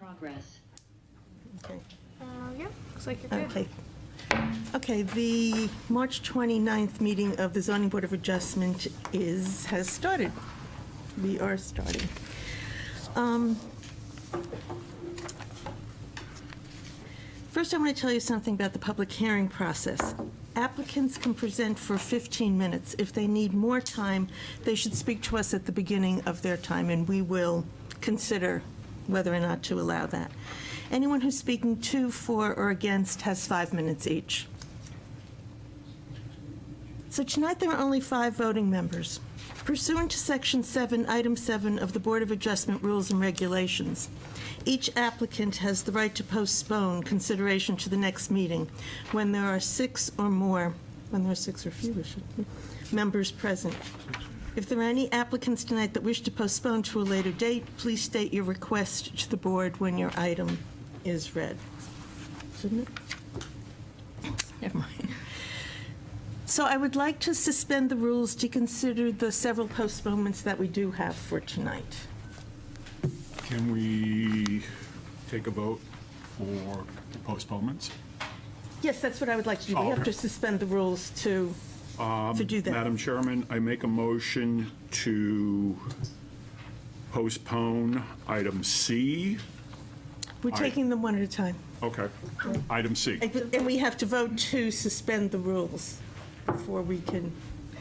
Progress. Okay. Yeah, looks like you're good. Okay. Okay, the March 29th meeting of the Zoning Board of Adjustment has started. We are starting. First, I want to tell you something about the public hearing process. Applicants can present for 15 minutes. If they need more time, they should speak to us at the beginning of their time, and we will consider whether or not to allow that. Anyone who's speaking to, for, or against has 5 minutes each. So tonight there are only 5 voting members. Pursuant to Section 7, Item 7 of the Board of Adjustment Rules and Regulations, each applicant has the right to postpone consideration to the next meeting when there are 6 or more, when there are 6 or fewer, members present. If there are any applicants tonight that wish to postpone to a later date, please state your request to the board when your item is read. Shouldn't it? Never mind. So I would like to suspend the rules to consider the several postponements that we do have for tonight. Can we take a vote for postponements? Yes, that's what I would like to do. We have to suspend the rules to do that. Madam Chairman, I make a motion to postpone item C. We're taking them one at a time. Okay. Item C. And we have to vote to suspend the rules before we can.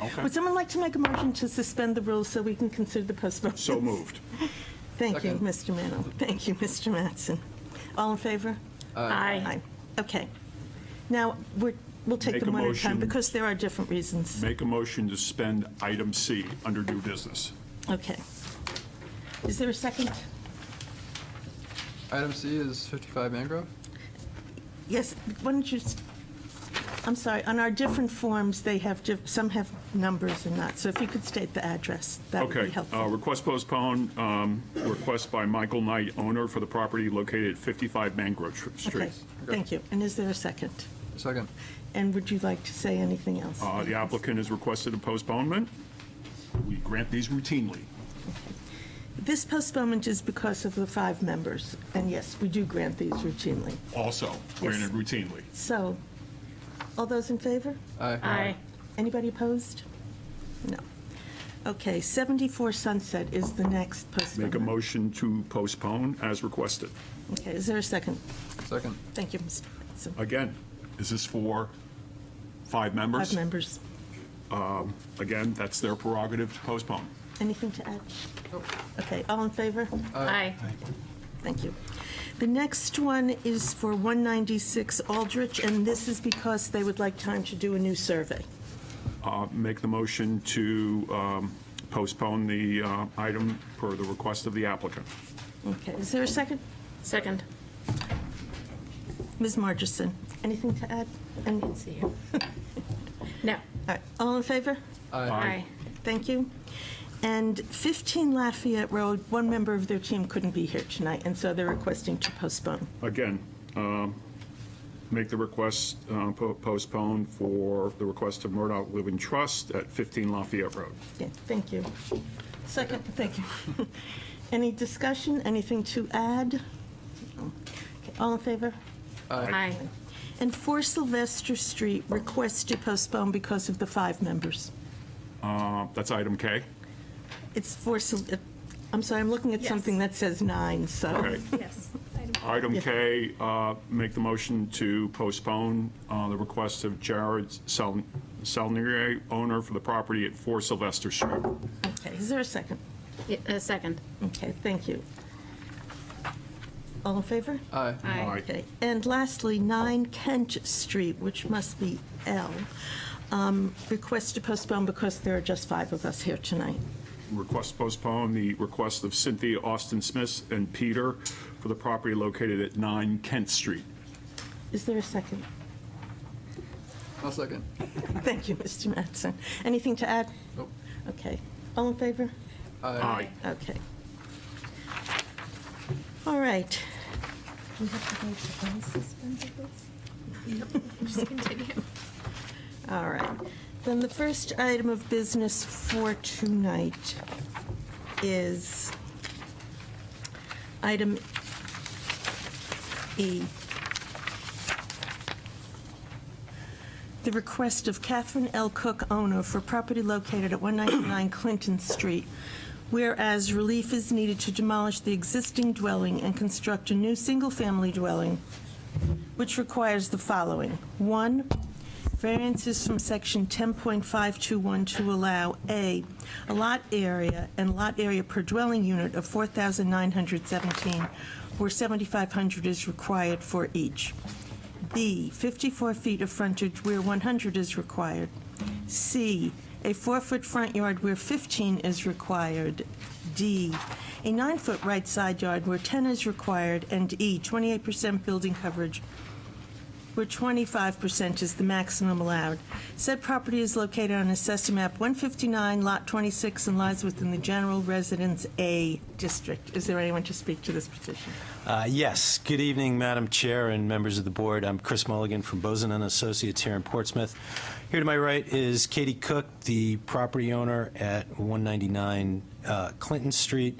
Okay. Would someone like to make a motion to suspend the rules so we can consider the postponements? So moved. Thank you, Second. Mr. Mano. Thank you, Mr. Mattson. All in favor? Aye. Okay. Now, we'll take Make them a one at a time motion. because there are different reasons. Make a motion to suspend item C under new business. Okay. Is there a second? Item C is 55 Mangrove. Yes, why don't you, I'm sorry, on our different forms, they have, some have numbers and not, so if you could state the address, that would be Okay. helpful. Request postponed, request by Michael Knight, owner for the property located at 55 Mangrove Street. Okay, thank you. And is there a second? Second. And would you like to say anything else? The applicant has requested a postponement. We grant these routinely. This postponement is because of the 5 members, and yes, we do grant these routinely. Also granted routinely. So, all those in favor? Aye. Anybody opposed? No. Okay, 74 Sunset is the next Make a postponement. motion to postpone as requested. Okay, is there a second? Second. Thank you, Mr. Mattson. Again, is this for 5 members? 5 members. Again, that's their prerogative to postpone. Anything to add? Okay, all in favor? Aye. Thank you. The next one is for 196 Aldrich, and this is because they would like time to do a new survey. Make the motion to postpone the item per the request of the applicant. Okay, is there a second? Second. Ms. Margison, anything to add? And, all See you. No. right, all in favor? Aye. Thank you. And 15 Lafayette Road, one member of their team couldn't be here tonight, and so they're requesting to postpone. Again, make the request postpone for the request of Murdoch Living Trust at 15 Lafayette Road. Yeah, thank you. Second, thank you. Any discussion, anything to add? Okay, all in favor? Aye. And 4 Sylvester Street requests to postpone because of the 5 members. That's item K. It's for, I'm sorry, I'm looking at Yes. something that says 9, so. Okay. Yes. Item K, make the motion to postpone the request of Jared Salnier, owner for the property at 4 Sylvester Street. Okay, is there a second? Second. Okay, thank you. All in favor? Aye. Aye. Okay, and lastly, 9 Kent Street, which must be L, request to postpone because there are just 5 of us here tonight. Request to postpone the request of Cynthia Austin Smith and Peter for the property located at 9 Kent Street. Is there a second? I'll second. Thank you, Mr. Mattson. Anything to add? Nope. Okay, all in favor? Aye. Okay. All right. We have to vote to unsuspend this? Just continue. All right. Then the first item of business for tonight is item E. The request of Catherine L. Cook, owner, for property located at 199 Clinton Street, whereas relief is needed to demolish the existing dwelling and construct a new single-family dwelling, which requires the following. 1, variances from Section 10.521 to allow A lot area and lot area per dwelling unit of 4,917, where 7,500 is required for each. B, 54 feet of frontage where 100 is required. C, a 4-foot front yard where 15 is required. D, a 9-foot right side yard where 10 is required. And E, 28% building coverage where 25% is the maximum allowed. Said property is located on Assessor Map 159, Lot 26, and lies within the General Residence A District. Is there anyone to speak to this petition? Yes. Good evening, Madam Chair and members of the board. I'm Chris Mulligan from Bozen and Associates here in Portsmouth. Here to my right is Katie Cook, the property owner at 199 Clinton Street.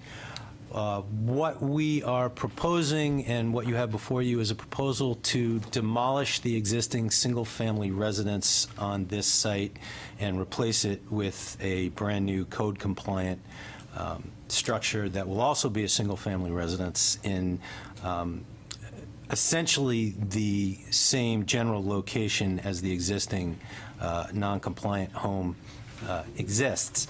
What we are proposing and what you have before you is a proposal to demolish the existing single-family residence on this site and replace it with a brand-new code-compliant structure that will also be a single-family residence in essentially the same general location as the existing non-compliant home exists.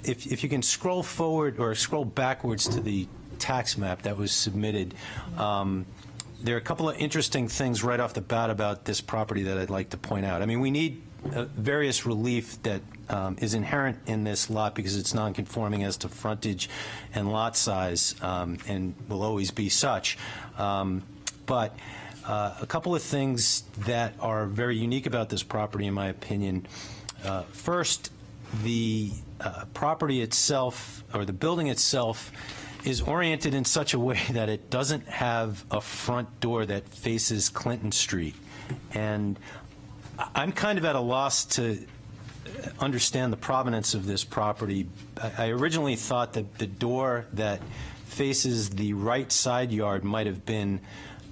If you can scroll forward or scroll backwards to the tax map that was submitted, there are a couple of interesting things right off the bat about this property that I'd like to point out. I mean, we need various relief that is inherent in this lot because it's non-conforming as to frontage and lot size, and will always be such. But a couple of things that are very unique about this property, in my opinion. First, the property itself, or the building itself, is oriented in such a way that it doesn't have a front door that faces Clinton Street. And I'm kind of at a loss to understand the provenance of this property. I originally thought that the door that faces the right side yard might have been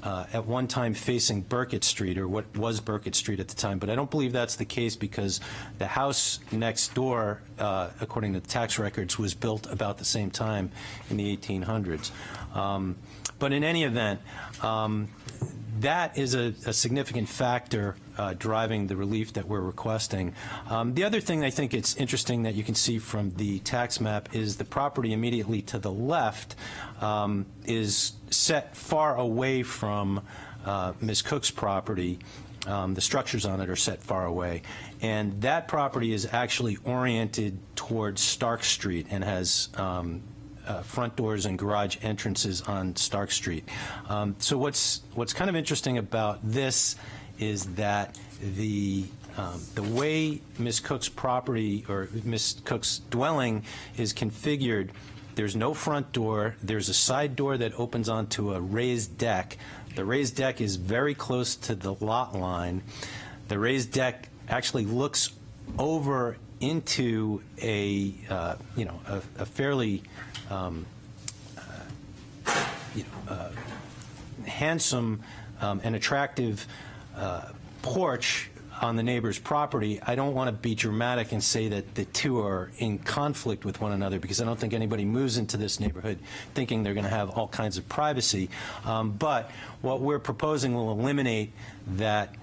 at one time facing Burkett Street, or what was Burkett Street at the time, but I don't believe that's the case because the house next door, according to the tax records, was built about the same time in the 1800s. But in any event, that is a significant factor driving the relief that we're requesting. The other thing I think it's interesting that you can see from the tax map is the property immediately to the left is set far away from Ms. Cook's property. The structures on it are set far away. And that property is actually oriented towards Stark Street and has front doors and garage entrances on Stark Street. So what's kind of interesting about this is that the way Ms. Cook's property, or Ms. Cook's dwelling, is configured, there's no front door. There's a side door that opens onto a raised deck. The raised deck is very close to the lot line. The raised deck actually looks over into a fairly handsome and attractive porch on the neighbor's property. I don't want to be dramatic and say that the two are in conflict with one another, because I don't think anybody moves into this neighborhood thinking they're going to have all kinds of privacy. But what we're proposing will eliminate that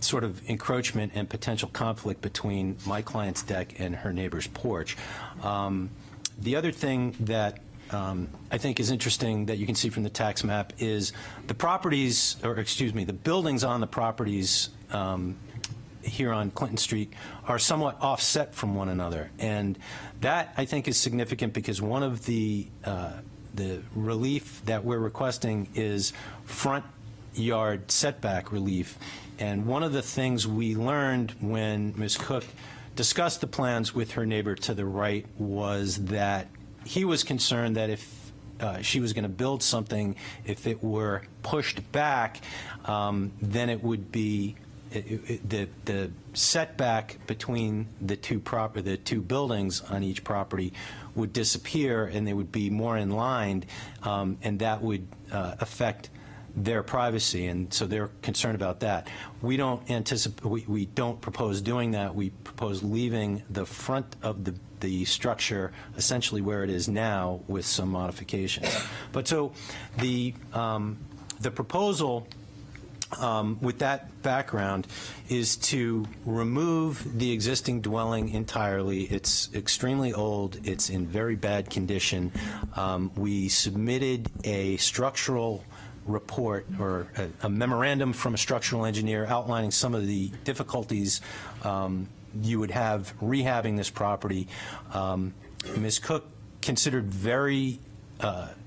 sort of encroachment and potential conflict between my client's deck and her neighbor's porch. The other thing that I think is interesting that you can see from the tax map is the properties, or excuse me, the buildings on the properties here on Clinton Street are somewhat offset from one another. And that, I think, is significant because one of the relief that we're requesting is front yard setback relief. And one of the things we learned when Ms. Cook discussed the plans with her neighbor to the right was that he was concerned that if she was going to build something, if it were pushed back, then it would be the setback between the two buildings on each property would disappear, and they would be more in line, and that would affect their privacy, and so they're concerned about that. We don't anticipate, we don't propose doing that. We propose leaving the front of the structure essentially where it is now with some modifications. But so the proposal with that background is to remove the existing dwelling entirely. It's extremely old. It's in very bad condition. We submitted a structural report or a memorandum from a structural engineer outlining some of the difficulties you would have rehabbing this property. Ms. Cook considered very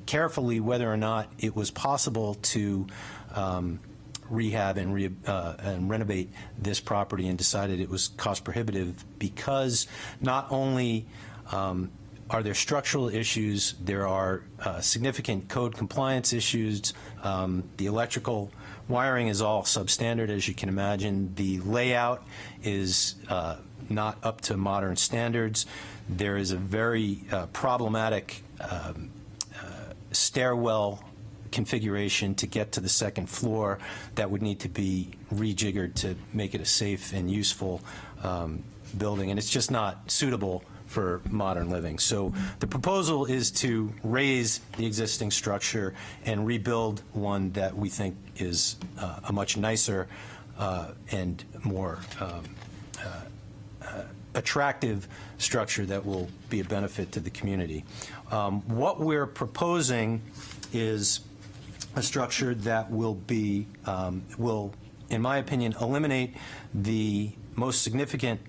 carefully whether or not it was possible to rehab and renovate this property, and decided it was cost prohibitive because not only are there structural issues, there are significant code compliance issues. The electrical wiring is all substandard, as you can imagine. The layout is not up to modern standards. There is a very problematic stairwell configuration to get to the second floor that would need to be rejiggered to make it a safe and useful building, and it's just not suitable for modern living. So the proposal is to raise the existing structure and rebuild one that we think is a much nicer and more attractive structure that will be a benefit to the community. What we're proposing is a structure that will be, will, in my opinion, eliminate the most significant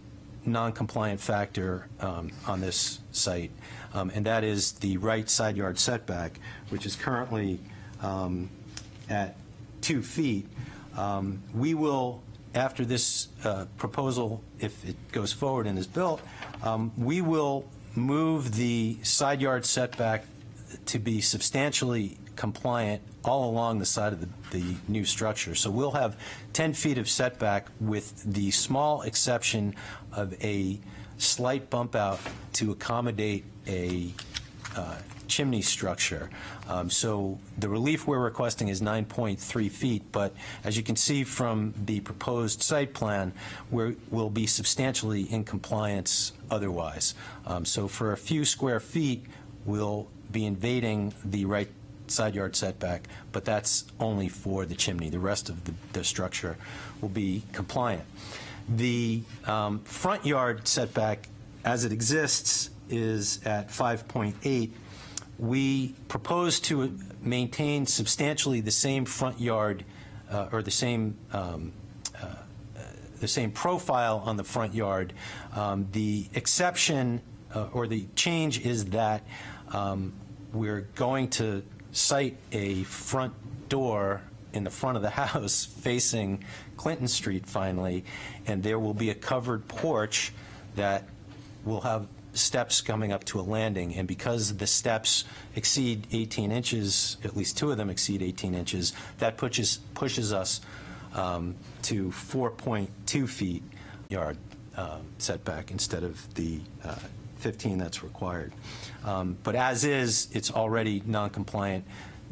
non-compliant factor on this site, and that is the right side yard setback, which is currently at 2 feet. We will, after this proposal, if it goes forward and is built, we will move the side yard setback to be substantially compliant all along the side of the new structure. So we'll have 10 feet of setback with the small exception of a slight bump out to accommodate a chimney structure. So the relief we're requesting is 9.3 feet, but as you can see from the proposed site plan, we'll be substantially in compliance otherwise. So for a few square feet, we'll be invading the right side yard setback, but that's only for the chimney. The rest of the structure will be compliant. The front yard setback, as it exists, is at 5.8. We propose to maintain substantially the same front yard or the same profile on the front yard. The exception or the change is that we're going to site a front door in the front of the house facing Clinton Street finally, and there will be a covered porch that will have steps coming up to a landing, and because the steps exceed 18 inches, at least 2 of them exceed 18 inches, that pushes us to 4.2 feet yard setback instead of the 15 that's required. But as is, it's already non-compliant.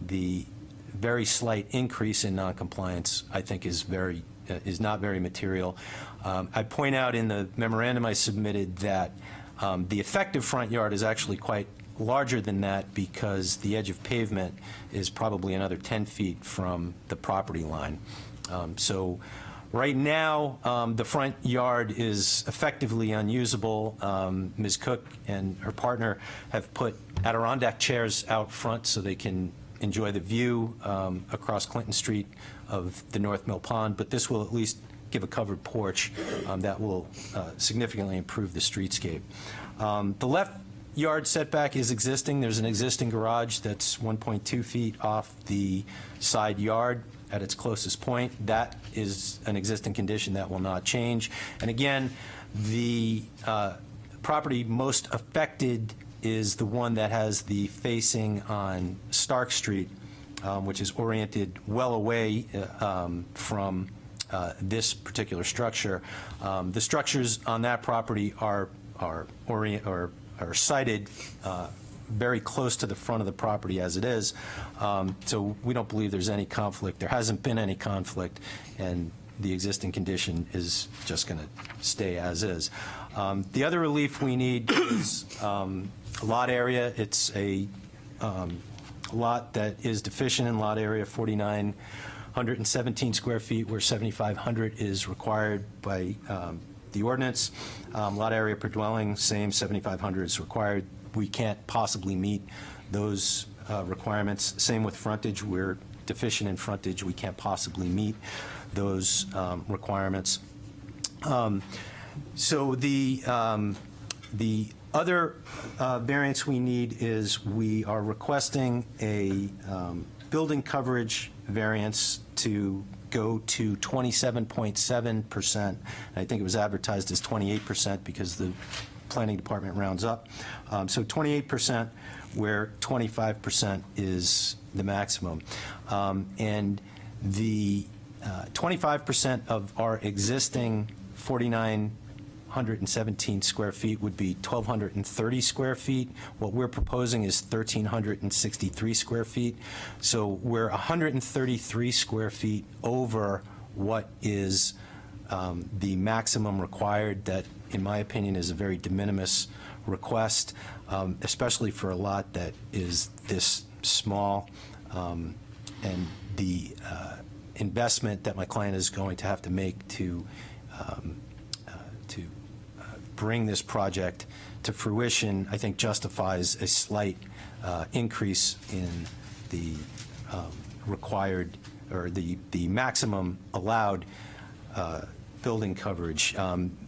The very slight increase in non-compliance, I think, is not very material. I point out in the memorandum I submitted that the effective front yard is actually quite larger than that because the edge of pavement is probably another 10 feet from the property line. So right now, the front yard is effectively unusable. Ms. Cook and her partner have put Adirondack chairs out front so they can enjoy the view across Clinton Street of the North Mill Pond, but this will at least give a covered porch that will significantly improve the streetscape. The left yard setback is existing. There's an existing garage that's 1.2 feet off the side yard at its closest point. That is an existing condition that will not change. And again, the property most affected is the one that has the facing on Stark Street, which is oriented well away from this particular structure. The structures on that property are sited very close to the front of the property as it is, so we don't believe there's any conflict. There hasn't been any conflict, and the existing condition is just going to stay as is. The other relief we need is lot area. It's a lot that is deficient in lot area, 4,917 square feet, where 7,500 is required by the ordinance. Lot area per dwelling, same, 7,500 is required. We can't possibly meet those requirements. Same with frontage. We're deficient in frontage. We can't possibly meet those requirements. So the other variance we need is we are requesting a building coverage variance to go to 27.7%. I think it was advertised as 28% because the planning department rounds up. So 28%, where 25% is the maximum. And the 25% of our existing 4,917 square feet would be 1,230 square feet. What we're proposing is 1,363 square feet. So we're 133 square feet over what is the maximum required. That, in my opinion, is a very de minimis request, especially for a lot that is this small. And the investment that my client is going to have to make to bring this project to fruition, I think justifies a slight increase in the required, or the maximum allowed building coverage.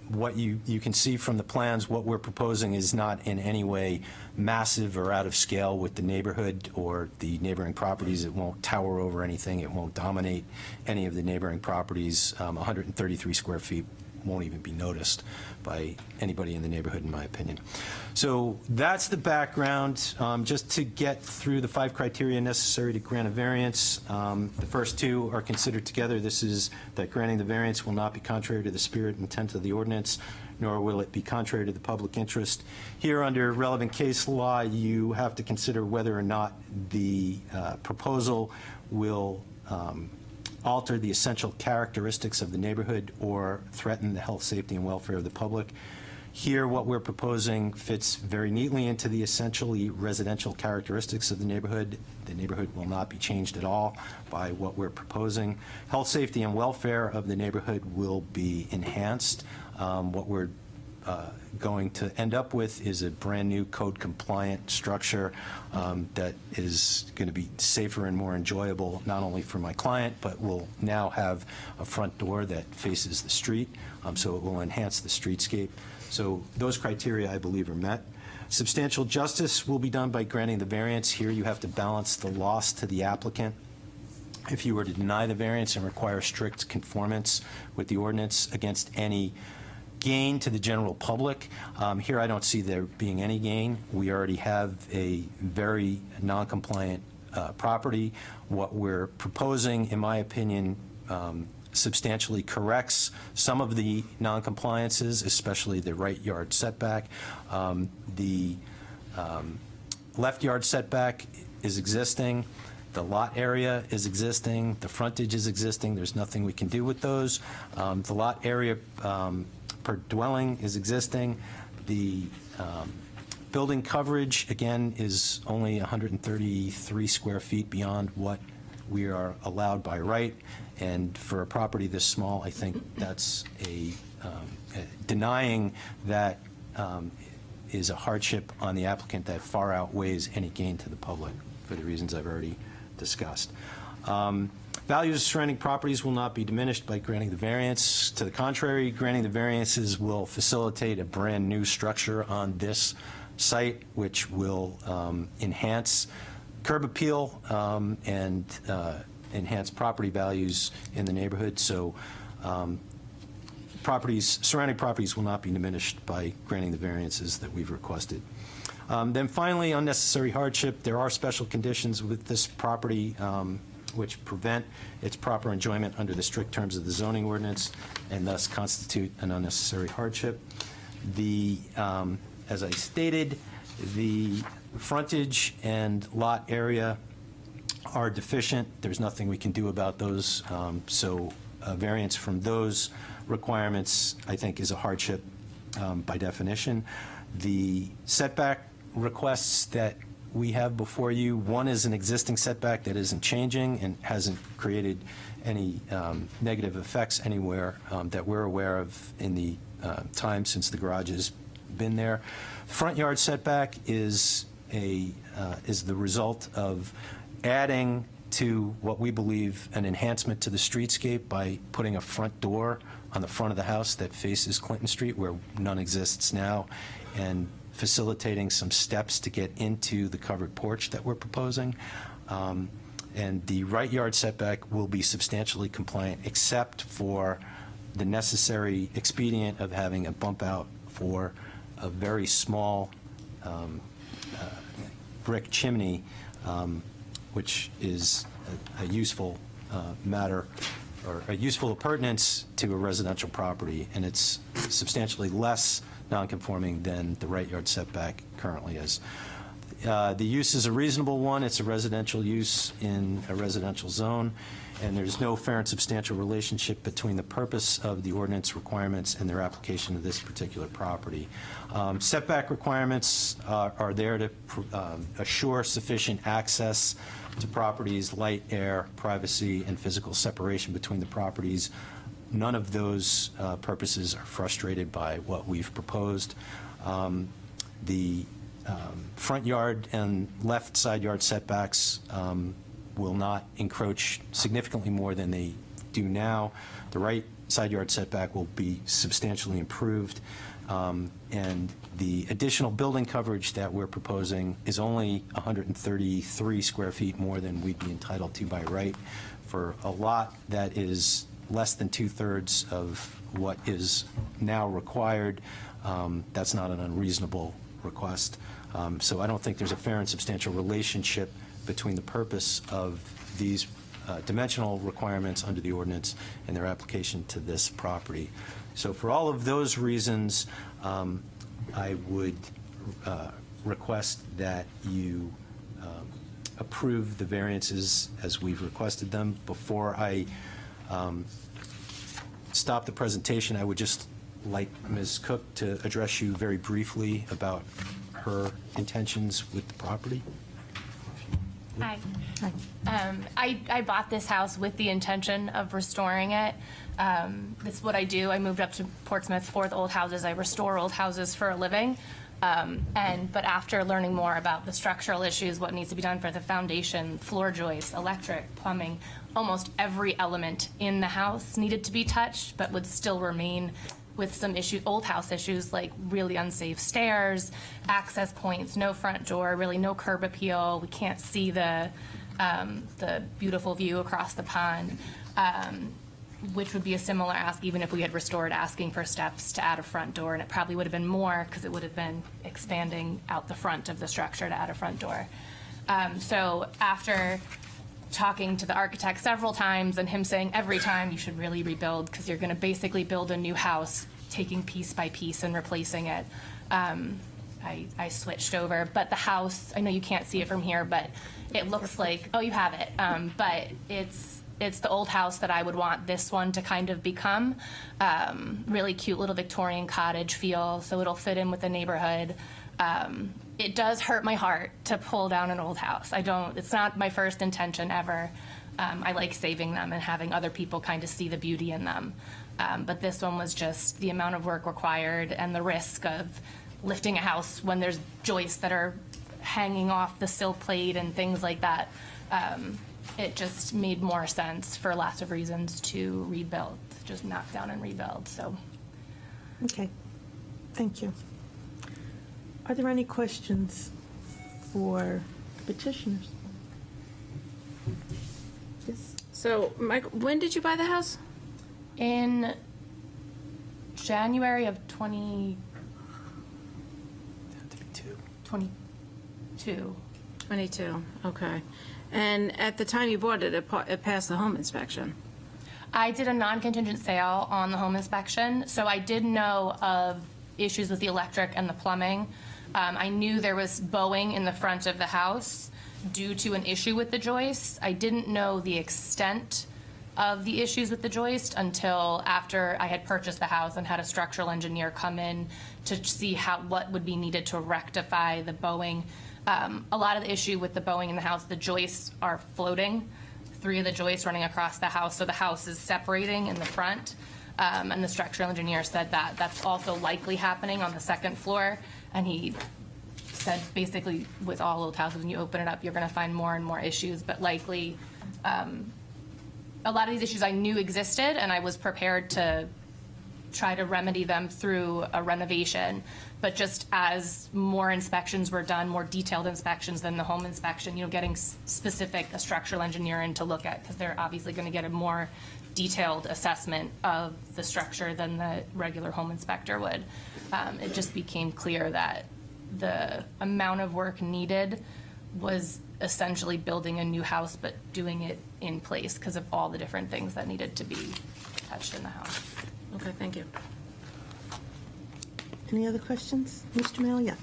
What you can see from the plans, what we're proposing is not in any way massive or out of scale with the neighborhood or the neighboring properties. It won't tower over anything. It won't dominate any of the neighboring properties. 133 square feet won't even be noticed by anybody in the neighborhood, in my opinion. So that's the background. Just to get through the 5 criteria necessary to grant a variance, the first 2 are considered together. This is that granting the variance will not be contrary to the spirit and intent of the ordinance, nor will it be contrary to the public interest. Here, under relevant case law, you have to consider whether or not the proposal will alter the essential characteristics of the neighborhood or threaten the health, safety, and welfare of the public. Here, what we're proposing fits very neatly into the essentially residential characteristics of the neighborhood. The neighborhood will not be changed at all by what we're proposing. Health, safety, and welfare of the neighborhood will be enhanced. What we're going to end up with is a brand-new code-compliant structure that is going to be safer and more enjoyable, not only for my client, but will now have a front door that faces the street, so it will enhance the streetscape. So those criteria, I believe, are met. Substantial justice will be done by granting the variance. Here, you have to balance the loss to the applicant. If you were to deny the variance and require strict conformance with the ordinance against any gain to the general public, here I don't see there being any gain. We already have a very non-compliant property. What we're proposing, in my opinion, substantially corrects some of the non-compliances, especially the right yard setback. The left yard setback is existing. The lot area is existing. The frontage is existing. There's nothing we can do with those. The lot area per dwelling is existing. The building coverage, again, is only 133 square feet beyond what we are allowed by right. And for a property this small, I think that's denying that is a hardship on the applicant that far outweighs any gain to the public for the reasons I've already discussed. Values of surrounding properties will not be diminished by granting the variance. To the contrary, granting the variances will facilitate a brand-new structure on this site, which will enhance curb appeal and enhance property values in the neighborhood. So surrounding properties will not be diminished by granting the variances that we've requested. Then finally, unnecessary hardship. There are special conditions with this property. which prevent its proper enjoyment under the strict terms of the zoning ordinance and thus constitute an unnecessary hardship. As I stated, the frontage and lot area are deficient. There's nothing we can do about those. So a variance from those requirements, I think, is a hardship by definition. The setback requests that we have before you, one is an existing setback that isn't changing and hasn't created any negative effects anywhere that we're aware of in the time since the garage has been there. Front yard setback is the result of adding to what we believe an enhancement to the streetscape by putting a front door on the front of the house that faces Clinton Street where none exists now, and facilitating some steps to get into the covered porch that we're proposing. And the right yard setback will be substantially compliant except for the necessary expedient of having a bump out for a very small brick chimney, which is a useful matter or a useful appurtenance to a residential property, and it's substantially less nonconforming than the right yard setback currently is. The use is a reasonable one. It's a residential use in a residential zone, and there's no fair and substantial relationship between the purpose of the ordinance requirements and their application to this particular property. Setback requirements are there to assure sufficient access to properties, light, air, privacy, and physical separation between the properties. None of those purposes are frustrated by what we've proposed. The front yard and left side yard setbacks will not encroach significantly more than they do now. The right side yard setback will be substantially improved. And the additional building coverage that we're proposing is only 133 square feet more than we'd be entitled to by right for a lot that is less than 2/3 of what is now required. That's not an unreasonable request. So I don't think there's a fair and substantial relationship between the purpose of these dimensional requirements under the ordinance and their application to this property. So for all of those reasons, I would request that you approve the variances as we've requested them. Before I stop the presentation, I would just like Ms. Cook to address you very briefly about her intentions with the property. Hi. I bought this house with the intention of restoring it. That's what I do. I moved up to Portsmouth for the old houses. I restore old houses for a living. But after learning more about the structural issues, what needs to be done for the foundation, floor joists, electric, plumbing, almost every element in the house needed to be touched, but would still remain with some issues, old house issues like really unsafe stairs, access points, no front door, really no curb appeal. We can't see the beautiful view across the pond, which would be a similar ask even if we had restored asking for steps to add a front door, and it probably would have been more because it would have been expanding out the front of the structure to add a front door. So after talking to the architect several times and him saying every time you should really rebuild because you're going to basically build a new house, taking piece by piece and replacing it, I switched over. But the house, I know you can't see it from here, but it looks like, oh, you have it. But it's the old house that I would want this one to kind of become. Really cute little Victorian cottage feel, so it'll fit in with the neighborhood. It does hurt my heart to pull down an old house. It's not my first intention ever. I like saving them and having other people kind of see the beauty in them. But this one was just the amount of work required and the risk of lifting a house when there's joists that are hanging off the sill plate and things like that. It just made more sense for lots of reasons to rebuild, just knock down and rebuild. So, Okay, thank you. Are there any questions for petitioners? Yes? So, Mike, when did you buy the house? in January of 2022, 22, okay. And at the time you bought it, it passed the home inspection. I did a non-contingent sale on the home inspection, so I did know of issues with the electric and the plumbing. I knew there was bowing in the front of the house due to an issue with the joist. I didn't know the extent of the issues with the joist until after I had purchased the house and had a structural engineer come in to see what would be needed to rectify the bowing. A lot of the issue with the bowing in the house, the joists are floating. 3 of the joists running across the house, so the house is separating in the front. And the structural engineer said that that's also likely happening on the second floor. And he said basically with all old houses, when you open it up, you're going to find more and more issues, but likely a lot of these issues I knew existed, and I was prepared to try to remedy them through a renovation. But just as more inspections were done, more detailed inspections than the home inspection, getting a structural engineer in to look at, because they're obviously going to get a more detailed assessment of the structure than the regular home inspector would. It just became clear that the amount of work needed was essentially building a new house, but doing it in place because of all the different things that needed to be touched in the house. Okay, thank you. Any other questions? Mr. Malia?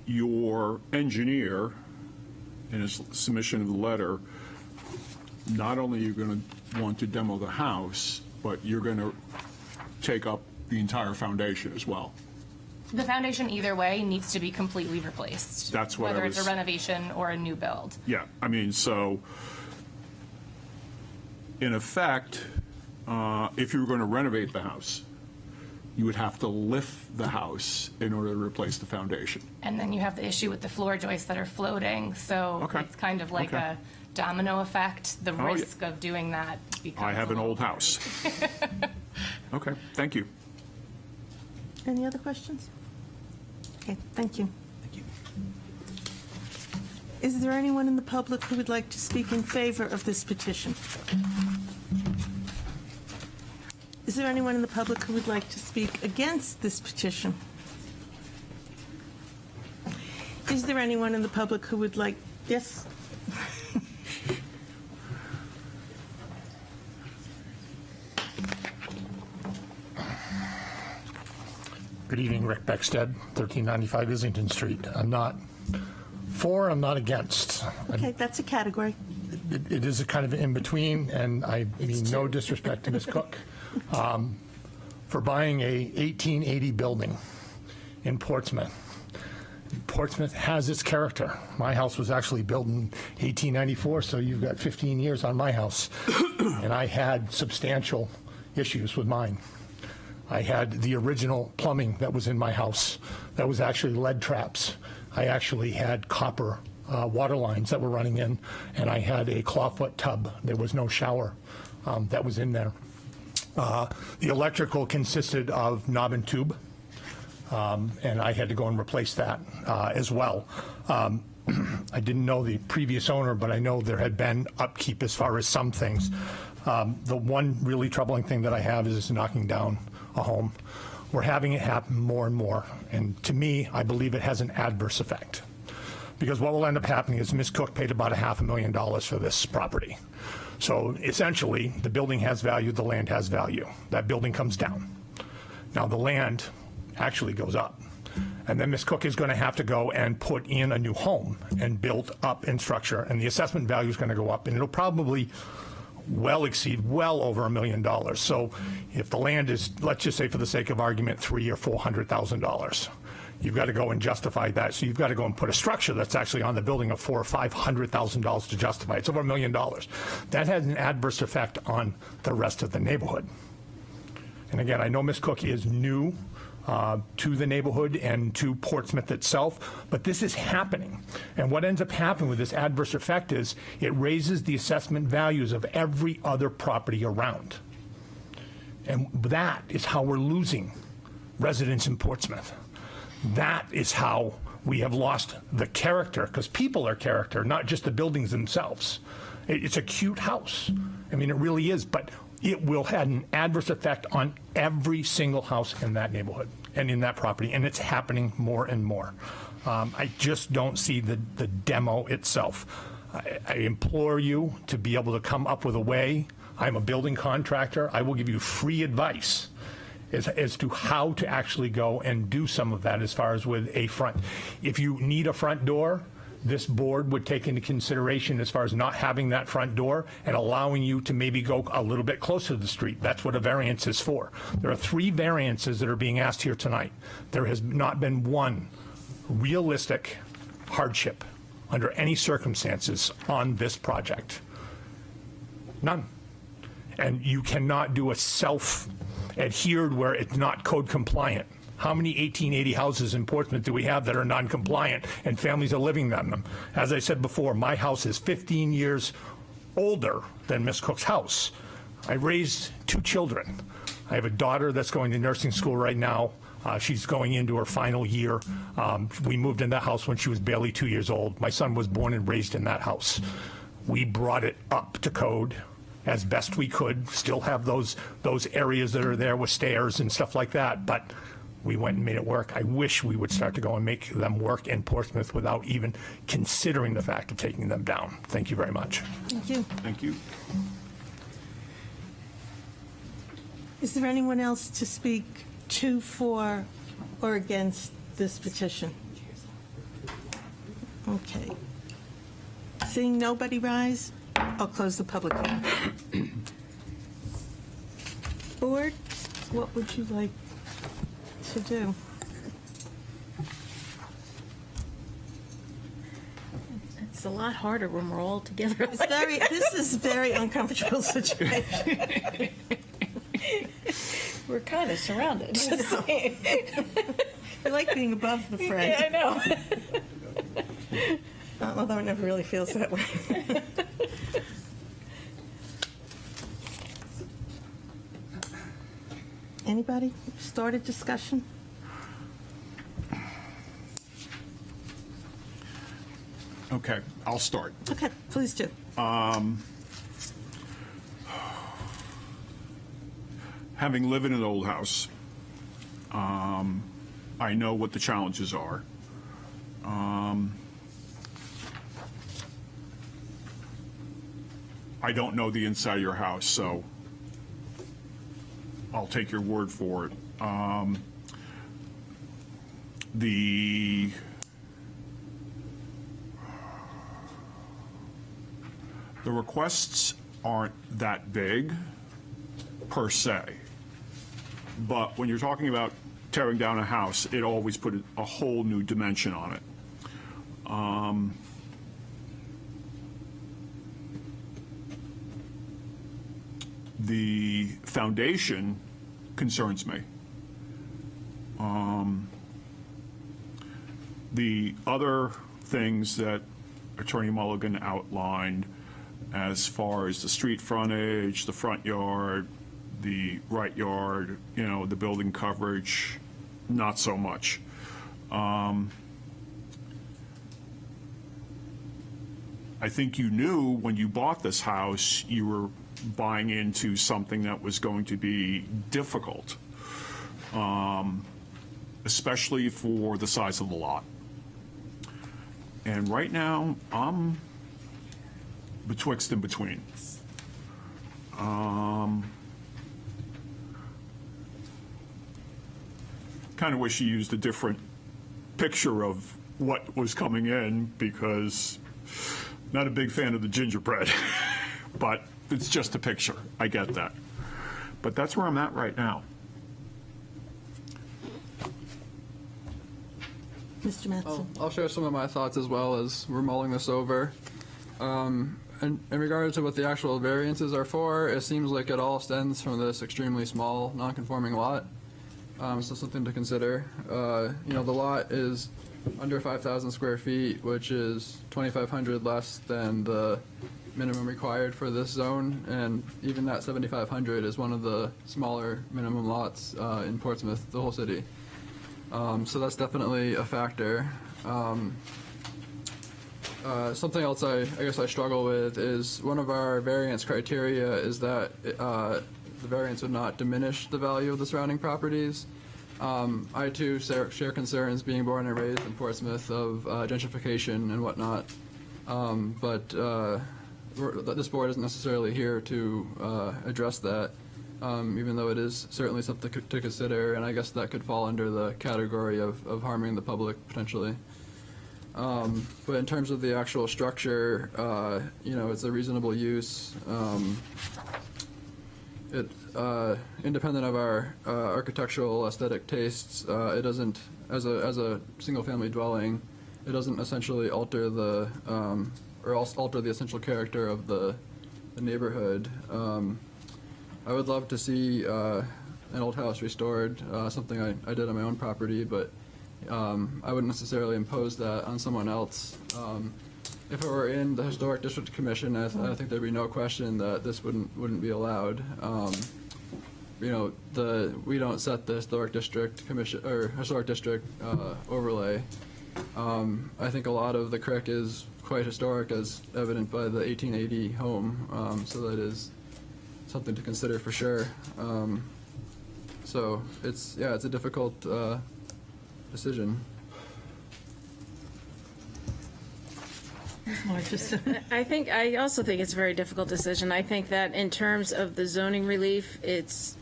Your engineer, in his submission of the letter, not only are you going to want to demo the house, but you're going to take up the entire foundation as well. The foundation, either way, needs to be completely replaced. That's what I whether it's was- a renovation or a new build. Yeah, I mean, so, in effect, if you were going to renovate the house, you would have to lift the house in order to replace the foundation. And then you have the issue with the floor joists that are floating, so Okay. it's kind of like Okay. a domino effect. The Oh, yeah. risk of doing that becomes I have a an little old house. Okay, thank you. Any other questions? Okay, thank you. Thank you. Is there anyone in the public who would like to speak in favor of this petition? Is there anyone in the public who would like to speak against this petition? Is there anyone in the public who would like, yes? Good evening, Rick Beckstead, 1395 Islington Street. I'm not for, I'm not against. Okay, that's a category. It is a kind of in between, and I mean no disrespect to Ms. Cook for buying a 1880 building in Portsmouth. Portsmouth has its character. My house was actually built in 1894, so you've got 15 years on my house. And I had substantial issues with mine. I had the original plumbing that was in my house. That was actually lead traps. I actually had copper water lines that were running in, and I had a clawfoot tub. There was no shower that was in there. The electrical consisted of knob and tube, and I had to go and replace that as well. I didn't know the previous owner, but I know there had been upkeep as far as some things. The one really troubling thing that I have is knocking down a home. We're having it happen more and more, and to me, I believe it has an adverse effect. Because what will end up happening is Ms. Cook paid about $500,000 for this property. So essentially, the building has value, the land has value. That building comes down. Now the land actually goes up. And then Ms. Cook is going to have to go and put in a new home and build up in structure, and the assessment value is going to go up, and it'll probably exceed over $1 million. So if the land is, let's just say for the sake of argument, $300,000 or $400,000, you've got to go and justify that. So you've got to go and put a structure that's actually on the building of $400,000 or $500,000 to justify it. It's over $1 million. That has an adverse effect on the rest of the neighborhood. And again, I know Ms. Cook is new to the neighborhood and to Portsmouth itself, but this is happening. And what ends up happening with this adverse effect is it raises the assessment values of every other property around. And that is how we're losing residents in Portsmouth. That is how we have lost the character, because people are character, not just the buildings themselves. It's a cute house. I mean, it really is, but it will have an adverse effect on every single house in that neighborhood. and in that property, and it's happening more and more. I just don't see the demo itself. I implore you to be able to come up with a way. I'm a building contractor. I will give you free advice as to how to actually go and do some of that as far as with a front. If you need a front door, this board would take into consideration as far as not having that front door and allowing you to maybe go a little bit closer to the street. That's what a variance is for. There are 3 variances that are being asked here tonight. There has not been one realistic hardship under any circumstances on this project. None. And you cannot do a self-adhered where it's not code compliant. How many 1880 houses in Portsmouth do we have that are non-compliant and families are living in them? As I said before, my house is 15 years older than Ms. Cook's house. I raised 2 children. I have a daughter that's going to nursing school right now. She's going into her final year. We moved in that house when she was barely 2 years old. My son was born and raised in that house. We brought it up to code as best we could, still have those areas that are there with stairs and stuff like that, but we went and made it work. I wish we would start to go and make them work in Portsmouth without even considering the fact of taking them down. Thank you very much. Thank you. Thank you. Is there anyone else to speak to, for, or against this petition? Okay. Seeing nobody rise, I'll close the public hearing. Board, what would you like to do? It's a lot harder when we're all together. This is a very uncomfortable situation. We're kind of surrounded. I like being above the fray. Yeah, I know. Although it never really feels that way. Anybody start a discussion? Okay, I'll start. Okay, please do. Having lived in an old house, I know what the challenges are. I don't know the inside of your house, so I'll take your word for it. The requests aren't that big per se, but when you're talking about tearing down a house, it always put a whole new dimension on it. The foundation concerns me. The other things that Attorney Mulligan outlined as far as the street frontage, the front yard, the right yard, the building coverage, not so much. I think you knew when you bought this house, you were buying into something that was going to be difficult, especially for the size of the lot. And right now, I'm betwixt and between. Kind of wish you used a different picture of what was coming in, because not a big fan of the gingerbread, but it's just a picture. I get that. But that's where I'm at right now. Mr. Mattson. I'll share some of my thoughts as well as we're mulling this over. In regard to what the actual variances are for, it seems like it all stems from this extremely small non-conforming lot. So something to consider. The lot is under 5,000 square feet, which is 2,500 less than the minimum required for this zone, and even that 7,500 is one of the smaller minimum lots in Portsmouth, the whole city. So that's definitely a factor. Something else I guess I struggle with is one of our variance criteria is that the variance would not diminish the value of the surrounding properties. I too share concerns, being born and raised in Portsmouth, of gentrification and whatnot. But this board isn't necessarily here to address that, even though it is certainly something to consider, and I guess that could fall under the category of harming the public potentially. But in terms of the actual structure, it's a reasonable use. Independent of our architectural aesthetic tastes, it doesn't, as a single-family dwelling, it doesn't essentially alter the alter the essential character of the neighborhood. I would love to see an old house restored, something I did on my own property, but I wouldn't necessarily impose that on someone else. If it were in the Historic District Commission, I think there'd be no question that this wouldn't be allowed. We don't set the Historic District Commission or Historic District overlay. I think a lot of the crick is quite historic, as evident by the 1880 home, so that is something to consider for sure. So it's a difficult decision. I also think it's a very difficult decision. I think that in terms of the zoning relief, it's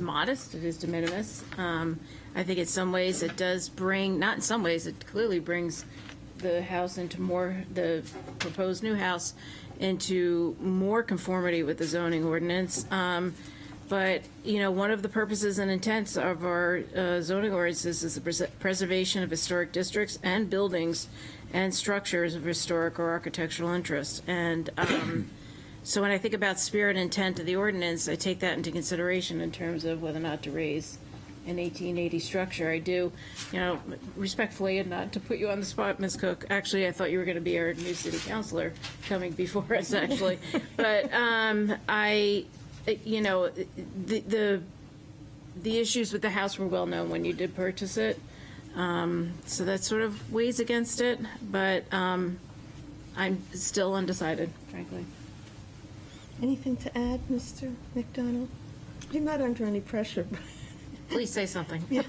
modest, it is de minimis. I think in some ways it does bring, not in some ways, it clearly brings the house into the proposed new house into more conformity with the zoning ordinance. But, one of the purposes and intents of our zoning ordinances is the preservation of historic districts and buildings and structures of historic or architectural interest. And so when I think about spirit and intent of the ordinance, I take that into consideration in terms of whether or not to raise an 1880 structure. I do, respectfully, and not to put you on the spot, Ms. Cook, actually, I thought you were going to be our new city councilor coming before us, actually. But the issues with the house were well known when you did purchase it. So that sort of weighs against it, but I'm still undecided, frankly. Anything to add, Mr. McDonald? You're not under any pressure. Please say something. Yeah,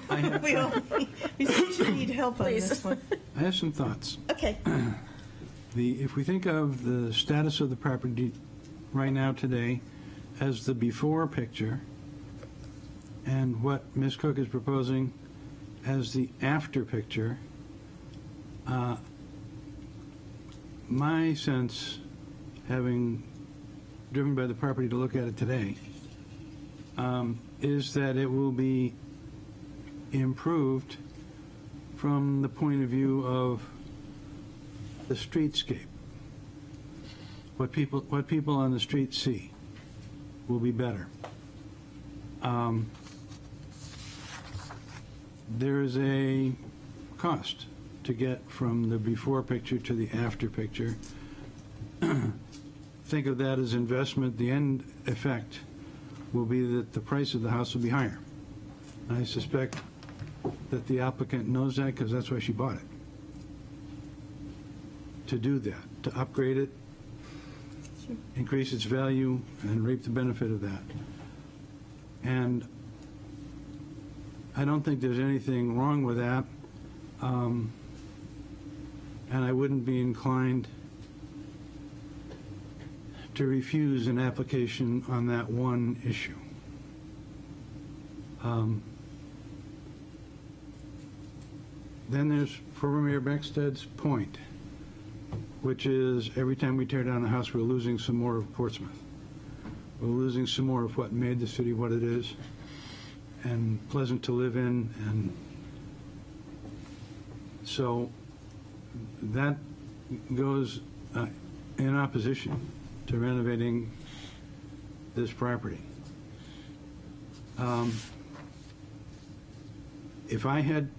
we especially need help on this one. I have some thoughts. Okay. If we think of the status of the property right now today as the before picture and what Ms. Cook is proposing as the after picture, my sense, having driven by the property to look at it today, is that it will be improved from the point of view of the streetscape. What people on the street see will be better. There is a cost to get from the before picture to the after picture. Think of that as investment. The end effect will be that the price of the house will be higher. I suspect that the applicant knows that because that's why she bought it. To do that, to upgrade it, increase its value, and reap the benefit of that. And I don't think there's anything wrong with that. And I wouldn't be inclined to refuse an application on that one issue. Then there's former Mayor Becksted's point, which is every time we tear down a house, we're losing some more of Portsmouth. We're losing some more of what made the city what it is and pleasant to live in. And so that goes in opposition to renovating this property. If I had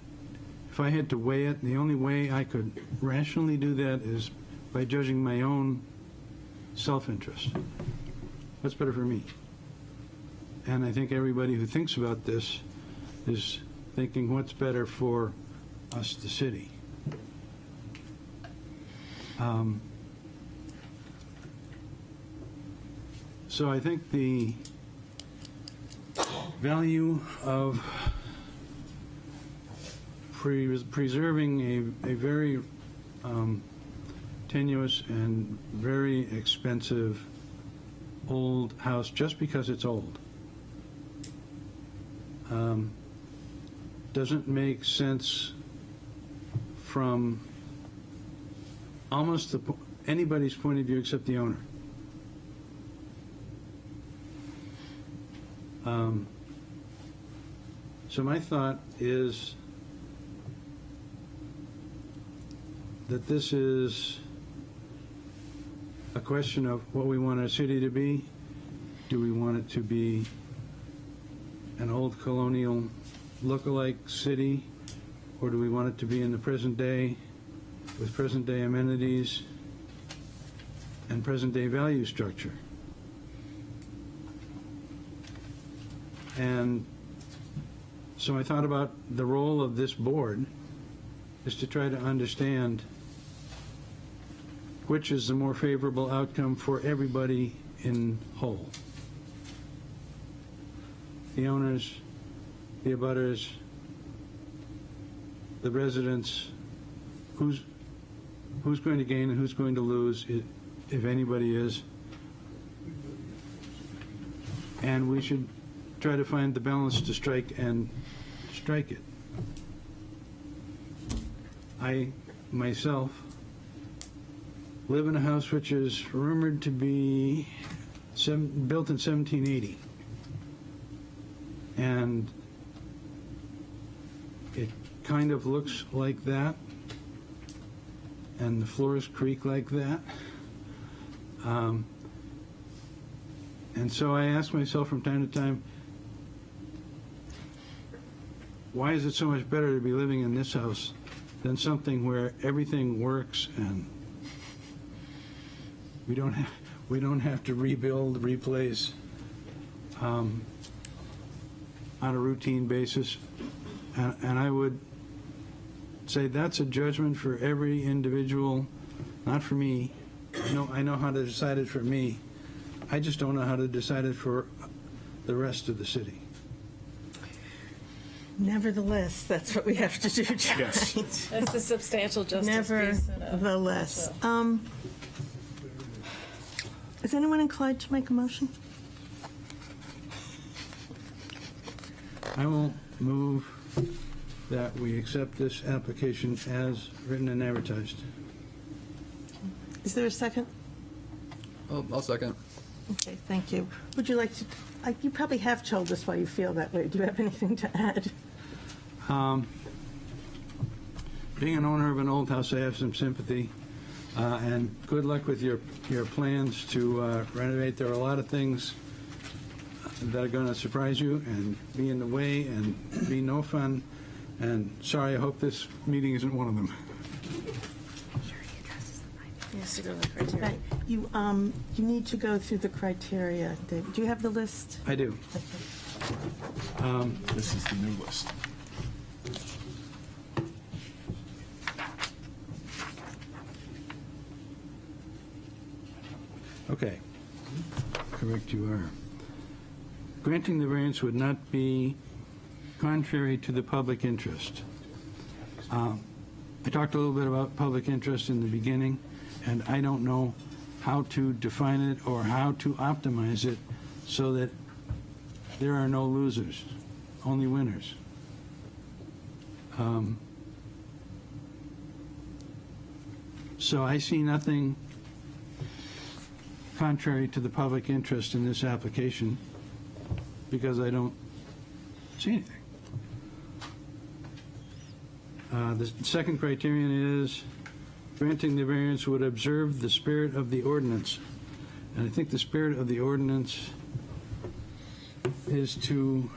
to weigh it, the only way I could rationally do that is by judging my own self-interest. What's better for me? And I think everybody who thinks about this is thinking what's better for us, the city. So I think value of preserving a very tenuous and very expensive old house just because it's old doesn't make sense from almost anybody's point of view except the owner. So my thought is that this is a question of what we want our city to be. Do we want it to be an old colonial look-alike city, or do we want it to be in the present day with present-day amenities and present-day value structure? And so I thought about the role of this board is to try to understand which is the more favorable outcome for everybody in whole. The owners, the abutters, the residents, who's going to gain and who's going to lose, if anybody is. And we should try to find the balance to strike and strike it. I, myself, live in a house which is rumored to be built in 1780. And it kind of looks like that, and the floors creak like that. And so I ask myself from time to time, why is it so much better to be living in this house than something where everything works and we don't have to rebuild, replace on a routine basis? And I would say that's a judgment for every individual, not for me. I know how to decide it for me. I just don't know how to decide it for the rest of the city. Nevertheless, that's what we have to do tonight. Yes. That's the substantial justice piece. Nevertheless. Is anyone inclined to make a motion? I will move that we accept this application as written and advertised. Is there a second? I'll second. Okay, thank you. Would you like to, you probably have told us why you feel that way. Do you have anything to add? Being an owner of an old house, I have some sympathy. And good luck with your plans to renovate. There are a lot of things that are going to surprise you and be in the way and be no fun. And sorry, I hope this meeting isn't one of them. Yes, to go with the criteria. Right. You need to go through the criteria. Dave. Do you have the list? I do. This is the new list. Okay. Correct you are. Granting the variance would not be contrary to the public interest. I talked a little bit about public interest in the beginning, and I don't know how to define it or how to optimize it so that there are no losers, only winners. So I see nothing contrary to the public interest in this application because I don't see anything. The second criterion is granting the variance would observe the spirit of the ordinance. And I think the spirit of the ordinance is to,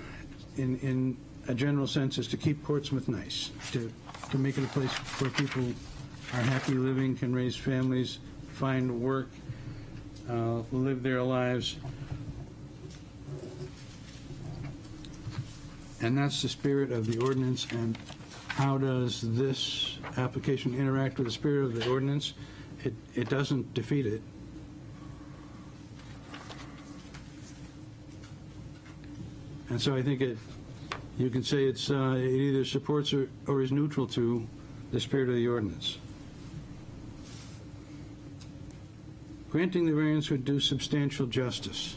in a general sense, is to keep Portsmouth nice, to make it a place where people are happy living, can raise families, find work, live their lives. And that's the spirit of the ordinance. And how does this application interact with the spirit of the ordinance? It doesn't defeat it. And so I think you can say it either supports or is neutral to the spirit of the ordinance. Granting the variance would do substantial justice.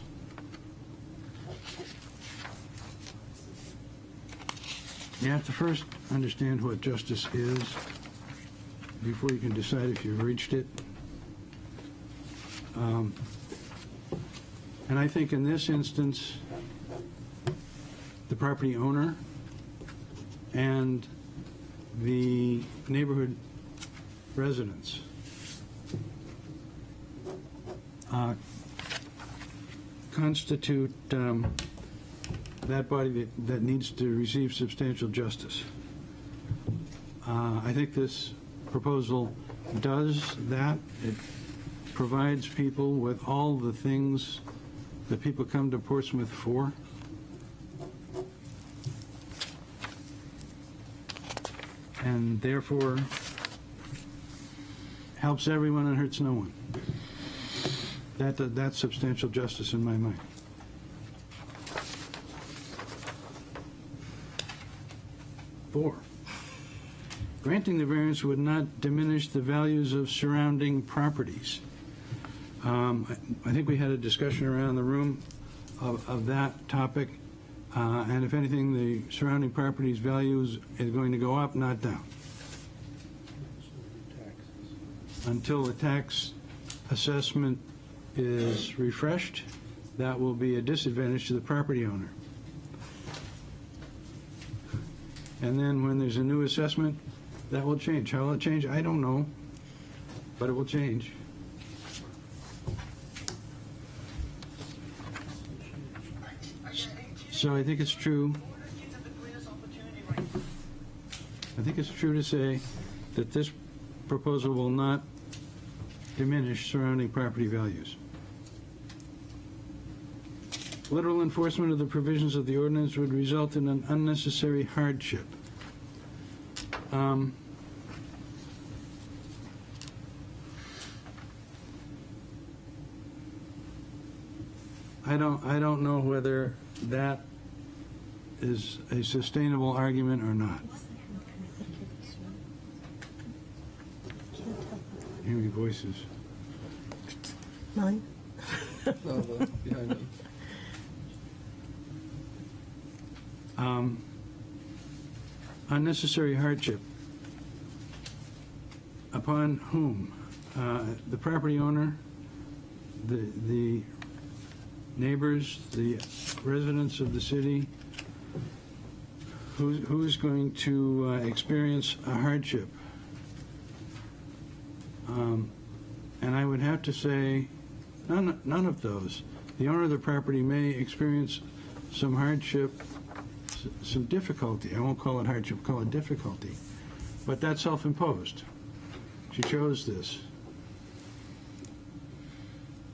You have to first understand what justice is before you can decide if you've reached it. And I think in this instance, the property owner and the neighborhood residents constitute that body that needs to receive substantial justice. I think this proposal does that. It provides people with all the things that people come to Portsmouth for. And therefore helps everyone and hurts no one. That's substantial justice in my mind. Four, granting the variance would not diminish the values of surrounding properties. I think we had a discussion around the room of that topic, and if anything, the surrounding properties' values is going to go up, not down. Until the tax assessment is refreshed, that will be a disadvantage to the property owner. And then when there's a new assessment, that will change. How will it change? I don't know, but it will change. So I think it's true. I think it's true to say that this proposal will not diminish surrounding property values. Literal enforcement of the provisions of the ordinance would result in an unnecessary hardship. I don't know whether that is a sustainable argument or not. Hearing voices. Mine? No, the behind it. Unnecessary hardship. Upon whom? The property owner, the neighbors, the residents of the city. Who's going to experience a hardship? And I would have to say none of those. The owner of the property may experience some hardship, some difficulty. I won't call it hardship, call it difficulty. But that's self-imposed. She chose this.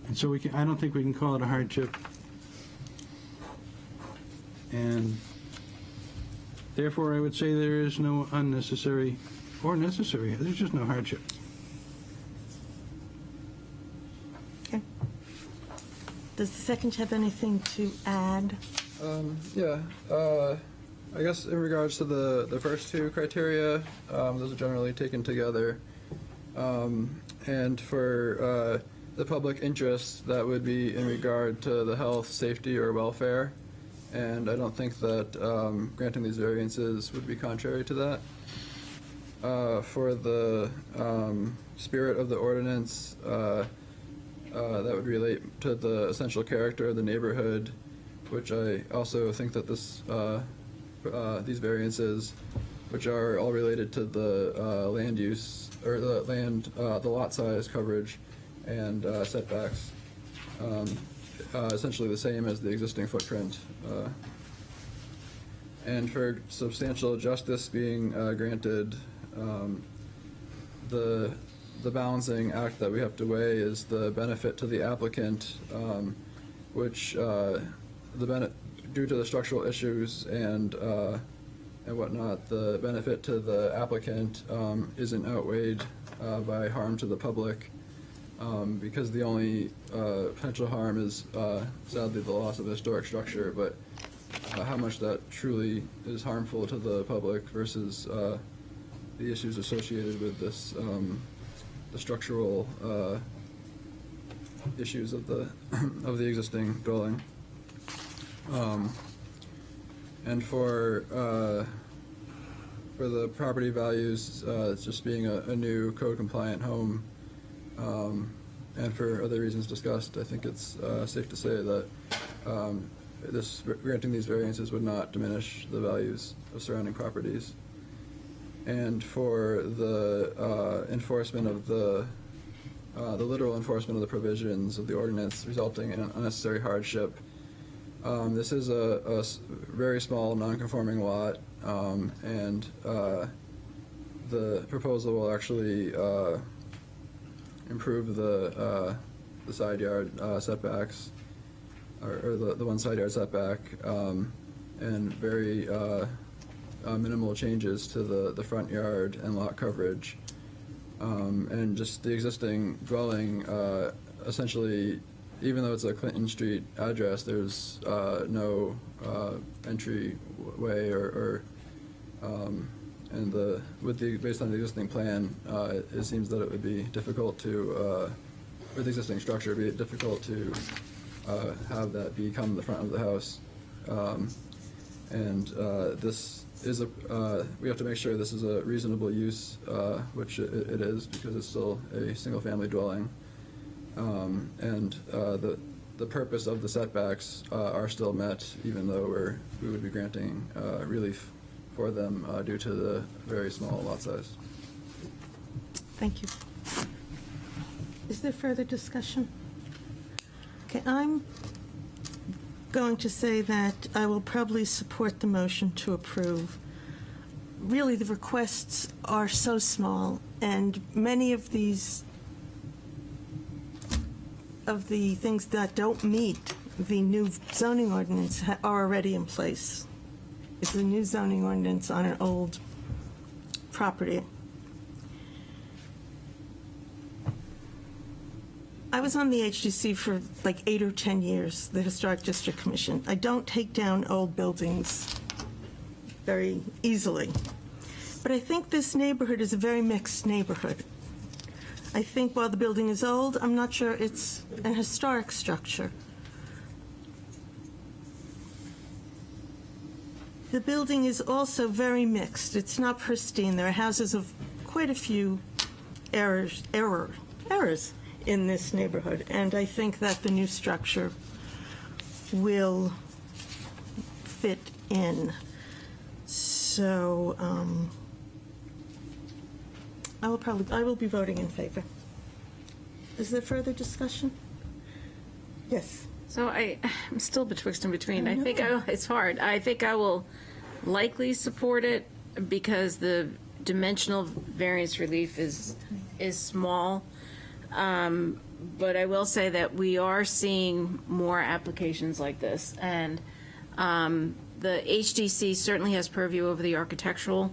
And so I don't think we can call it a hardship. And therefore, I would say there is no unnecessary or necessary. There's just no hardship. Okay. Does the second have anything to add? Yeah, I guess in regards to the first two criteria, those are generally taken together. And for the public interest, that would be in regard to the health, safety, or welfare. And I don't think that granting these variances would be contrary to that. For the spirit of the ordinance, that would relate to the essential character of the neighborhood, which I also think that these variances, which are all related to the land use or the lot size, coverage, and setbacks, essentially the same as the existing footprint. And for substantial justice being granted, the balancing act that we have to weigh is the benefit to the applicant, which due to the structural issues and whatnot, the benefit to the applicant isn't outweighed by harm to the public, because the only potential harm is sadly the loss of historic structure. But how much that truly is harmful to the public versus the issues associated with this, the structural issues of the of the existing building. And for the property values, it's just being a new code-compliant home, and for other reasons discussed, I think it's safe to say that granting these variances would not diminish the values of surrounding properties. And for the enforcement of the literal enforcement of the provisions of the ordinance resulting in an unnecessary hardship, this is a very small non-conforming lot, and the proposal will actually improve the side yard setbacks, or the one side yard setback, and very minimal changes to the front yard and lot coverage. And just the existing dwelling, essentially, even though it's a Clinton Street address, there's no entryway and based on the existing plan, it seems that it would be difficult to, with the existing structure, it'd be difficult to have that become the front of the house. And this is we have to make sure this is a reasonable use, which it is, because it's still a single-family dwelling. And the purpose of the setbacks are still met, even though we would be granting relief for them due to the very small lot size. Thank you. Is there further discussion? Okay, I'm going to say that I will probably support the motion to approve. Really, the requests are so small, and many of the things that don't meet the new zoning ordinance are already in place. It's a new zoning ordinance on an old property. I was on the HDC for like 8 or 10 years, the Historic District Commission. I don't take down old buildings very easily. But I think this neighborhood is a very mixed neighborhood. I think while the building is old, I'm not sure it's an historic structure. The building is also very mixed. It's not pristine. There are houses of quite a few errors in this neighborhood, and I think that the new structure will fit in. So I will be voting in favor. Is there further discussion? Yes. So I'm still betwixt and between. I think it's hard. I think I will likely support it because the dimensional variance relief is small. But I will say that we are seeing more applications like this, and the HDC certainly has purview over the architectural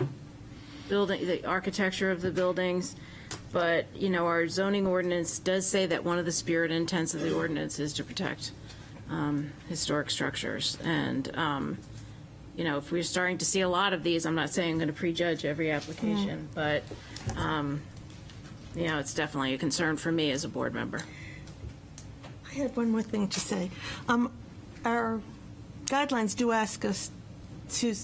building, the architecture of the buildings. But, our zoning ordinance does say that one of the spirit and intents of the ordinance is to protect historic structures. And, if we're starting to see a lot of these, I'm not saying I'm going to prejudge every application, but, it's definitely a concern for me as a board member. I had one more thing to say. Our guidelines do ask us to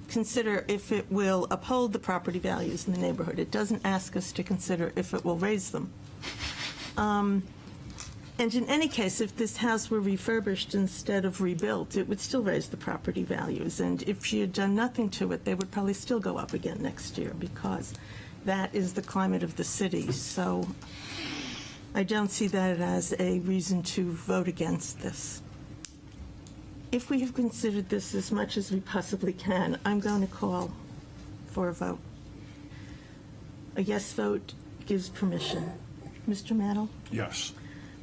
consider if it will uphold the property values in the neighborhood. It doesn't ask us to consider if it will raise them. And in any case, if this house were refurbished instead of rebuilt, it would still raise the property values. And if she had done nothing to it, they would probably still go up again next year, because that is the climate of the city. So I don't see that as a reason to vote against this. If we have considered this as much as we possibly can, I'm going to call for a vote. A yes vote gives permission. Mr. Mantle? Yes.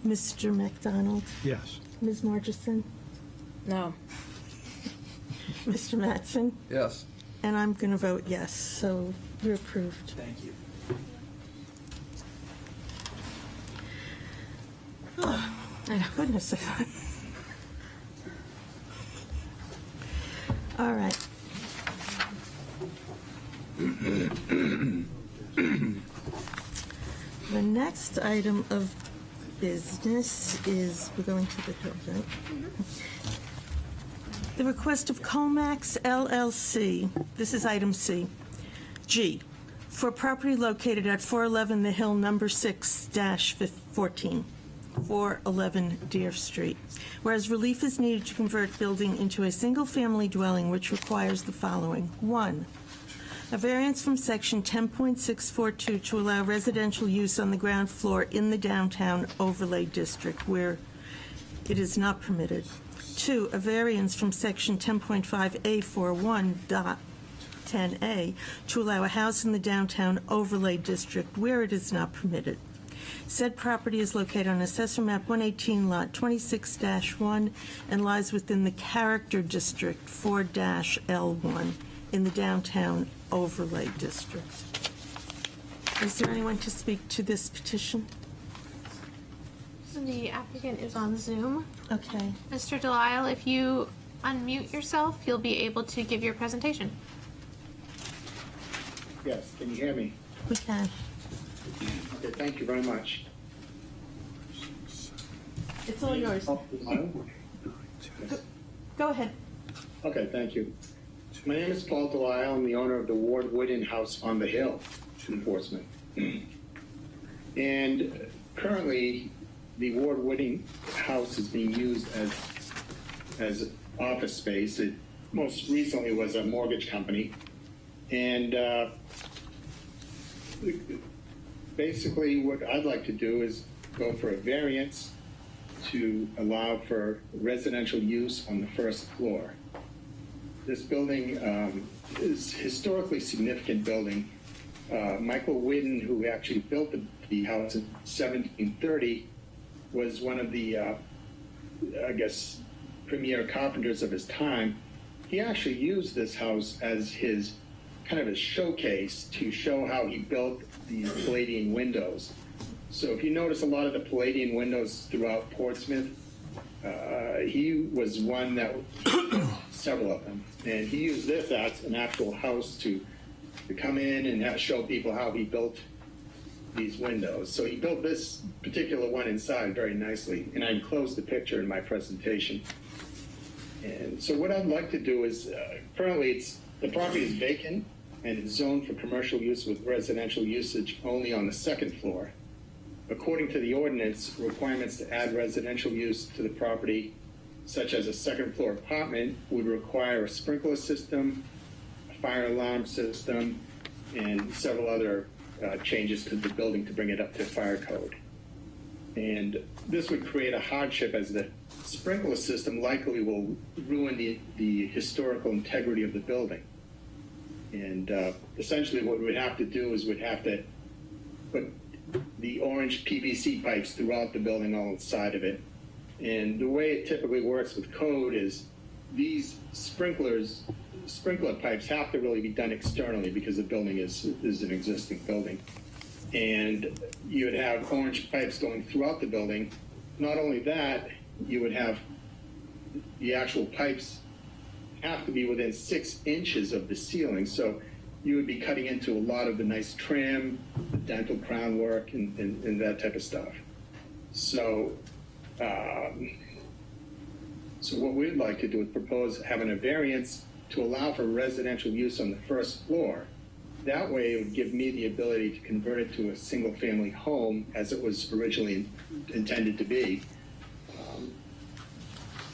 Mr. McDonald? Yes. Ms. Margison? No. Mr. Mattson? Yes. And I'm going to vote yes, so you're approved. Thank you. Oh, goodness. All right. The next item of business is, we're going to the Hill, right? The request of Colmax LLC, this is item C. G, for property located at 411 The Hill, number 6-14, 411 Deer Street. Whereas relief is needed to convert building into a single-family dwelling, which requires the following. 1, a variance from section 10.642 to allow residential use on the ground floor in the downtown overlay district where it is not permitted. 2, a variance from section 10.5A41.10A to allow a house in the downtown overlay district where it is not permitted. Said property is located on Assessor Map 118, Lot 26-1, and lies within the Character District 4-L1 in the downtown overlay district. Is there anyone to speak to this petition? The applicant is on Zoom. Okay. Mr. Delisle, if you unmute yourself, you'll be able to give your presentation. Yes, can you hear me? We can. Okay, thank you very much. It's all yours. Oh, Go ahead. okay, thank you. My name is Paul Delisle. I'm the owner of the Ward Whitten House on the Hill in Portsmouth. And currently, the Ward Whitten House is being used as office space. It most recently was a mortgage company. And basically what I'd like to do is go for a variance to allow for residential use on the first floor. This building is a historically significant building. Michael Whitten, who actually built the house in 1730, was one of the, I guess, premier carpenters of his time. He actually used this house as his kind of a showcase to show how he built these Palladian windows. So if you notice a lot of the Palladian windows throughout Portsmouth, he was one that several of them, and he used this as an actual house to come in and show people how he built these windows. So he built this particular one inside very nicely, and I enclosed the picture in my presentation. And so what I'd like to do is, currently the property is vacant and it's zoned for commercial use with residential usage only on the second floor. According to the ordinance, requirements to add residential use to the property, such as a second floor apartment, would require a sprinkler system, a fire alarm system, and several other changes to the building to bring it up to fire code. And this would create a hardship as the sprinkler system likely will ruin the historical integrity of the building. And essentially what we'd have to do is we'd have to put the orange PVC pipes throughout the building all inside of it. And the way it typically works with code is these sprinkler pipes have to really be done externally because the building is an existing building. And you would have orange pipes going throughout the building. Not only that, you would have the actual pipes have to be within 6 inches of the ceiling. So you would be cutting into a lot of the nice trim, the dental crown work, and that type of stuff. So, so what we'd like to do is propose having a variance to allow for residential use on the first floor. That way, it would give me the ability to convert it to a single-family home as it was originally intended to be.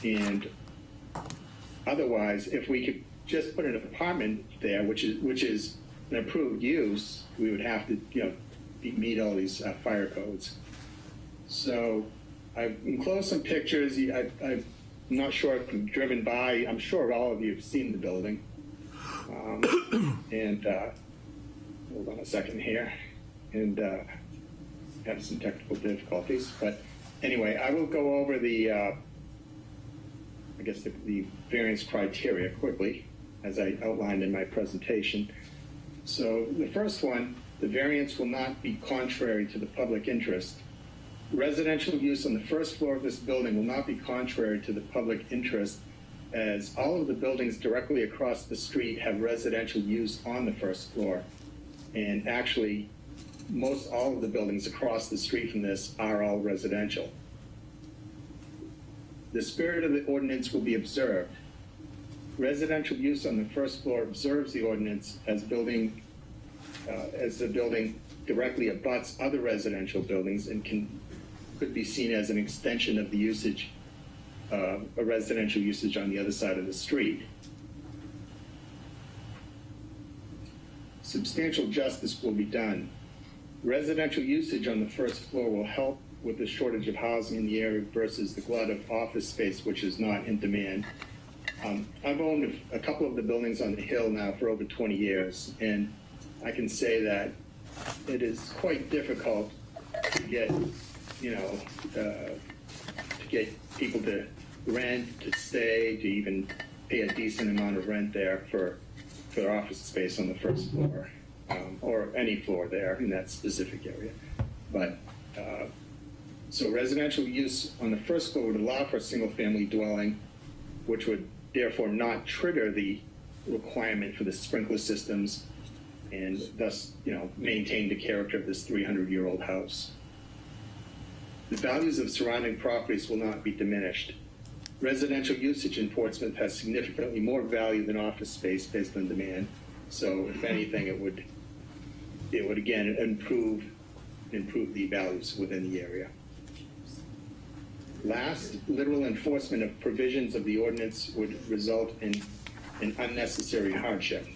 And otherwise, if we could just put an apartment there, which is an approved use, we would have to, meet all these fire codes. So I've enclosed some pictures. I'm not sure if you've driven by. I'm sure all of you have seen the building. And hold on a second here. And have some technical difficulties. But anyway, I will go over the variance criteria quickly, as I outlined in my presentation. So the first one, the variance will not be contrary to the public interest. Residential use on the first floor of this building will not be contrary to the public interest, as all of the buildings directly across the street have residential use on the first floor. And actually, most all of the buildings across the street from this are all residential. The spirit of the ordinance will be observed. Residential use on the first floor observes the ordinance as the building directly abuts other residential buildings and could be seen as an extension of the usage, a residential usage on the other side of the street. Substantial justice will be done. Residential usage on the first floor will help with the shortage of housing in the area versus the glut of office space, which is not in demand. I've owned a couple of the buildings on the Hill now for over 20 years, and I can say that it is quite difficult to get, to get people to rent, to stay, to even pay a decent amount of rent there for office space on the first floor, or any floor there in that specific area. But so residential use on the first floor would allow for a single-family dwelling, which would therefore not trigger the requirement for the sprinkler systems, and thus, maintain the character of this 300-year-old house. The values of surrounding properties will not be diminished. Residential usage in Portsmouth has significantly more value than office space based on demand. So, if anything, it would again improve the values within the area. Last, literal enforcement of provisions of the ordinance would result in an unnecessary hardship.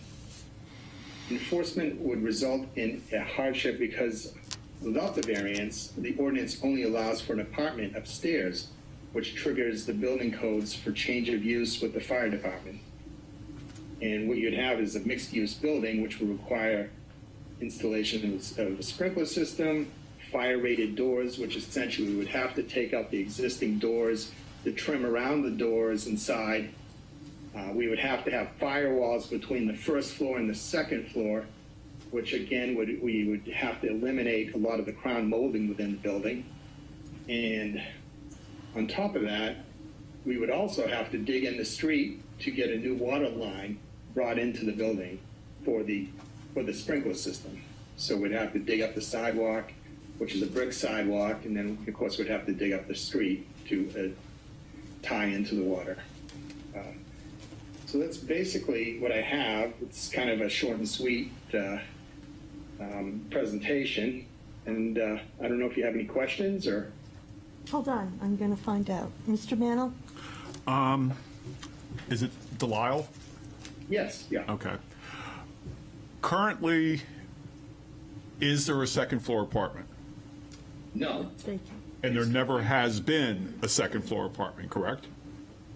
Enforcement would result in a hardship because without the variance, the ordinance only allows for an apartment upstairs, which triggers the building codes for change of use with the fire department. And what you'd have is a mixed-use building, which would require installation of a sprinkler system, fire-rated doors, which essentially would have to take out the existing doors, to trim around the doors inside. We would have to have firewalls between the first floor and the second floor, which again we would have to eliminate a lot of the crown molding within the building. And on top of that, we would also have to dig in the street to get a new water line brought into the building for the sprinkler system. So we'd have to dig up the sidewalk, which is a brick sidewalk, and then of course we'd have to dig up the street to tie into the water. So that's basically what I have. It's kind of a short and sweet presentation, and I don't know if you have any questions or. Hold on, I'm going to find out. Mr. Mantle? Is it Delisle? Yes, yeah. Okay. Currently, is there a second floor apartment? No, Thank you. And there never has been a second floor apartment, correct?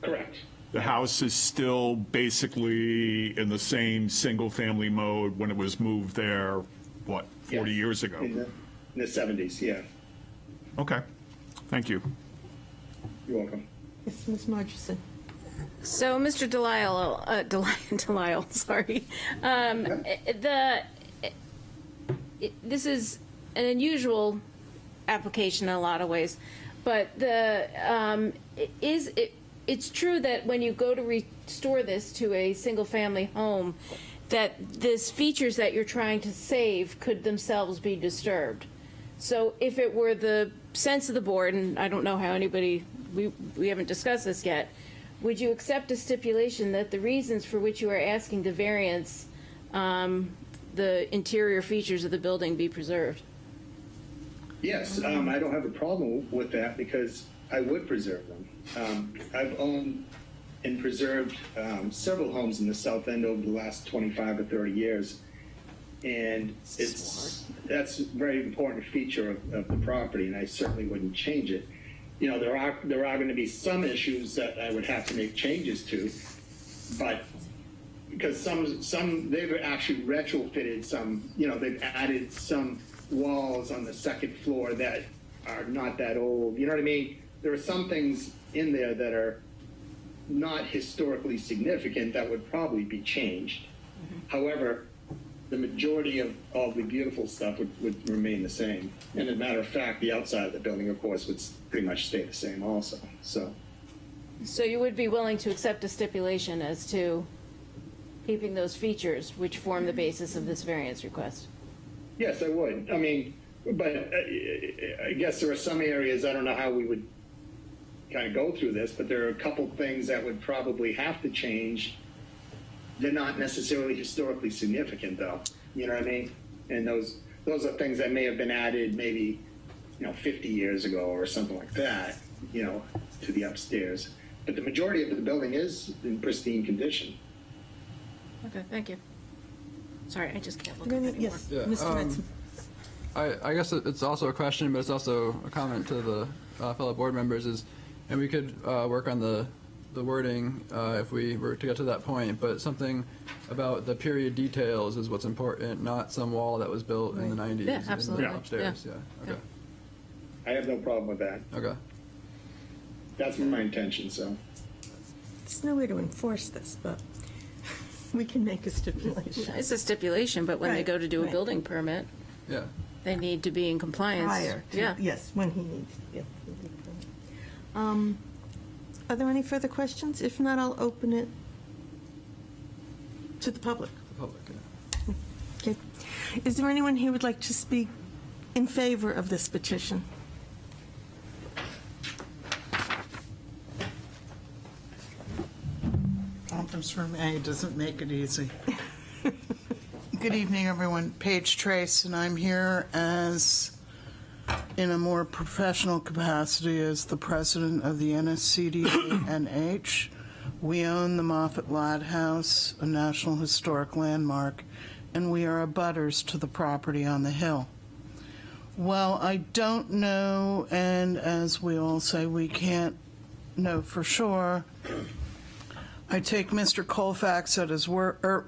correct. The house is still basically in the same single-family mode when it was moved there, what, 40 Yes. years ago? In the 70s, yeah. Okay, thank you. You're welcome. Yes, Ms. Margison. So, Mr. Delisle, sorry. This is an unusual application in a lot of ways, but it's true that when you go to restore this to a single-family home, that these features that you're trying to save could themselves be disturbed. So if it were the sense of the board, and I don't know how anybody, we haven't discussed this yet, would you accept a stipulation that the reasons for which you are asking the variance, the interior features of the building be preserved? Yes, I don't have a problem with that because I would preserve them. I've owned and preserved several homes in the South End over the last 25 or 30 years, and that's a very important feature of the property, and I certainly wouldn't change it. You know, there are going to be some issues that I would have to make changes to, but because some they've actually retrofitted some, you know, they've added some walls on the second floor that are not that old. You know what I mean? There are some things in there that are not historically significant that would probably be changed. However, the majority of all the beautiful stuff would remain the same. And as a matter of fact, the outside of the building, of course, would pretty much stay the same also. So So you would be willing to accept a stipulation as to keeping those features which form the basis of this variance request? Yes, I would. I mean, but I guess there are some areas, I don't know how we would kind of go through this, but there are a couple things that would probably have to change. They're not necessarily historically significant, though. You know what I mean? And those are things that may have been added maybe, 50 years ago or something like that, to the upstairs. But the majority of the building is in pristine condition. Okay, thank you. Sorry, I just can't look up anymore. Yes, Yeah, Mr. Metzen. I guess it's also a question, but it's also a comment to the fellow board members and we could work on the wording if we were to get to that point, but something about the period details is what's important, not some wall that was built in the 90s. Yeah, absolutely. In the upstairs, yeah. Okay. I have no problem with that. Okay. That's my intention, so. There's no way to enforce this, but we can make a stipulation. It's a stipulation, but when they Right, go to do a right. building permit, Yeah. they need to be in compliance. Prior to, Yeah. yes, when he needs, yeah. Are there any further questions? If not, I'll open it to the public. The public, yeah. Okay. Is there anyone here who would like to speak in favor of this petition? Conference room A doesn't make it easy. Good evening, everyone. Paige Trace, and I'm here as, in a more professional capacity, as the president of the NSCDA-NH. We own the Moffett Ladd House, a National Historic Landmark, and we are abutters to the property on the hill. Well, I don't know, and as we all say, we can't know for sure. I take Mr. Colfax at his word,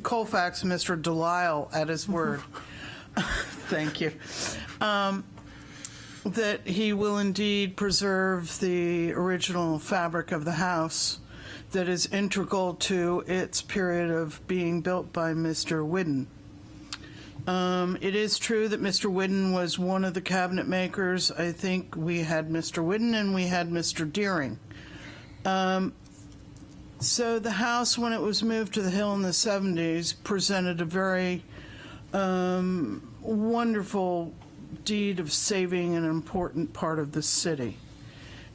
Colfax, Mr. Delisle at his word. Thank you. That he will indeed preserve the original fabric of the house that is integral to its period of being built by Mr. Whidden. It is true that Mr. Whidden was one of the cabinet makers. I think we had Mr. Whidden and we had Mr. Deering. So the house, when it was moved to the hill in the 70s, presented a very wonderful deed of saving an important part of the city.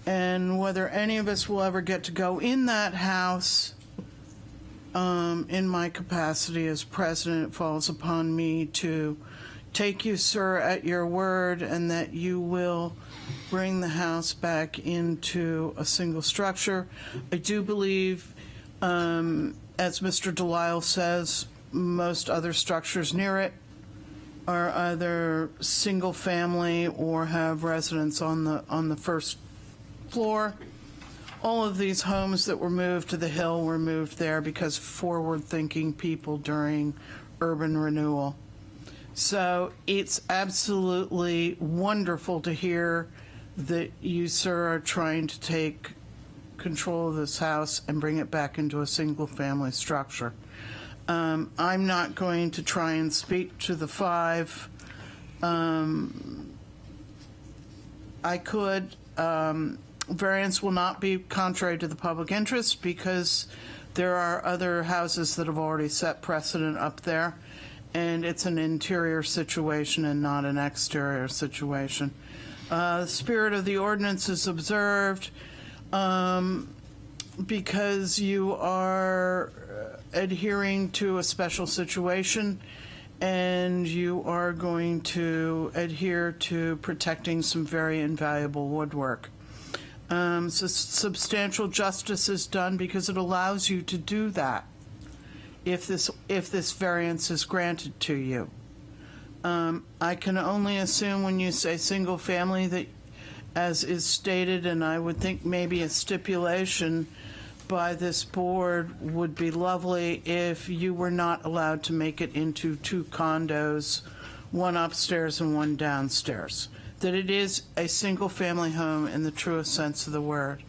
And whether any of us will ever get to go in that house, in my capacity as president, it falls upon me to take you, sir, at your word, and that you will bring the house back into a single structure. I do believe, as Mr. Delisle says, most other structures near it are either single family or have residents on the first floor. All of these homes that were moved to the hill were moved there because forward-thinking people during urban renewal. So it's absolutely wonderful to hear that you, sir, are trying to take control of this house and bring it back into a single-family structure. I'm not going to try and speak to the five. I could. Variance will not be contrary to the public interest because there are other houses that have already set precedent up there, and it's an interior situation and not an exterior situation. The spirit of the ordinance is observed because you are adhering to a special situation, and you are going to adhere to protecting some very invaluable woodwork. So substantial justice is done because it allows you to do that if this variance is granted to you. I can only assume when you say single family that, as is stated, and I would think maybe a stipulation by this board would be lovely if you were not allowed to make it into two condos, one upstairs and one downstairs. That it is a single family home in the truest sense of the word.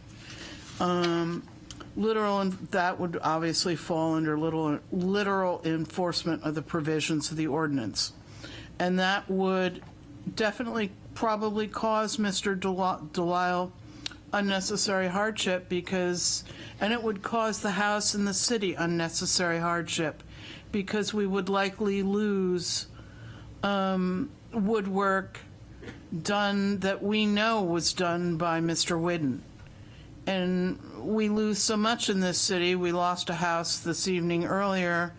Literal, and that would obviously fall under literal enforcement of the provisions of the ordinance. And that would definitely probably cause Mr. Delisle unnecessary hardship and it would cause the house and the city unnecessary hardship because we would likely lose woodwork done that we know was done by Mr. Whidden. And we lose so much in this city. We lost a house this evening earlier.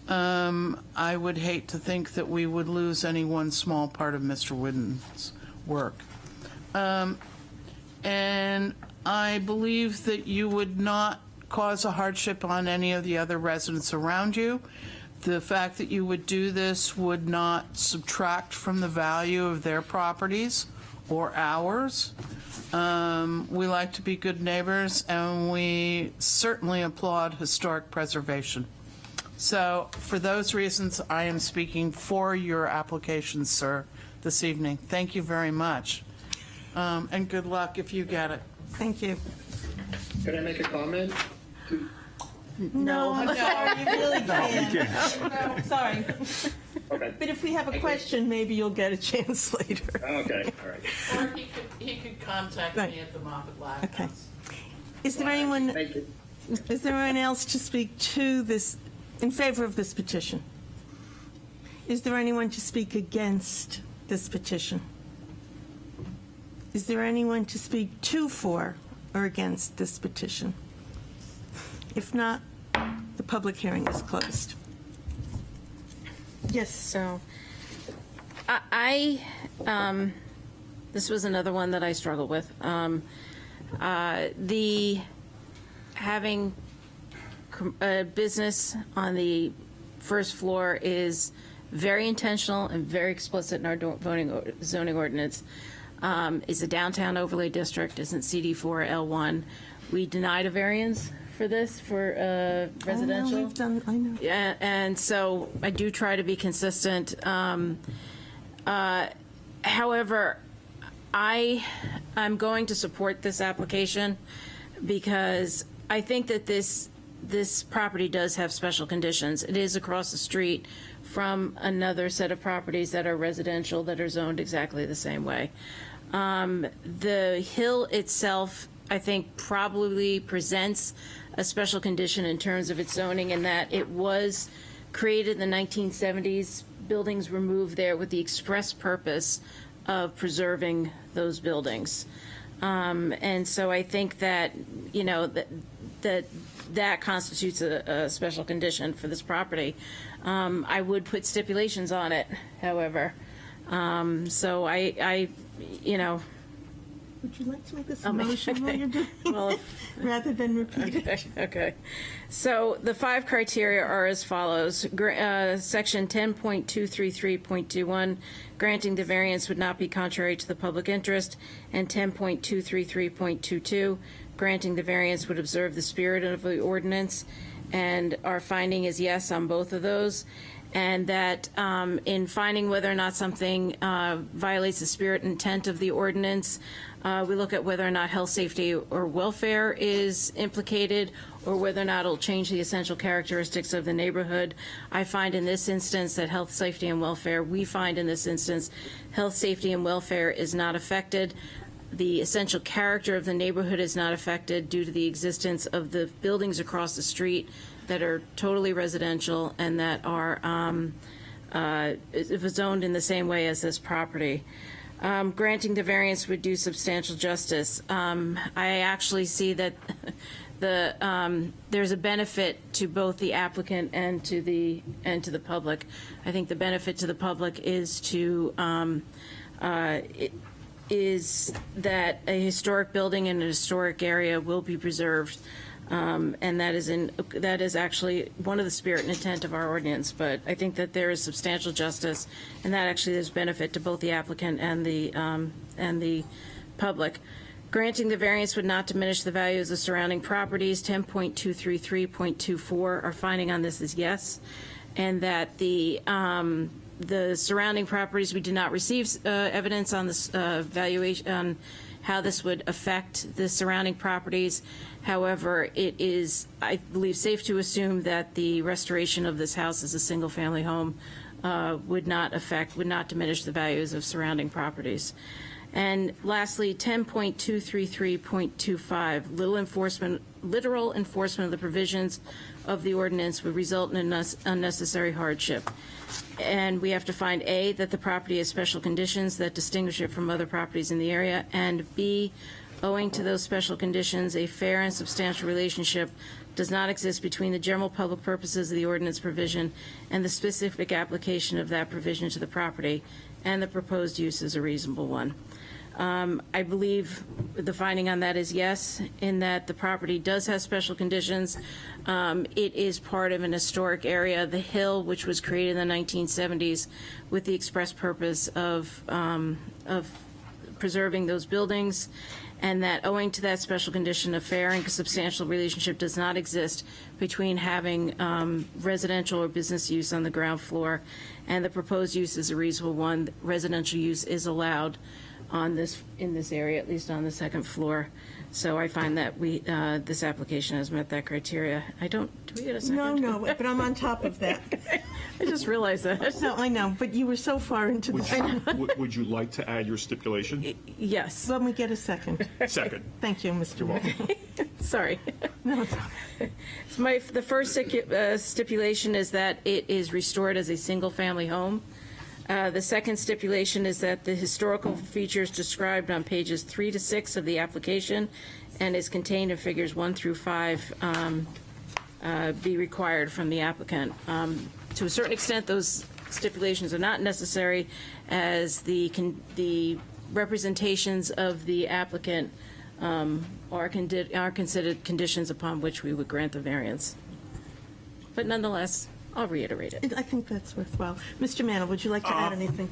I would hate to think that we would lose any one small part of Mr. Whidden's work. And I believe that you would not cause a hardship on any of the other residents around you. The fact that you would do this would not subtract from the value of their properties or ours. We like to be good neighbors, and we certainly applaud historic preservation. So for those reasons, I am speaking for your application, sir, this evening. Thank you very much. And good luck if you get it. Thank you. Can I make a comment? No, I'm sorry, you really can't. No, sorry. Okay. But if we have a question, maybe you'll get a chance later. Okay, all right. Or he could contact Right. me at the Moffett Lab Okay. House. Is there anyone Thank you. else to speak to this, in favor of this petition? Is there anyone to speak against this petition? Is there anyone to speak to, for, or against this petition? If not, the public hearing is closed. Yes. So, this was another one that I struggled with. The having a business on the first floor is very intentional and very explicit in our zoning ordinance. Is a downtown overlay district, isn't CD4 L1. We denied a variance for this, for residential. I know. Yeah, and so I do try to be consistent. However, I'm going to support this application because I think that this property does have special conditions. It is across the street from another set of properties that are residential that are zoned exactly the same way. The hill itself, I think, probably presents a special condition in terms of its zoning in that it was created in the 1970s. Buildings were moved there with the express purpose of preserving those buildings. And so I think that, you know, that constitutes a special condition for this property. I would put stipulations on it, however. So I you know. Would you like to make this a I'll make- motion while okay. you're doing Well, it, rather than repeat it? Okay. So the 5 criteria are as follows. Section 10.233.21, granting the variance would not be contrary to the public interest, and 10.233.22, granting the variance would observe the spirit of the ordinance. And our finding is yes on both of those. And that in finding whether or not something violates the spirit and intent of the ordinance, we look at whether or not health, safety, or welfare is implicated, or whether or not it'll change the essential characteristics of the neighborhood. I find in this instance that health, safety, and welfare, we find in this instance, health, safety, and welfare is not affected. The essential character of the neighborhood is not affected due to the existence of the buildings across the street that are totally residential and that are zoned in the same way as this property. Granting the variance would do substantial justice. I actually see that there's a benefit to both the applicant and to the public. I think the benefit to the public is is that a historic building in a historic area will be preserved. And that is actually one of the spirit and intent of our ordinance. But I think that there is substantial justice, and that actually is benefit to both the applicant and the public. Granting the variance would not diminish the values of surrounding properties. 10.233.24, our finding on this is yes, and that the surrounding properties, we did not receive evidence on this valuation on how this would affect the surrounding properties. However, it is, I believe, safe to assume that the restoration of this house as a single-family home would not diminish the values of surrounding properties. And lastly, 10.233.25, literal enforcement of the provisions of the ordinance would result in unnecessary hardship. And we have to find A, that the property has special conditions that distinguish it from other properties in the area, and B, owing to those special conditions, a fair and substantial relationship does not exist between the general public purposes of the ordinance provision and the specific application of that provision to the property, and the proposed use is a reasonable one. I believe the finding on that is yes, in that the property does have special conditions. It is part of an historic area, the Hill, which was created in the 1970s with the express purpose of preserving those buildings, and that owing to that special condition, a fair and substantial relationship does not exist between having residential or business use on the ground floor, and the proposed use is a reasonable one. Residential use is allowed in this area, at least on the second floor. So I find that this application has met that criteria. Do we get a second? No, but I'm on top of that. I just realized that. No, I know, but you were so far into that. Would you like to add your stipulation? Yes. Let me get a second. Second. Thank you, Mr. Mayor. Sorry. No, it's okay. The first stipulation is that it is restored as a single-family home. The second stipulation is that the historical features described on pages 3 to 6 of the application and is contained in figures 1 through 5 be required from the applicant. To a certain extent, those stipulations are not necessary, as the representations of the applicant are considered conditions upon which we would grant the variance. But nonetheless, I'll reiterate it. I think that's worthwhile. Mr. Mann, would you like to add anything?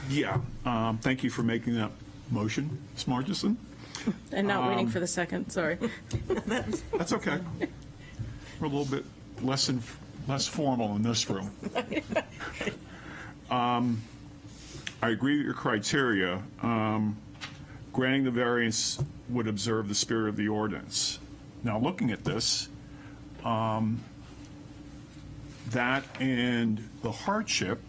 Yeah. Thank you for making that motion, Ms. Margison. And not waiting for the second, sorry. That's okay. We're a little bit less formal in this room. I agree with your criteria. Granting the variance would observe the spirit of the ordinance. Now, looking at this, that and the hardship,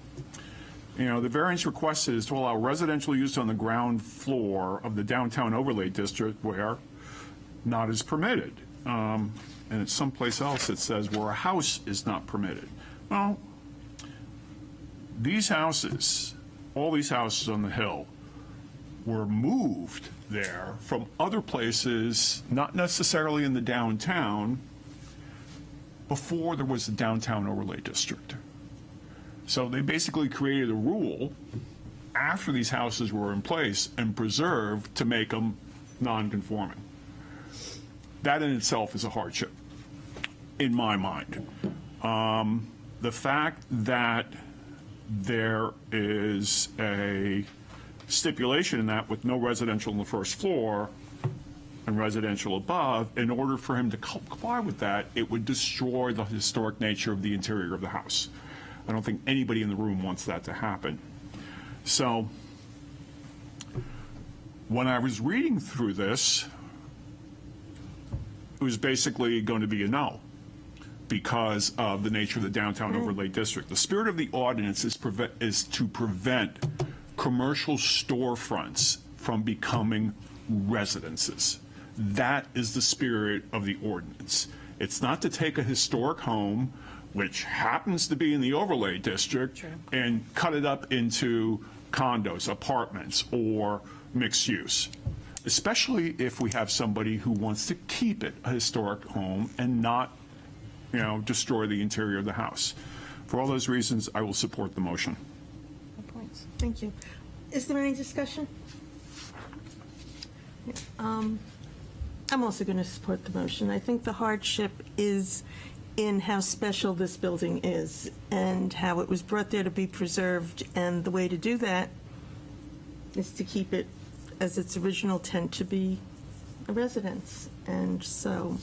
the variance requested is to allow residential use on the ground floor of the downtown overlay district where not is permitted. And it's someplace else it says where a house is not permitted. Well, these houses, all these houses on the Hill, were moved there from other places, not necessarily in the downtown, before there was the downtown overlay district. So they basically created a rule after these houses were in place and preserved to make them non-conforming. That in itself is a hardship, in my mind. The fact that there is a stipulation in that with no residential on the first floor and residential above, in order for him to comply with that, it would destroy the historic nature of the interior of the house. I don't think anybody in the room wants that to happen. So when I was reading through this, it was basically going to be a no because of the nature of the downtown overlay district. The spirit of the ordinance is to prevent commercial storefronts from becoming residences. That is the spirit of the ordinance. It's not to take a historic home, which happens to be in the overlay district, and cut it up into condos, apartments, or mixed use, especially if we have somebody who wants to keep it a historic home and not, destroy the interior of the house. For all those reasons, I will support the motion. Thank you. Is there any discussion? I'm also going to support the motion. I think the hardship is in how special this building is and how it was brought there to be preserved, and the way to do that is to keep it as its original intent to be a residence. And so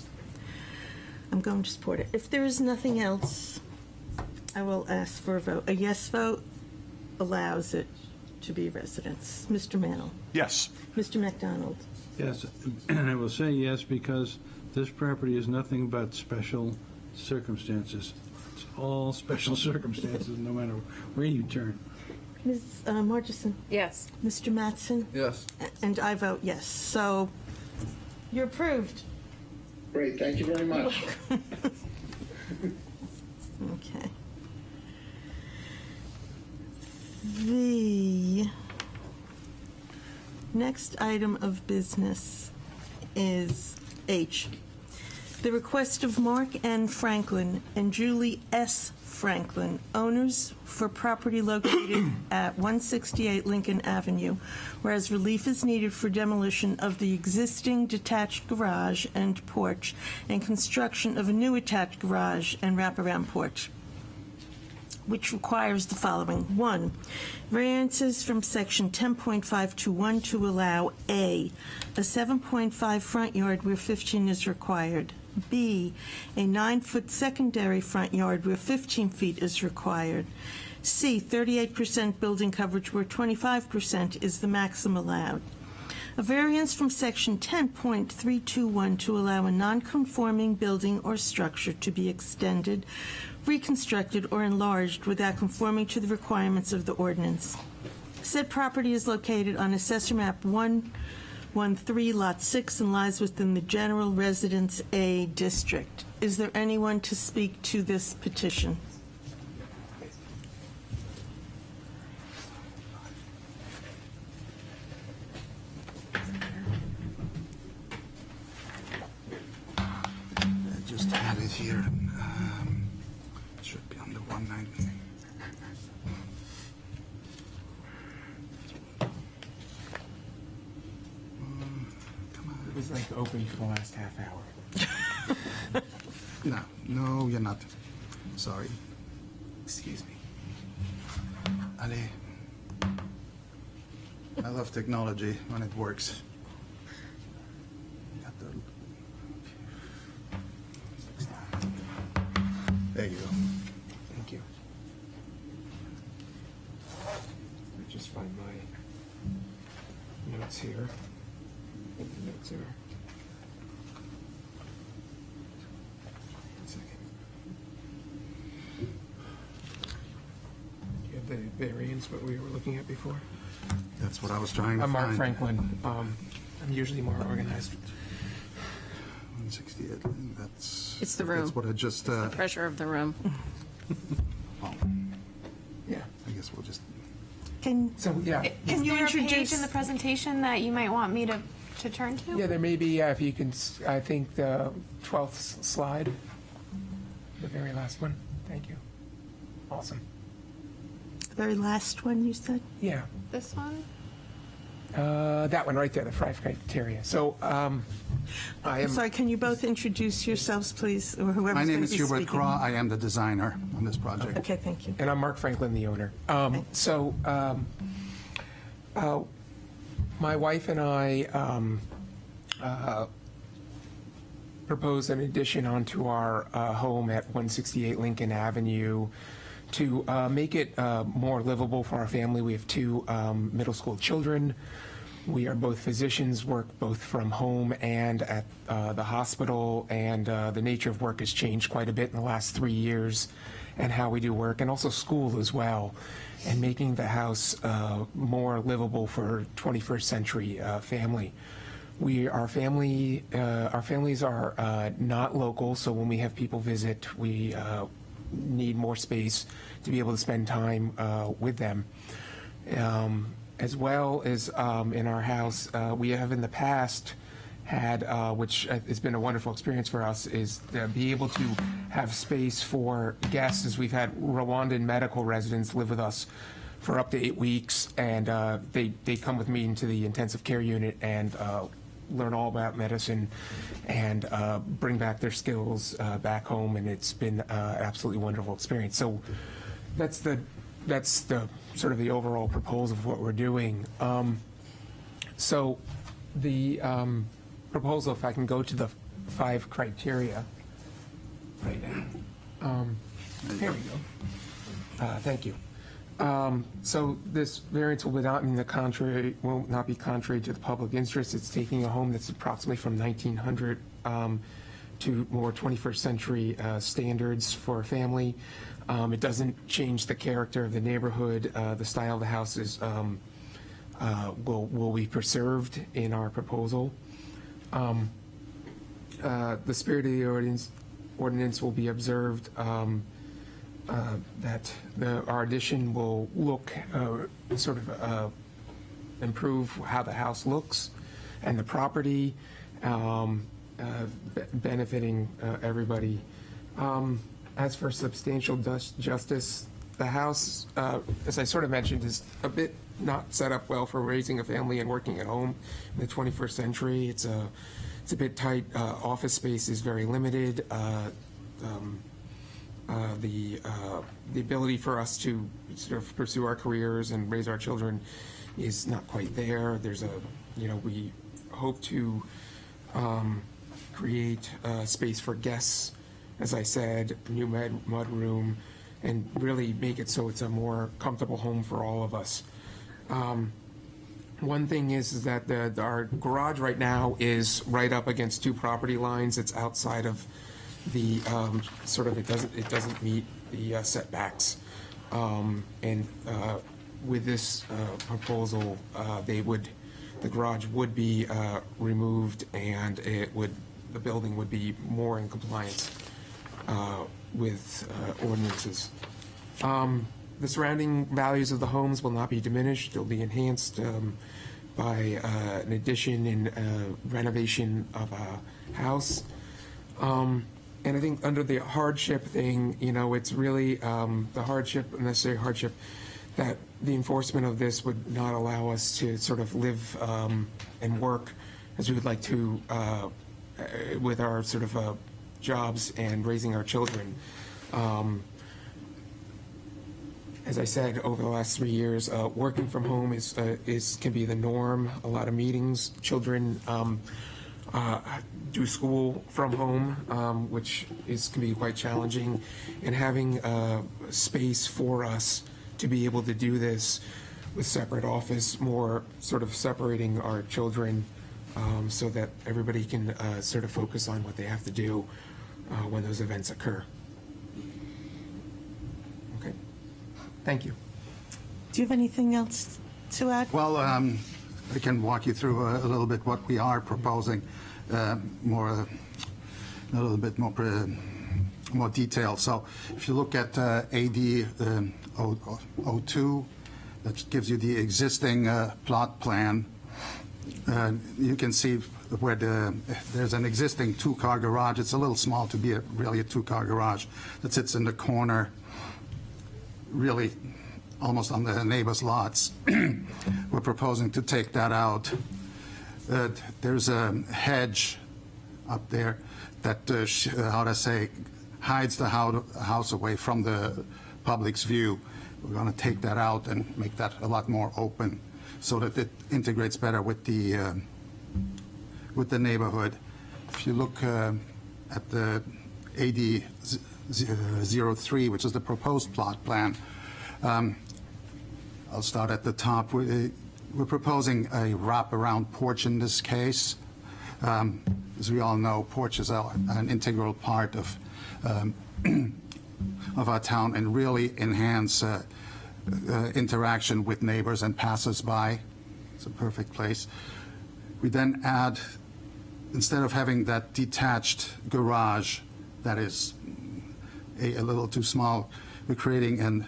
I'm going to support it. If there is nothing else, I will ask for a vote. A yes vote allows it to be a residence. Mr. Mantle. Yes. Mr. McDonald. Yes, and I will say yes because this property is nothing but special circumstances. It's all special circumstances, no matter where you turn. Ms. Marchison? Yes. Mr. Mattson? Yes. And I vote yes. So you're approved. Great, thank you very much. Okay. The next item of business is H. The request of Mark N. Franklin and Julie S. Franklin, owners for property located at 168 Lincoln Avenue, whereas relief is needed for demolition of the existing detached garage and porch and construction of a new attached garage and wraparound porch, which requires the following. 1, variances from section 10.521 to allow A 7.5 front yard where 15 is required, B, a 9-foot secondary front yard where 15 feet is required, C, 38% building coverage where 25% is the maximum allowed. A variance from section 10.321 to allow a non-conforming building or structure to be extended, reconstructed, or enlarged without conforming to the requirements of the ordinance. Said property is located on Assessor Map 113, Lot 6, and lies within the General Residence A District. Is there anyone to speak to this petition? I just had it here. It should be on the 190. It was like open for the last half hour. No, you're not. Sorry. Excuse me. Ali, I love technology when it works. Got the- There you go. Thank you. Let me just find my notes here. The notes are. One second. Do you have the variance, what we were looking at before? That's what I was trying to I'm find. Mark Franklin. I'm usually more organized. 168. That's. It's the room. That's what I just. The pressure of the room. Well, Yeah. I guess we'll just. Can So, yeah. Can you Is there a page introduce- in the presentation that you might want me to turn to? Yeah, there may be, if you can, I think the 12th slide, the very last one. Thank you. Awesome. the very last one you said? Yeah, This one? that one right there, the 5 criteria. So I am, Sorry, can you both introduce yourselves, please, or whoever's My name going is to be Hubert speaking? Craw. I am the designer on this project. Okay, thank you. and I'm Mark Franklin, the owner. So my wife and I proposed an addition onto our home at 168 Lincoln Avenue to make it more livable for our family. We have 2 middle school children. We are both physicians, work both from home and at the hospital, and the nature of work has changed quite a bit in the last 3 years, and how we do work, and also school as well, and making the house more livable for 21st century family. Our families are not local, so when we have people visit, we need more space to be able to spend time with them. As well as in our house, we have in the past had, which has been a wonderful experience for us, is to be able to have space for guests, as we've had Rwandan medical residents live with us for up to 8 weeks, and they come with me into the intensive care unit and learn all about medicine and bring back their skills back home, and it's been an absolutely wonderful experience. So that's the sort of the overall proposal of what we're doing. So the proposal, if I can go to the 5 criteria right now. Here we go. Thank you. So this variance will not be contrary to the public interest. It's taking a home that's approximately from 1900 to more 21st century standards for a family. It doesn't change the character of the neighborhood. The style of the house is will be preserved in our proposal. The spirit of the ordinance will be observed. That our addition will look sort of improve how the house looks and the property, benefiting everybody. As for substantial justice, the house, as I sort of mentioned, is a bit not set up well for raising a family and working at home in the 21st century. It's a bit tight. Office space is very limited. The ability for us to sort of pursue our careers and raise our children is not quite there. There's we hope to create space for guests, as I said, new mud room, and really make it so it's a more comfortable home for all of us. One thing is that our garage right now is right up against two property lines. It's outside of the it doesn't meet the setbacks, and with this proposal, the garage would be removed, and the building would be more in compliance with ordinances. The surrounding values of the homes will not be diminished. They'll be enhanced by an addition and renovation of a house. And I think under the hardship thing, it's really the hardship, necessary hardship, that the enforcement of this would not allow us to sort of live and work as we would like to with our sort of jobs and raising our children. As I said, over the last 3 years, working from home can be the norm. A lot of meetings. Children do school from home, which can be quite challenging. And having space for us to be able to do this with separate office, more sort of separating our children, so that everybody can sort of focus on what they have to do when those events occur. Okay. Thank you. Do you have anything else to add? Well, I can walk you through a little bit what we are proposing, a little bit more detail. So if you look at AD 02, that gives you the existing plot plan. You can see where there's an existing two-car garage. It's a little small to be really a two-car garage that sits in the corner, really almost on the neighbor's lots. We're proposing to take that out. There's a hedge up there that, hides the house away from the public's view. We're going to take that out and make that a lot more open so that it integrates better with the neighborhood. If you look at the AD 03, which is the proposed plot plan, I'll start at the top. We're proposing a wraparound porch in this case. As we all know, porches are an integral part of our town and really enhance interaction with neighbors and passers-by. It's a perfect place. We then add, instead of having that detached garage that is a little too small, we're creating an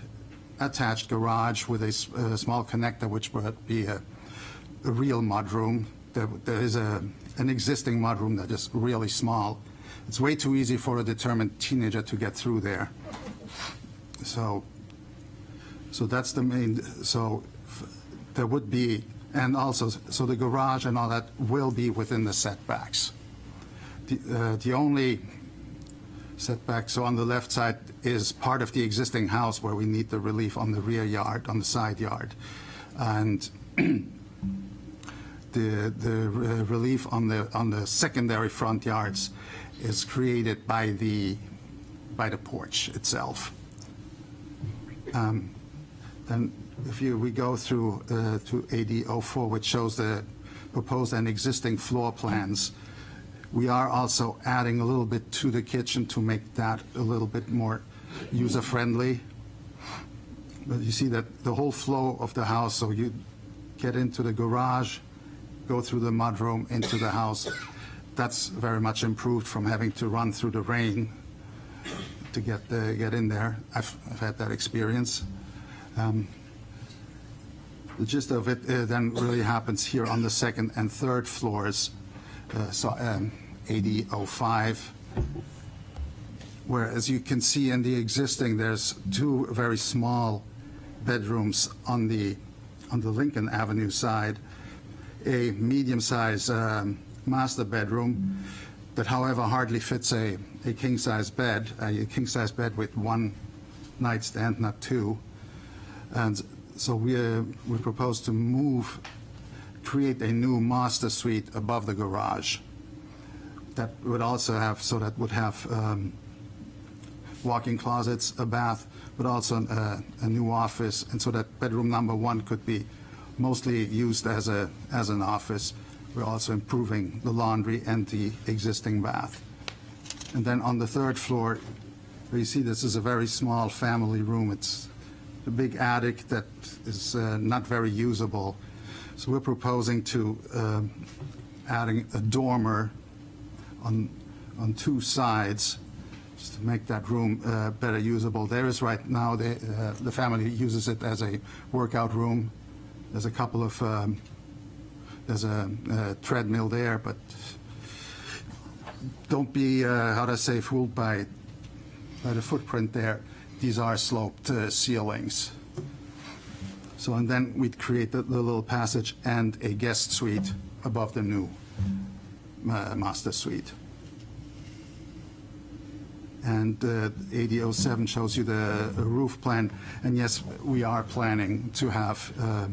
attached garage with a small connector, which would be a real mudroom. There is an existing mudroom that is really small. It's way too easy for a determined teenager to get through there. So that's the main. So there would be, and also, so the garage and all that will be within the setbacks. The only setback, so on the left side, is part of the existing house where we need the relief on the rear yard, on the side yard. And the relief on the secondary front yards is created by the porch itself. Then if we go through to AD 04, which shows the proposed and existing floor plans, We are also adding a little bit to the kitchen to make that a little bit more user-friendly. But you see that the whole flow of the house, so you get into the garage, go through the mudroom into the house. That's very much improved from having to run through the rain to get in there. I've had that experience. The gist of it then really happens here on the second and third floors, AD05, where, as you can see in the existing, there's two very small bedrooms on the Lincoln Avenue side, a medium-sized master bedroom that, however, hardly fits a king-size bed, with one nightstand, not two. And so we propose to create a new master suite above the garage. That would also have, walk-in closets, a bath, but also a new office, and so that bedroom number 1 could be mostly used as an office. We're also improving the laundry and the existing bath. And then on the third floor, you see this is a very small family room. It's a big attic that is not very usable. So we're proposing to adding a dormer on 2 sides, just to make that room better usable. There is right now, the family uses it as a workout room. There's a couple of, there's a treadmill there, but don't be, fooled by the footprint there. These are sloped ceilings. So, and then we'd create the little passage and a guest suite above the new master suite. And AD07 shows you the roof plan. And yes, we are planning to have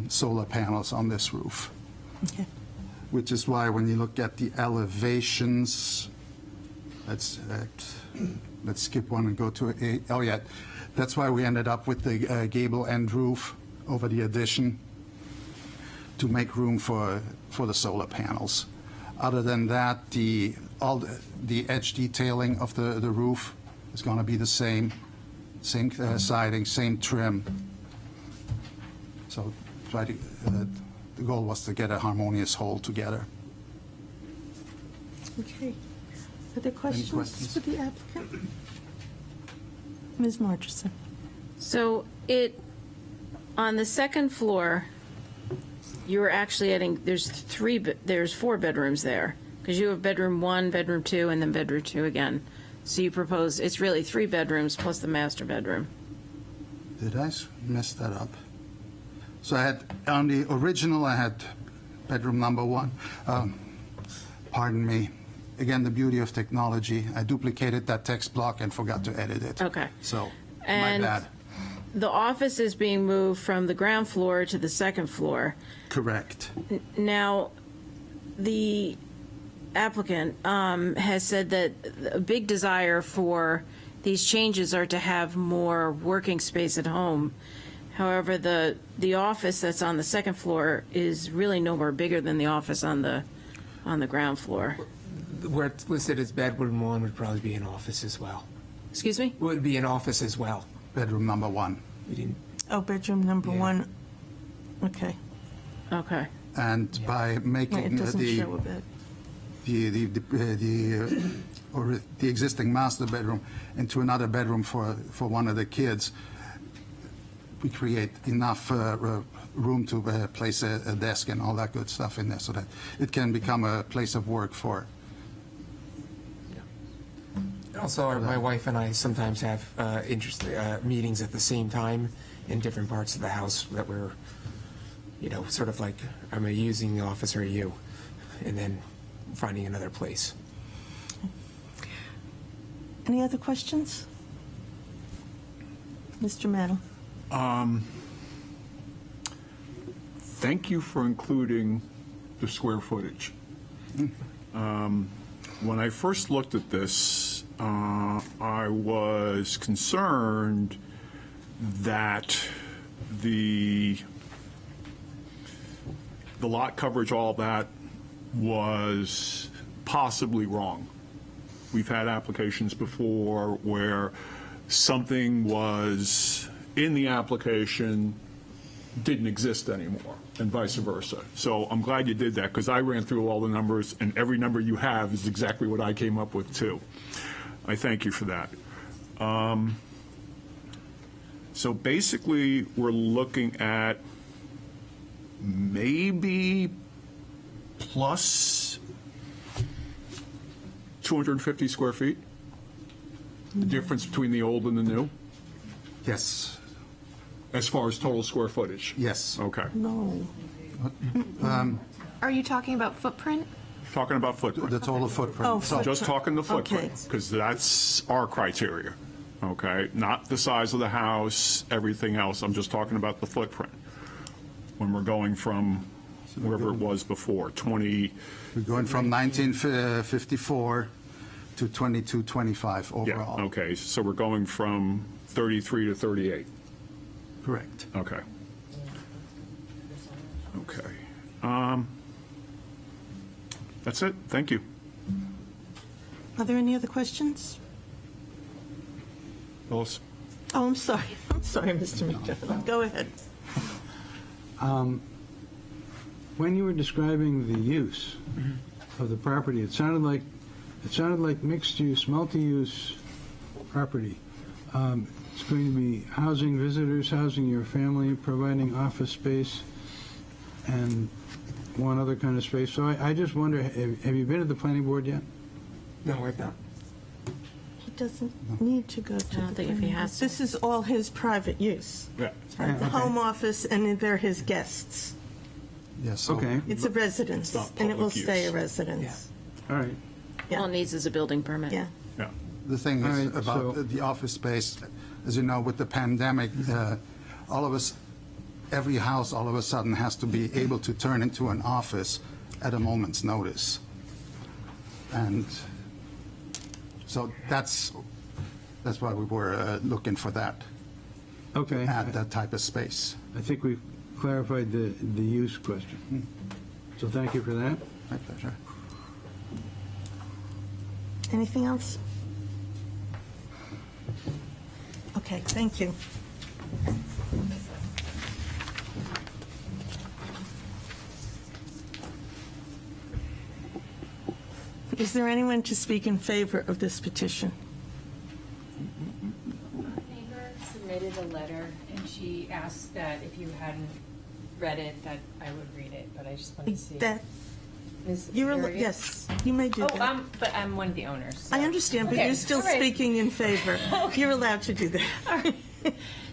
solar panels on this roof. Okay. Which is why when you look at the elevations, let's skip one and go to that's why we ended up with the gable end roof over the addition to make room for the solar panels. Other than that, the edge detailing of the roof is going to be the same siding, same trim. So the goal was to get a harmonious whole together. Okay. Are there questions questions? for the applicant? Ms. Marchison. So on the second floor, you're actually adding, there's 4 bedrooms there, because you have bedroom 1, bedroom 2, and then bedroom 2 again. So you propose, it's really 3 bedrooms plus the master bedroom. Did I mess that up? So I had, on the original, I had bedroom number 1. Pardon me. Again, the beauty of technology. I duplicated that text block and forgot to edit it. Okay. So, And my bad. the office is being moved from the ground floor to the second floor. Correct. Now, the applicant has said that a big desire for these changes are to have more working space at home. However, the office that's on the second floor is really no more bigger than the office on the ground floor. Where it's listed as bedroom 1 would probably be an office as well. Excuse me? Would be an office as well. Bedroom number 1. We didn't. Oh, bedroom number 1. Okay. Okay. And by It making doesn't show a bed. the existing master bedroom into another bedroom for one of the kids, we create enough room to place a desk and all that good stuff in there so that it can become a place of work for. Also, my wife and I sometimes have meetings at the same time in different parts of the house that we're, sort of like, am I using the office or you? And then finding another place. Any other questions? Mr. Mantle? Thank you for including the square footage. When I first looked at this, I was concerned that the lot coverage, all that, was possibly wrong. We've had applications before where something was in the application didn't exist anymore, and vice versa. So I'm glad you did that, because I ran through all the numbers, and every number you have is exactly what I came up with, too. I thank you for that. So basically, we're looking at maybe plus 250 square feet? The difference between the old and the new, Yes, as far as total square footage? yes. Okay. No. Are you talking about footprint? Talking about footprint. The total footprint. Oh, So- Just talking the footprint, Okay. because that's our criteria, okay? Not the size of the house, everything else. I'm just talking about the footprint. When we're going from wherever it was before, 20, We're going from 1954 to 2225 yeah, overall. okay. So we're going from 33 to 38. Correct. Okay. Okay. That's it. Thank you. Are there any other questions? Phyllis? Oh, I'm sorry. I'm sorry, Mr. McDermott. Go ahead. When you were describing the use of the property, it sounded like mixed-use, multi-use property. It's going to be housing visitors, housing your family, providing office space, and one other kind of space. So I just wonder, have you been at the planning board yet? No, I've not. He doesn't need to go to. I don't think if he has to. This is all his private use. Yeah. The home office, and they're his guests. Yes. so- Okay, It's a residence, not and it will public stay a use. residence. all right. Yeah. All it needs is a building permit. Yeah. Yeah. The thing All is right, about so- the office space, as you know, with the pandemic, all of us, every house all of a sudden has to be able to turn into an office at a moment's notice. And so that's why we were looking for that, Okay. add that type of space. I think we've clarified the use question. So thank you for that. My pleasure. Anything else? Okay, thank you. Is there anyone to speak in favor of this petition? Neighbor submitted a letter, and she asked that if you hadn't read it, that I would read it, but I just wanted to see. That, Ms. you're, Harrigan? yes, you may do that. But I'm one of the owners. so- I understand, but Okay, you're still all right. speaking in favor. You're allowed to do that.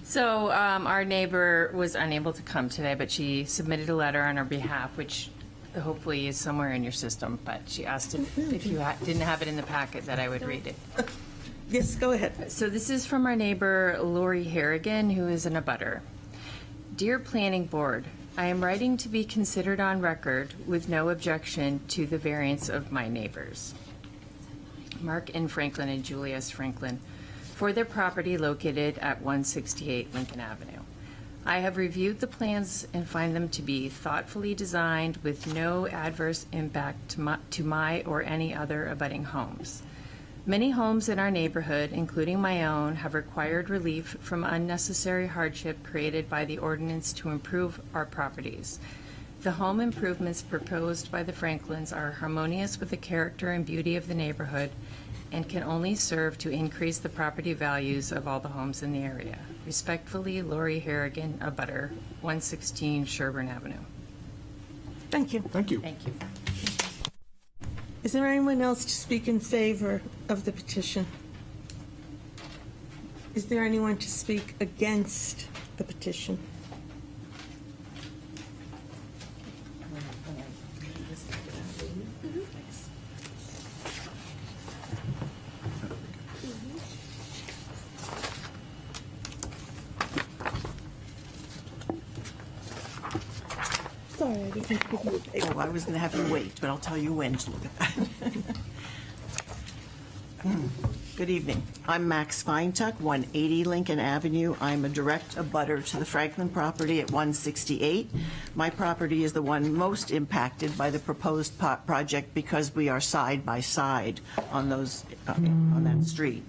So our neighbor was unable to come today, but she submitted a letter on our behalf, which hopefully is somewhere in your system, but she asked if you didn't have it in the packet, that I would read it. Yes, go ahead. So this is from our neighbor Lori Harrigan, who is an abutter. Dear Planning Board, I am writing to be considered on record with no objection to the variance of my neighbors, Mark N. Franklin and Julius Franklin, for their property located at 168 Lincoln Avenue. I have reviewed the plans and find them to be thoughtfully designed with no adverse impact to my or any other abutting homes. Many homes in our neighborhood, including my own, have required relief from unnecessary hardship created by the ordinance to improve our properties. The home improvements proposed by the Franklins are harmonious with the character and beauty of the neighborhood and can only serve to increase the property values of all the homes in the area. Respectfully, Lori Harrigan, abutter, 116 Sherburne Avenue. Thank you. Thank you. Thank you. Is there anyone else to speak in favor of the petition? Is there anyone to speak against the petition? Sorry, I didn't give you a paper. Oh, I was going to have you wait, but I'll tell you when to look at that. Good evening. I'm Max Feintuck, 180 Lincoln Avenue. I'm a direct abutter to the Franklin property at 168. My property is the one most impacted by the proposed project because we are side by side on that street.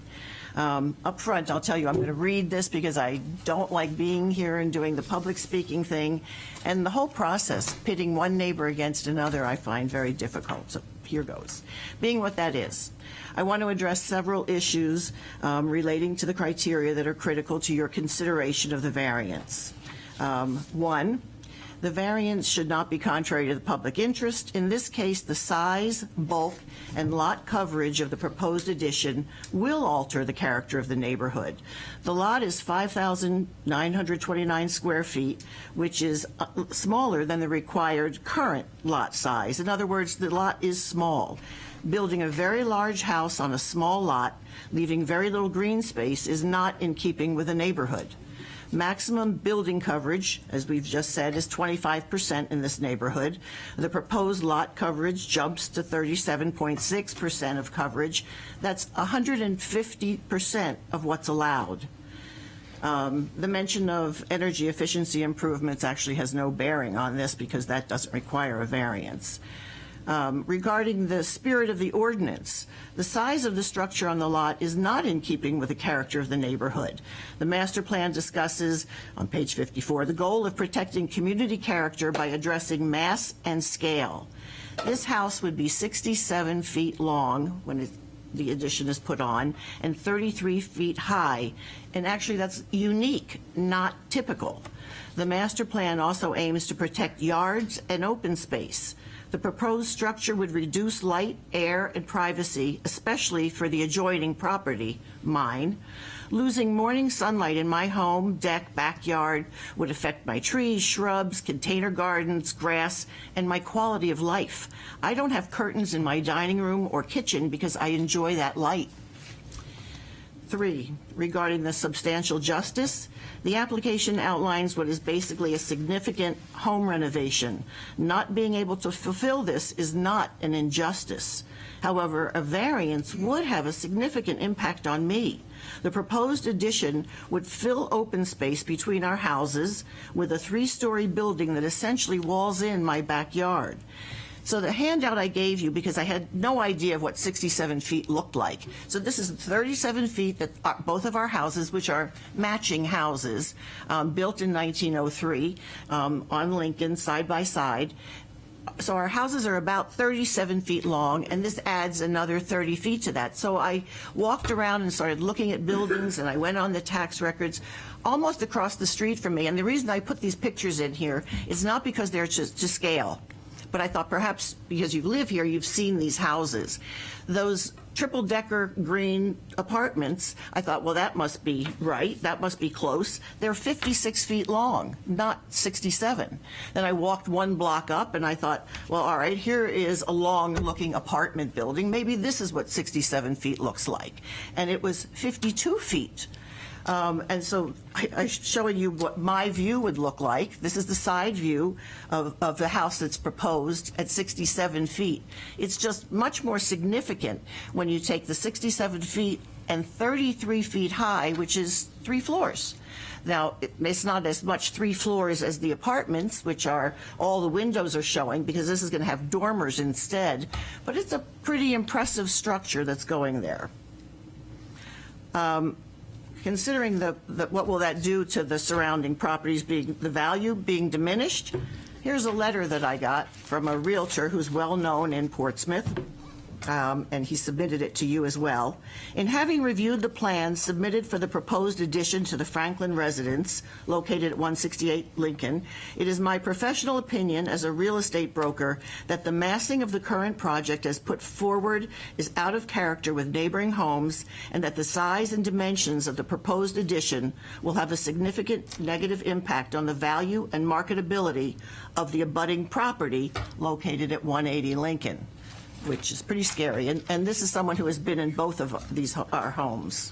Up front, I'll tell you, I'm going to read this because I don't like being here and doing the public speaking thing. And the whole process, pitting one neighbor against another, I find very difficult. So here goes. Being what that is, I want to address several issues relating to the criteria that are critical to your consideration of the variance. One, the variance should not be contrary to the public interest. In this case, the size, bulk, and lot coverage of the proposed addition will alter the character of the neighborhood. The lot is 5,929 square feet, which is smaller than the required current lot size. In other words, the lot is small. Building a very large house on a small lot, leaving very little green space, is not in keeping with the neighborhood. Maximum building coverage, as we've just said, is 25% in this neighborhood. The proposed lot coverage jumps to 37.6% of coverage. That's 150% of what's allowed. The mention of energy efficiency improvements actually has no bearing on this because that doesn't require a variance. Regarding the spirit of the ordinance, the size of the structure on the lot is not in keeping with the character of the neighborhood. The master plan discusses, on page 54, the goal of protecting community character by addressing mass and scale. This house would be 67 feet long when the addition is put on, and 33 feet high. And actually, that's unique, not typical. The master plan also aims to protect yards and open space. The proposed structure would reduce light, air, and privacy, especially for the adjoining property, mine. Losing morning sunlight in my home, deck, backyard would affect my trees, shrubs, container gardens, grass, and my quality of life. I don't have curtains in my dining room or kitchen because I enjoy that light. 3, regarding the substantial justice, the application outlines what is basically a significant home renovation. Not being able to fulfill this is not an injustice. However, a variance would have a significant impact on me. The proposed addition would fill open space between our houses with a 3-story building that essentially walls in my backyard. So the handout I gave you, because I had no idea of what 67 feet looked like. So this is 37 feet that are both of our houses, which are matching houses, built in 1903 on Lincoln, side by side. So our houses are about 37 feet long, and this adds another 30 feet to that. So I walked around and started looking at buildings, and I went on the tax records almost across the street from me. And the reason I put these pictures in here is not because they're just to scale, but I thought perhaps because you live here, you've seen these houses. Those triple-decker green apartments, I thought, well, that must be right. That must be close. They're 56 feet long, not 67. Then I walked one block up, and I thought, well, all right, here is a long-looking apartment building. Maybe this is what 67 feet looks like. And it was 52 feet. And so I'm showing you what my view would look like. This is the side view of the house that's proposed at 67 feet. It's just much more significant when you take the 67 feet and 33 feet high, which is 3 floors. Now, it's not as much 3 floors as the apartments, which are all the windows are showing, because this is going to have dormers instead. But it's a pretty impressive structure that's going there. Considering what will that do to the surrounding properties, being the value being diminished, here's a letter that I got from a realtor who's well known in Portsmouth. And he submitted it to you as well. In having reviewed the plans submitted for the proposed addition to the Franklin residence located at 168 Lincoln, it is my professional opinion as a real estate broker that the massing of the current project as put forward is out of character with neighboring homes, and that the size and dimensions of the proposed addition will have a significant negative impact on the value and marketability of the abutting property located at 180 Lincoln. Which is pretty scary. And this is someone who has been in both of these our homes.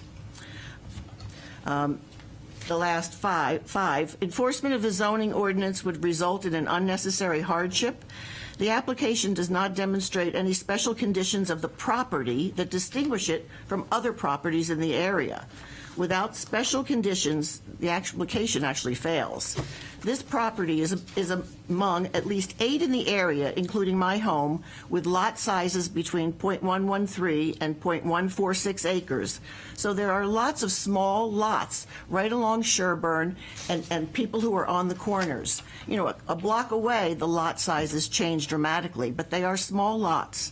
the last five, enforcement of the zoning ordinance would result in an unnecessary hardship. The application does not demonstrate any special conditions of the property that distinguish it from other properties in the area. Without special conditions, the application actually fails. This property is among at least 8 in the area, including my home, with lot sizes between .113 and .146 acres. So there are lots of small lots right along Sherburne and people who are on the corners. You know, a block away, the lot sizes change dramatically, but they are small lots.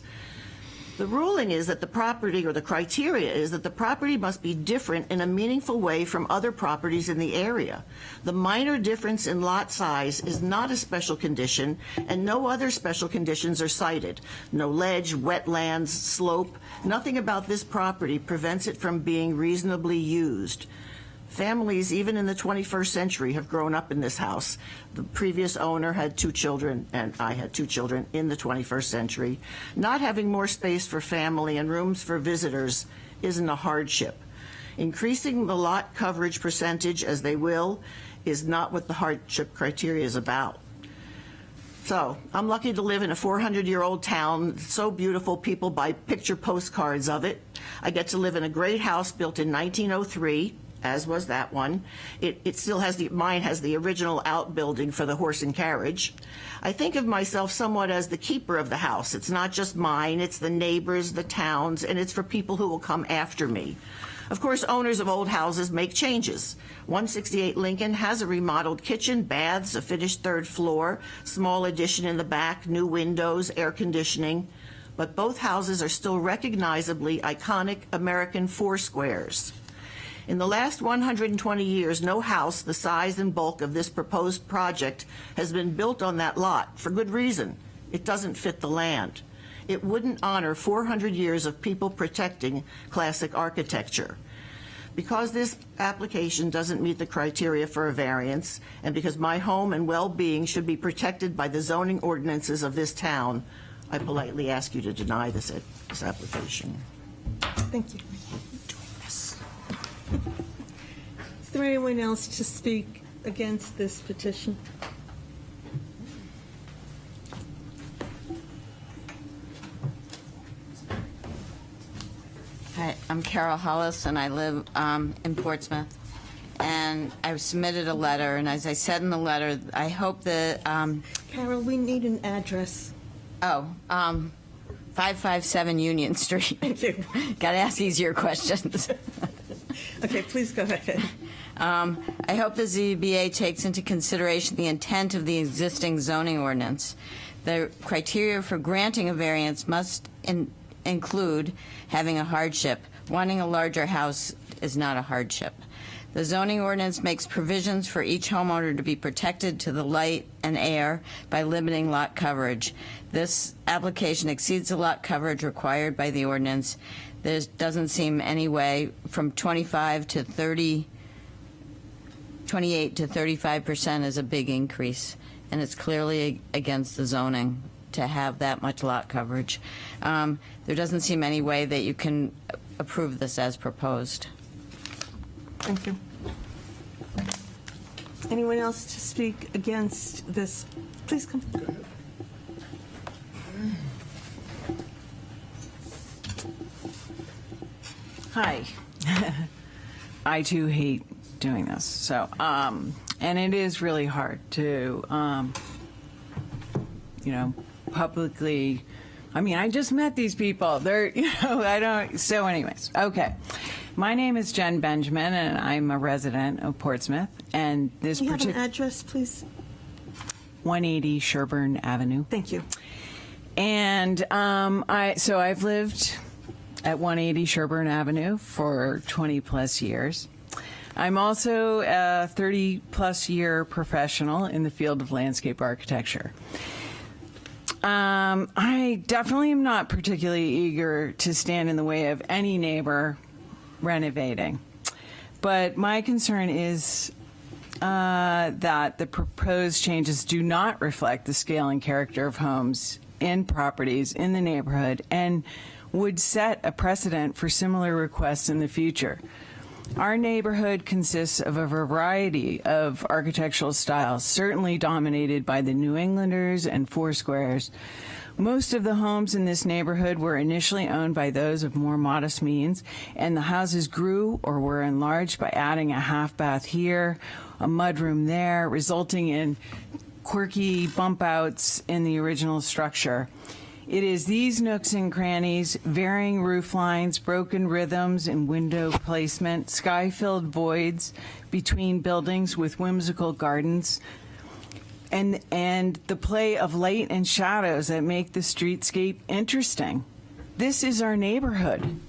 The ruling is that the property, or the criteria is that the property must be different in a meaningful way from other properties in the area. The minor difference in lot size is not a special condition, and no other special conditions are cited. No ledge, wetlands, slope, nothing about this property prevents it from being reasonably used. Families, even in the 21st century, have grown up in this house. The previous owner had 2 children, and I had 2 children in the 21st century. Not having more space for family and rooms for visitors isn't a hardship. Increasing the lot coverage percentage, as they will, is not what the hardship criteria is about. So, I'm lucky to live in a 400-year-old town, so beautiful people buy picture postcards of it. I get to live in a great house built in 1903, as was that one. It still has mine has the original outbuilding for the horse and carriage. I think of myself somewhat as the keeper of the house. It's not just mine, it's the neighbors, the towns, and it's for people who will come after me. Of course, owners of old houses make changes. 168 Lincoln has a remodeled kitchen, baths, a finished 3rd floor, small addition in the back, new windows, air conditioning. But both houses are still recognizably iconic American 4 squares. In the last 120 years, no house the size and bulk of this proposed project has been built on that lot, for good reason. It doesn't fit the land. It wouldn't honor 400 years of people protecting classic architecture. Because this application doesn't meet the criteria for a variance, and because my home and well-being should be protected by the zoning ordinances of this town, I politely ask you to deny this application. Thank you. Is there anyone else to speak against this petition? Hi, I'm Carol Hollis, and I live in Portsmouth. And I've submitted a letter, and as I said in the letter, I hope that... Carol, we need an address. 557 Union Street. Thank you. Got to ask easier questions. Okay, please go ahead. I hope the ZBA takes into consideration the intent of the existing zoning ordinance. The criteria for granting a variance must include having a hardship. Wanting a larger house is not a hardship. The zoning ordinance makes provisions for each homeowner to be protected to the light and air by limiting lot coverage. This application exceeds the lot coverage required by the ordinance. There doesn't seem any way from 28 to 35% is a big increase, and it's clearly against the zoning to have that much lot coverage. There doesn't seem any way that you can approve this as proposed. Thank you. Anyone else to speak against this? Please come. Go ahead. Hi. I too hate doing this. So, and it is really hard to, publicly. I mean, I just met these people. They're, I don't. So, anyways, okay. My name is Jen Benjamin, and I'm a resident of Portsmouth. And this Do you have an address, please? 180 Sherburne Avenue. Thank you. And I've lived at 180 Sherburne Avenue for 20 plus years. I'm also a 30 plus year professional in the field of landscape architecture. I definitely am not particularly eager to stand in the way of any neighbor renovating. But my concern is that the proposed changes do not reflect the scale and character of homes and properties in the neighborhood and would set a precedent for similar requests in the future. Our neighborhood consists of a variety of architectural styles, certainly dominated by the New Englanders and Foursquares. Most of the homes in this neighborhood were initially owned by those of more modest means, and the houses grew or were enlarged by adding a half bath here, a mudroom there, resulting in quirky bump outs in the original structure. It is these nooks and crannies, varying roof lines, broken rhythms in window placement, sky-filled voids between buildings with whimsical gardens, and the play of light and shadows that make the streetscape interesting. This is our neighborhood.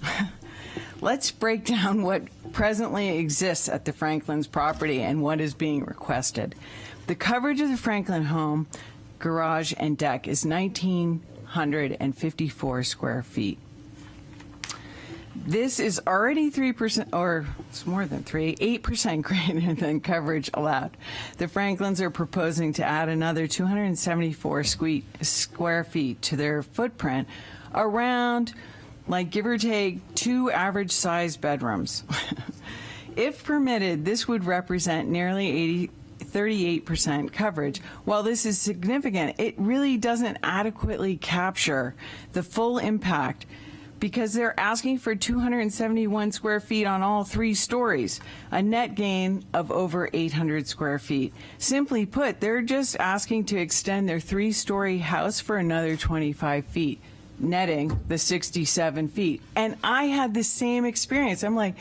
Let's break down what presently exists at the Franklin's property and what is being requested. The coverage of the Franklin home, garage, and deck is 1,954 square feet. This is already 3%, or it's more than 8% greater than coverage allowed. The Franklins are proposing to add another 274 square feet to their footprint, around, like give or take, 2 average-sized bedrooms. If permitted, this would represent nearly 38% coverage. While this is significant, it really doesn't adequately capture the full impact, because they're asking for 271 square feet on all 3 stories, a net gain of over 800 square feet. Simply put, they're just asking to extend their 3-story house for another 25 feet, netting the 67 feet. And I had the same experience. I'm like,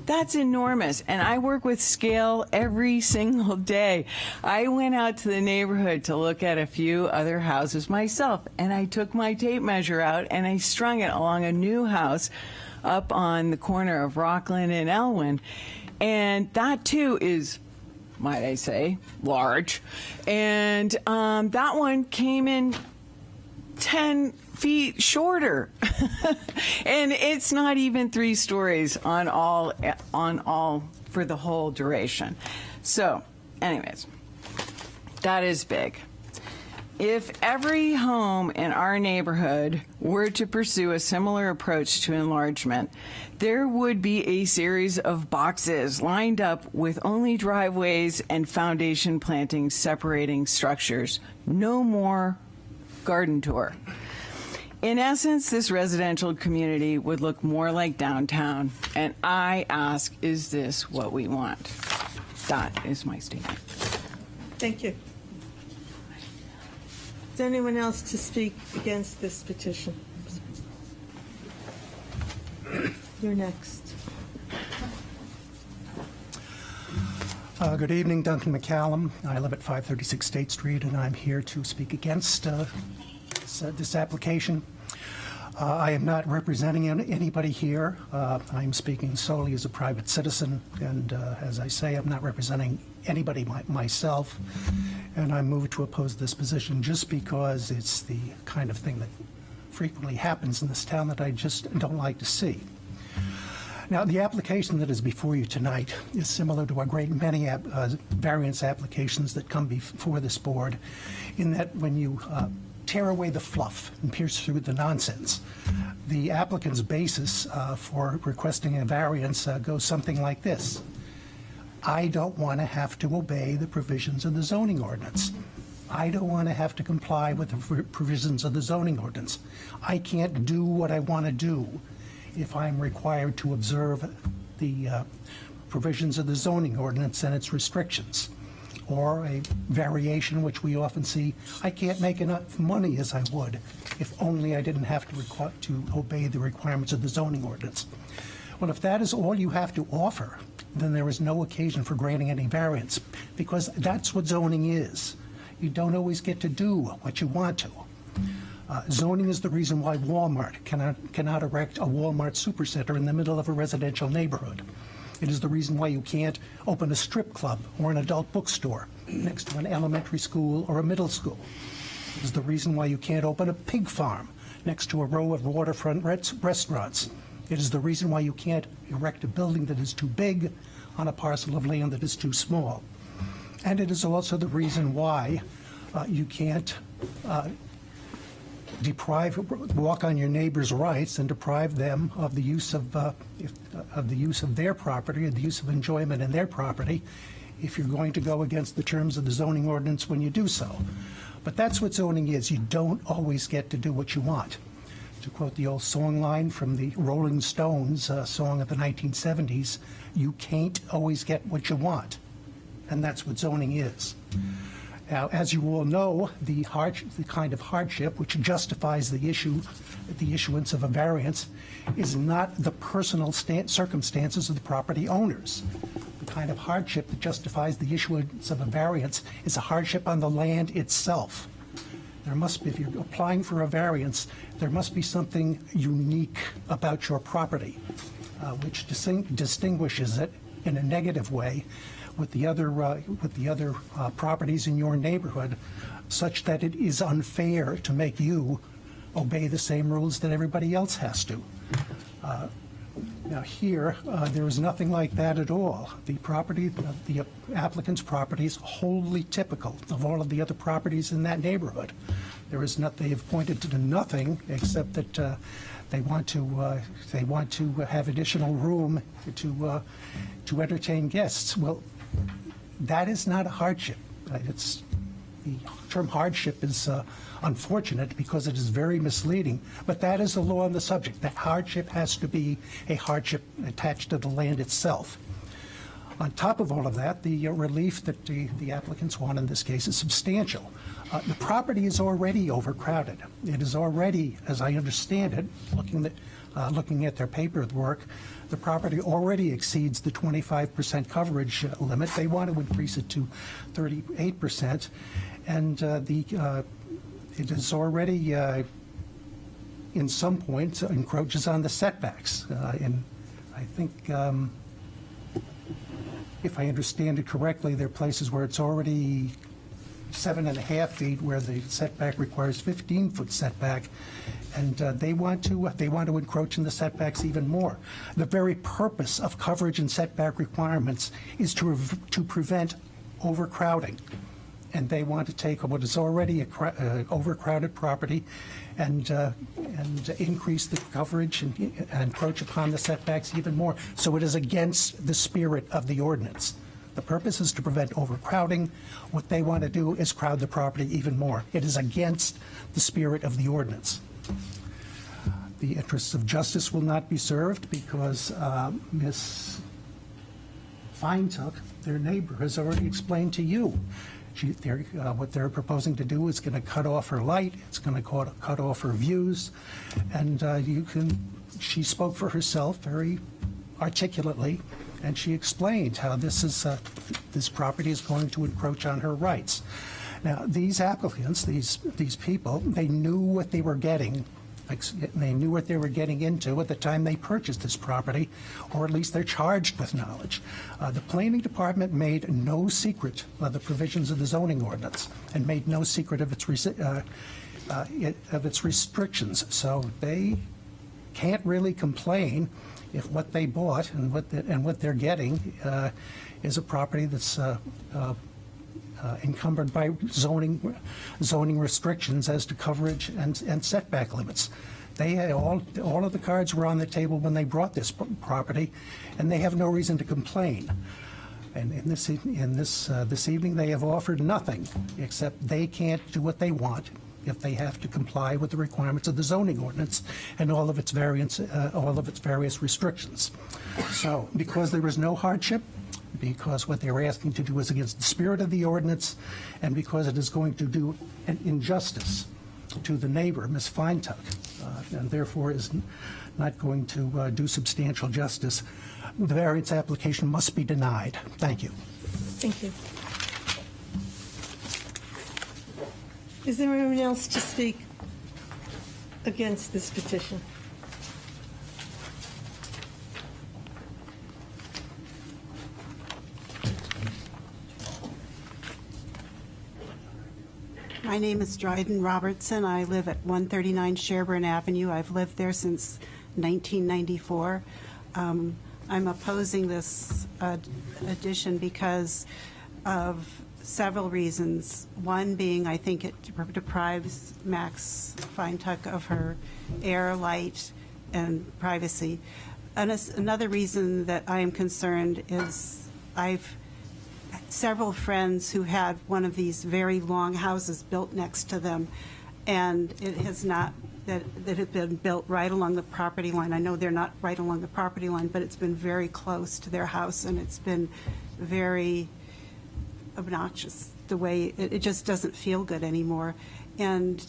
that's enormous. And I work with scale every single day. I went out to the neighborhood to look at a few other houses myself, and I took my tape measure out and I strung it along a new house up on the corner of Rockland and Elwyn. And that too is, might I say, large. And that one came in 10 feet shorter. And it's not even 3 stories on all for the whole duration. So anyways, that is big. If every home in our neighborhood were to pursue a similar approach to enlargement, there would be a series of boxes lined up with only driveways and foundation plantings separating structures. No more garden tour. In essence, this residential community would look more like downtown, and I ask, is this what we want? That is my statement. Thank you. Is anyone else to speak against this petition? You're next. Good evening, Duncan McCallum. I live at 536 State Street, and I'm here to speak against this application. I am not representing anybody here. I'm speaking solely as a private citizen, and as I say, I'm not representing anybody myself, and I moved to oppose this position just because it's the kind of thing that frequently happens in this town that I just don't like to see. Now, the application that is before you tonight is similar to a great many variance applications that come before this board, in that when you tear away the fluff and pierce through the nonsense, the applicant's basis for requesting a variance goes something like this. I don't want to have to obey the provisions of the zoning ordinance. I don't want to have to comply with the provisions of the zoning ordinance. I can't do what I want to do if I'm required to observe the provisions of the zoning ordinance and its restrictions. Or a variation, which we often see, I can't make enough money as I would if only I didn't have to obey the requirements of the zoning ordinance. Well, if that is all you have to offer, then there is no occasion for granting any variance, because that's what zoning is. You don't always get to do what you want to. Zoning is the reason why Walmart cannot erect a Walmart supercenter in the middle of a residential neighborhood. It is the reason why you can't open a strip club or an adult bookstore next to an elementary school or a middle school. It is the reason why you can't open a pig farm next to a row of waterfront restaurants. It is the reason why you can't erect a building that is too big on a parcel of land that is too small. And it is also the reason why you can't walk on your neighbor's rights and deprive them of the use of their property, or the use of enjoyment in their property, if you're going to go against the terms of the zoning ordinance when you do so. But that's what zoning is. You don't always get to do what you want. To quote the old song line from the Rolling Stones song of the 1970s, you can't always get what you want. And that's what zoning is. Now, as you all know, the kind of hardship which justifies the issuance of a variance is not the personal circumstances of the property owners. The kind of hardship that justifies the issuance of a variance is a hardship on the land itself. There must be, if you're applying for a variance, there must be something unique about your property, which distinguishes it in a negative way with the other properties in your neighborhood, such that it is unfair to make you obey the same rules that everybody else has to. Now here, there is nothing like that at all. The applicant's property is wholly typical of all of the other properties in that neighborhood. There is not, they have pointed to nothing except that they want to have additional room to entertain guests. Well, that is not a hardship. The term hardship is unfortunate because it is very misleading, but that is the law on the subject. That hardship has to be a hardship attached to the land itself. On top of all of that, the relief that the applicants want in this case is substantial. The property is already overcrowded. It is already, as I understand it, looking at their paperwork, the property already exceeds the 25% coverage limit. They want to increase it to 38%, and it is already, in some points, encroaches on the setbacks. And I think, if I understand it correctly, there are places where it's already 7.5 feet, where the setback requires 15-foot setback, and they want to encroach in the setbacks even more. The very purpose of coverage and setback requirements is to prevent overcrowding, and they want to take what is already a overcrowded property and increase the coverage and encroach upon the setbacks even more. So it is against the spirit of the ordinance. The purpose is to prevent overcrowding. What they want to do is crowd the property even more. It is against the spirit of the ordinance. The interests of justice will not be served because Ms. Feintuck, their neighbor, has already explained to you. What they're proposing to do is going to cut off her light. It's going to cut off her views. And she spoke for herself very articulately, and she explained how this property is going to encroach on her rights. Now, these applicants, these people, they knew what they were getting. They knew what they were getting into at the time they purchased this property, or at least they're charged with knowledge. The planning department made no secret of the provisions of the zoning ordinance and made no secret of its restrictions. So they can't really complain if what they bought and what they're getting is a property that's encumbered by zoning restrictions as to coverage and setback limits. They had all of the cards were on the table when they brought this property, and they have no reason to complain. And this evening, they have offered nothing except they can't do what they want if they have to comply with the requirements of the zoning ordinance and all of its various restrictions. So, because there is no hardship, because what they were asking to do is against the spirit of the ordinance, and because it is going to do an injustice to the neighbor, Ms. Feintuck, and therefore is not going to do substantial justice, the variance application must be denied. Thank you. Thank you. Is there anyone else to speak against this petition? My name is Dryden Robertson. I live at 139 Sherburne Avenue. I've lived there since 1994. I'm opposing this addition because of several reasons. One being, I think it deprives Max Feintuck of her air, light, and privacy. Another reason that I am concerned is I've several friends who had one of these very long houses built next to them, and it has not, that have been built right along the property line. I know they're not right along the property line, but it's been very close to their house, and it's been very obnoxious the way it just doesn't feel good anymore. And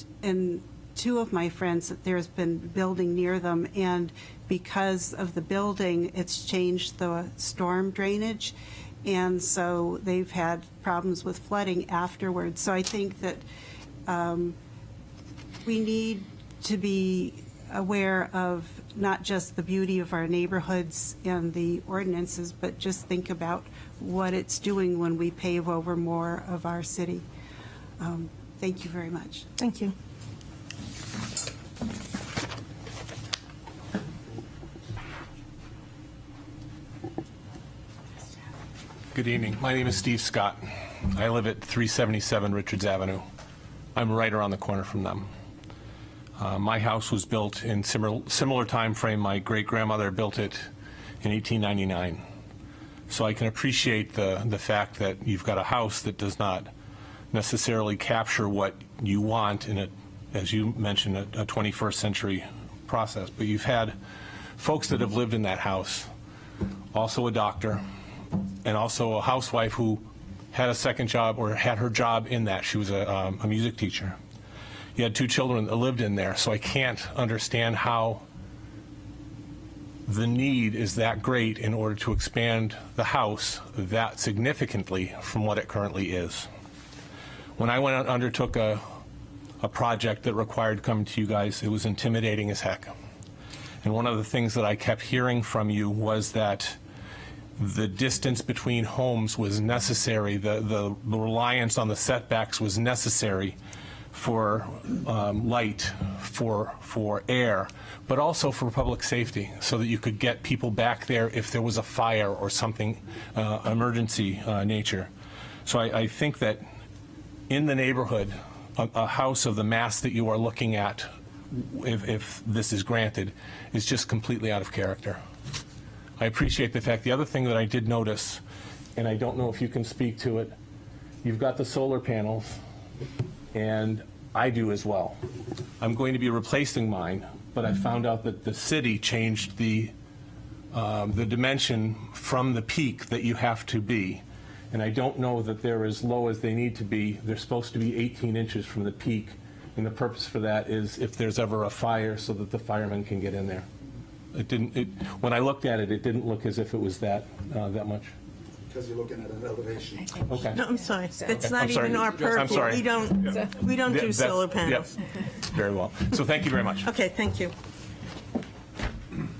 two of my friends, that there's been building near them, and because of the building, it's changed the storm drainage, and so they've had problems with flooding afterwards. So I think that we need to be aware of not just the beauty of our neighborhoods and the ordinances, but just think about what it's doing when we pave over more of our city. Thank you very much. Thank you. Good evening. My name is Steve Scott. I live at 377 Richards Avenue. I'm right around the corner from them. My house was built in similar time frame. My great-grandmother built it in 1899. So I can appreciate the fact that you've got a house that does not necessarily capture what you want in a, as you mentioned, a 21st century process. But you've had folks that have lived in that house, also a doctor, and also a housewife who had a second job, or had her job in that. She was a music teacher. You had two children that lived in there, so I can't understand how the need is that great in order to expand the house that significantly from what it currently is. When I went and undertook a project that required coming to you guys, it was intimidating as heck. And one of the things that I kept hearing from you was that the distance between homes was necessary, the reliance on the setbacks was necessary for light, for air, but also for public safety, so that you could get people back there if there was a fire or something emergency nature. So I think that in the neighborhood, a house of the mass that you are looking at, if this is granted, is just completely out of character. I appreciate the fact. The other thing that I did notice, and I don't know if you can speak to it, you've got the solar panels, and I do as well. I'm going to be replacing mine, but I found out that the city changed the dimension from the peak that you have to be, and I don't know that they're as low as they need to be. They're supposed to be 18 inches from the peak, and the purpose for that is if there's ever a fire, so that the firemen can get in there. When I looked at it, it didn't look as if it was that much. Because you're looking at an elevation. Okay. No, I'm sorry. It's Okay. not I'm sorry. even our I'm purview. sorry. We don't do That's- solar panels. Yep. Very well. So thank you very much. Okay, thank you.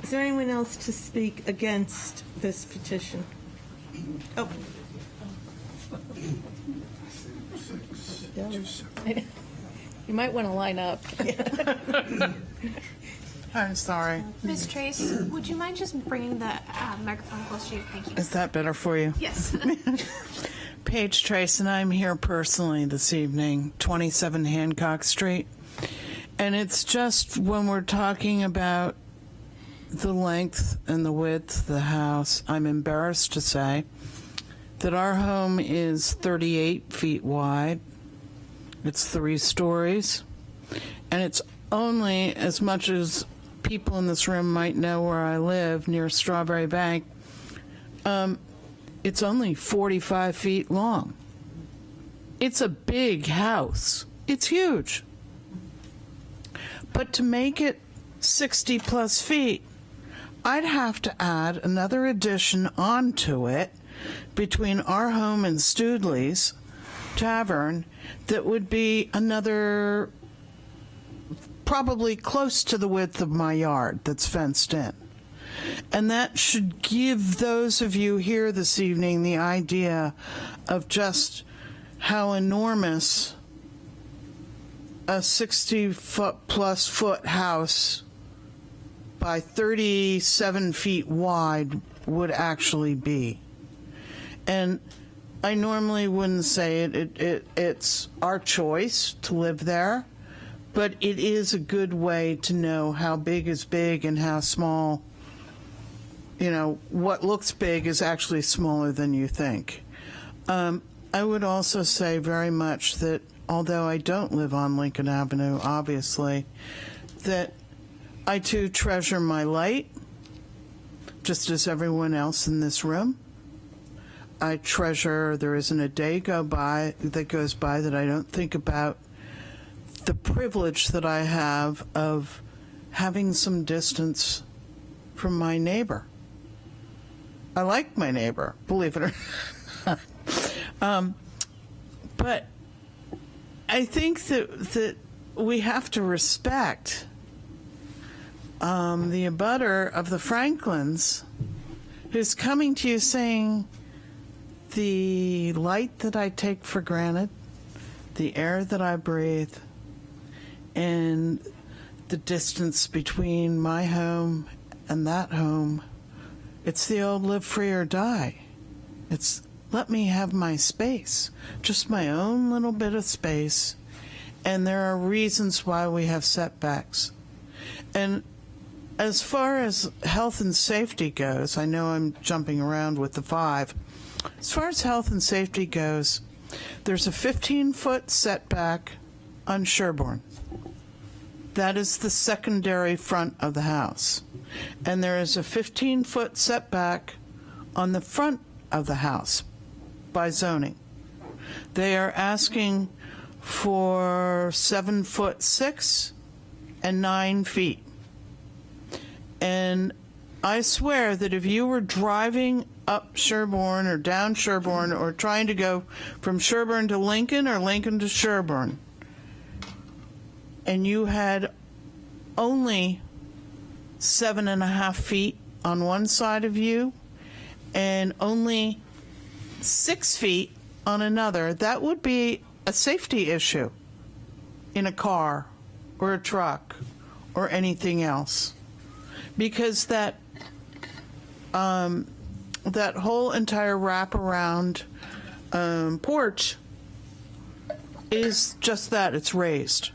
Is there anyone else to speak against this petition? Oh. You might want to line up. I'm sorry. Ms. Trace, would you mind just bringing the microphone close to you? Thank you. Is that better for you? Yes. Paige Trace, and I'm here personally this evening, 27 Hancock Street. And it's just when we're talking about the length and the width of the house, I'm embarrassed to say that our home is 38 feet wide. It's 3 stories. And it's only, as much as people in this room might know where I live, near Strawberry Bank, it's only 45 feet long. It's a big house. It's huge. But to make it 60 plus feet, I'd have to add another addition onto it between our home and Studley's Tavern that would be another probably close to the width of my yard that's fenced in. And that should give those of you here this evening the idea of just how enormous a 60-foot-plus foot house by 37 feet wide would actually be. And I normally wouldn't say it. It's our choice to live there, but it is a good way to know how big is big and how small, what looks big is actually smaller than you think. I would also say very much that although I don't live on Lincoln Avenue, obviously, that I too treasure my light, just as everyone else in this room. I treasure, there isn't a day that goes by that I don't think about the privilege that I have of having some distance from my neighbor. I like my neighbor, believe it or not. But I think that we have to respect the abutter of the Franklins who's coming to you saying, the light that I take for granted, the air that I breathe, and the distance between my home and that home, it's the old live free or die. It's let me have my space, just my own little bit of space, and there are reasons why we have setbacks. And as far as health and safety goes, I know I'm jumping around with the 5. As far as health and safety goes, there's a 15-foot setback on Sherborne. That is the secondary front of the house. And there is a 15-foot setback on the front of the house by zoning. They are asking for 7'6" and 9 feet. And I swear that if you were driving up Sherborne or down Sherborne or trying to go from Sherborne to Lincoln or Lincoln to Sherborne, and you had only 7.5 feet on one side of you and only 6 feet on another, that would be a safety issue in a car or a truck or anything else. Because that whole entire wraparound porch is just that, it's raised.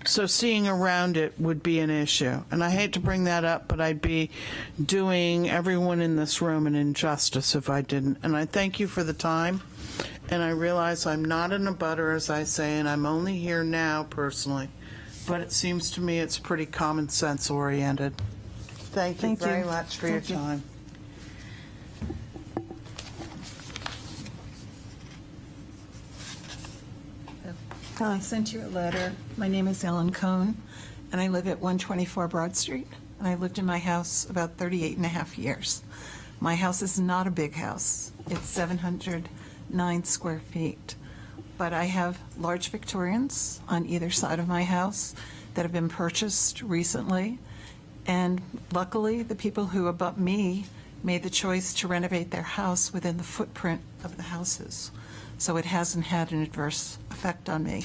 So seeing around it would be an issue. And I hate to bring that up, but I'd be doing everyone in this room an injustice if I didn't. And I thank you for the time. And I realize I'm not an abutter, as I say, and I'm only here now personally. But it seems to me it's pretty common sense oriented. Thank you very much for your time. I sent you a letter. My name is Ellen Cohn, and I live at 124 Broad Street. And I lived in my house about 38 and a half years. My house is not a big house. It's 709 square feet. But I have large Victorians on either side of my house that have been purchased recently. And luckily, the people who abut me made the choice to renovate their house within the footprint of the houses. So it hasn't had an adverse effect on me.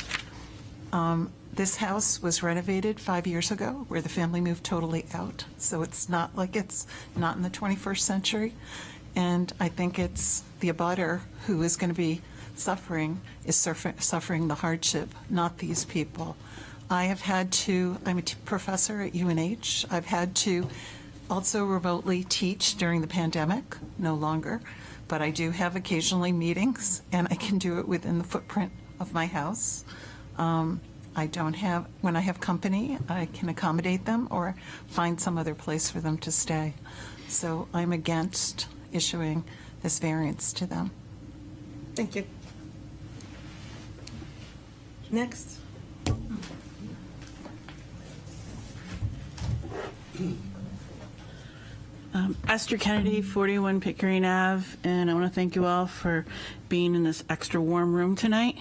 This house was renovated 5 years ago, where the family moved totally out. So it's not like it's not in the 21st century. And I think it's the abutter who is going to be suffering the hardship, not these people. I'm a professor at UNH. I've had to also remotely teach during the pandemic, no longer, but I do have occasionally meetings, and I can do it within the footprint of my house. When I have company, I can accommodate them or find some other place for them to stay. So I'm against issuing this variance to them. Thank you. Next. Esther Kennedy, 41 Pickering Ave, and I want to thank you all for being in this extra warm room tonight.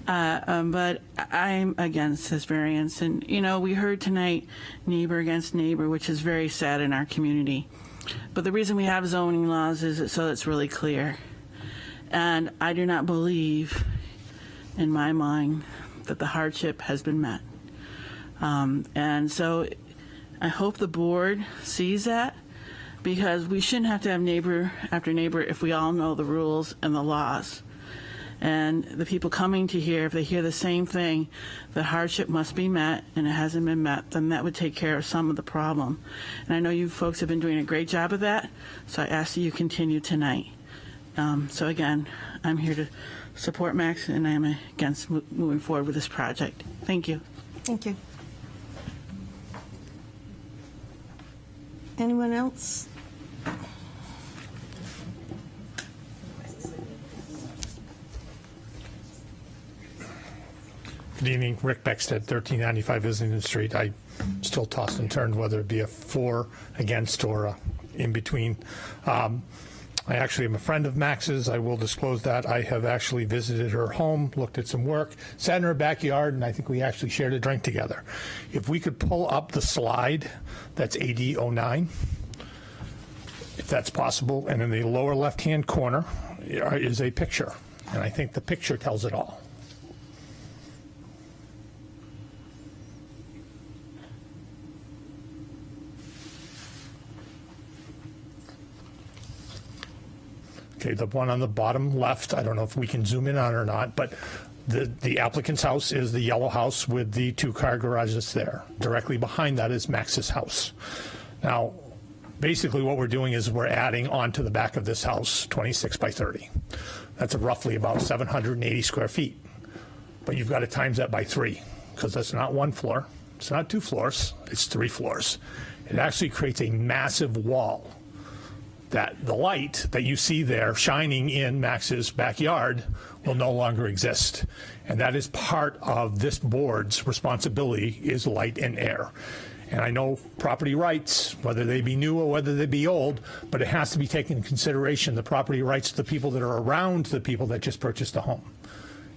But I'm against this variance. And, we heard tonight neighbor against neighbor, which is very sad in our community. But the reason we have zoning laws is so it's really clear. And I do not believe, in my mind, that the hardship has been met. And so I hope the board sees that. because we shouldn't have to have neighbor after neighbor if we all know the rules and the laws. And the people coming to here, if they hear the same thing, the hardship must be met, and it hasn't been met, then that would take care of some of the problem. And I know you folks have been doing a great job of that, so I ask that you continue tonight. So again, I'm here to support Max, and I am against moving forward with this project. Thank you. Thank you. Anyone else? Good evening, Rick Beckstead, 1395 Islington Street. I still tossed and turned whether it be a for, against, or a in between. I actually am a friend of Max's. I will disclose that. I have actually visited her home, looked at some work, sat in her backyard, and I think we actually shared a drink together. If we could pull up the slide, that's AD09, if that's possible, and in the lower left-hand corner is a picture, and I think the picture tells it all. Okay, the one on the bottom left, I don't know if we can zoom in on it or not, but the applicant's house is the yellow house with the two-car garages there. Directly behind that is Max's house. Now, basically what we're doing is we're adding onto the back of this house 26 by 30. That's roughly about 780 square feet. But you've got to times that by 3, because that's not one floor, it's not 2 floors, it's 3 floors. It actually creates a massive wall that the light that you see there shining in Max's backyard will no longer exist. And that is part of this board's responsibility, is light and air. And I know property rights, whether they be new or whether they be old, but it has to be taken into consideration, the property rights of the people that are around the people that just purchased a home.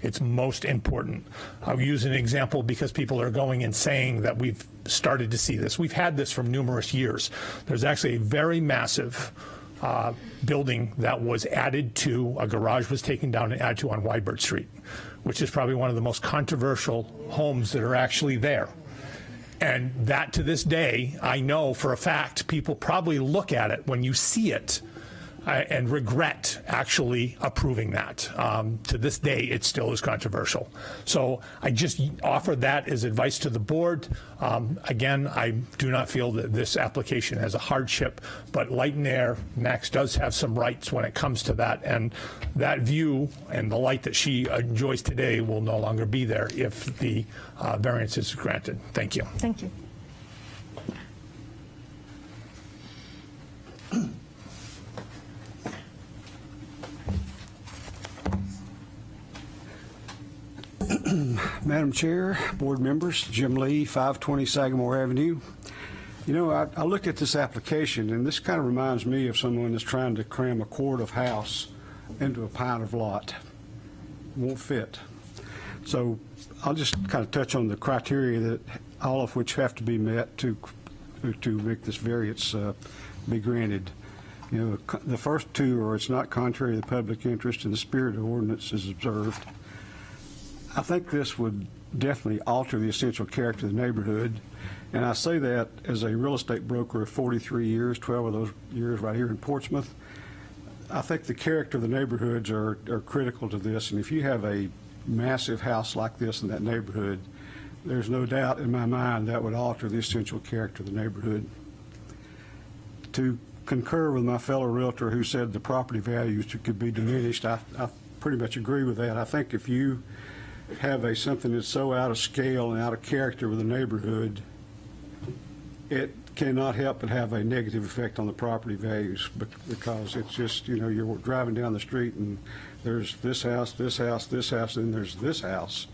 It's most important. I'll use an example because people are going and saying that we've started to see this. We've had this for numerous years. There's actually a very massive building that was added to, a garage was taken down and added to on Wybird Street, which is probably one of the most controversial homes that are actually there. And that, to this day, I know for a fact, people probably look at it when you see it and regret actually approving that. To this day, it still is controversial. So I just offer that as advice to the board. Again, I do not feel that this application has a hardship, but light and air, Max does have some rights when it comes to that. And that view and the light that she enjoys today will no longer be there if the variance is granted. Thank you. Thank you. Madam Chair, board members, Jim Lee, 520 Sagamore Avenue. You know, I looked at this application, and this kind of reminds me of someone that's trying to cram a quart of house into a pint of lot. Won't fit. So I'll just kind of touch on the criteria that all of which have to be met to make this variance be granted. You know, the first two are it's not contrary to the public interest and the spirit of the ordinance is observed. I think this would definitely alter the essential character of the neighborhood. And I say that as a real estate broker of 43 years, 12 of those years right here in Portsmouth. I think the character of the neighborhoods are critical to this. And if you have a massive house like this in that neighborhood, there's no doubt in my mind that would alter the essential character of the neighborhood. To concur with my fellow realtor who said the property values could be diminished, I pretty much agree with that. I think if you have something that's so out of scale and out of character with the neighborhood, it cannot help but have a negative effect on the property values, because it's just, you know, you're driving down the street and there's this house, this house, this house, and there's this house.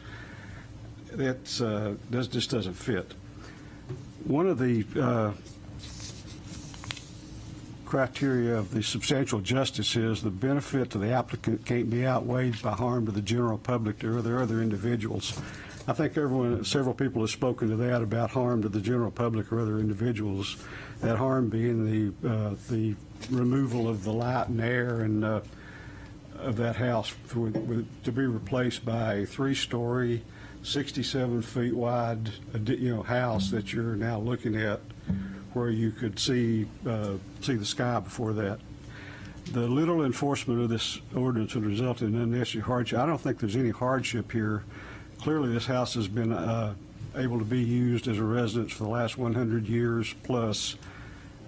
That's just doesn't fit. One of the criteria of the substantial justice is the benefit to the applicant can't be outweighed by harm to the general public or other individuals. I think several people have spoken to that about harm to the general public or other individuals. That harm being the removal of the light and air and of that house to be replaced by a 3-story, 67 feet wide, house that you're now looking at where you could see the sky before that. The little enforcement of this ordinance would result in unnecessary hardship. I don't think there's any hardship here. Clearly, this house has been able to be used as a residence for the last 100 years plus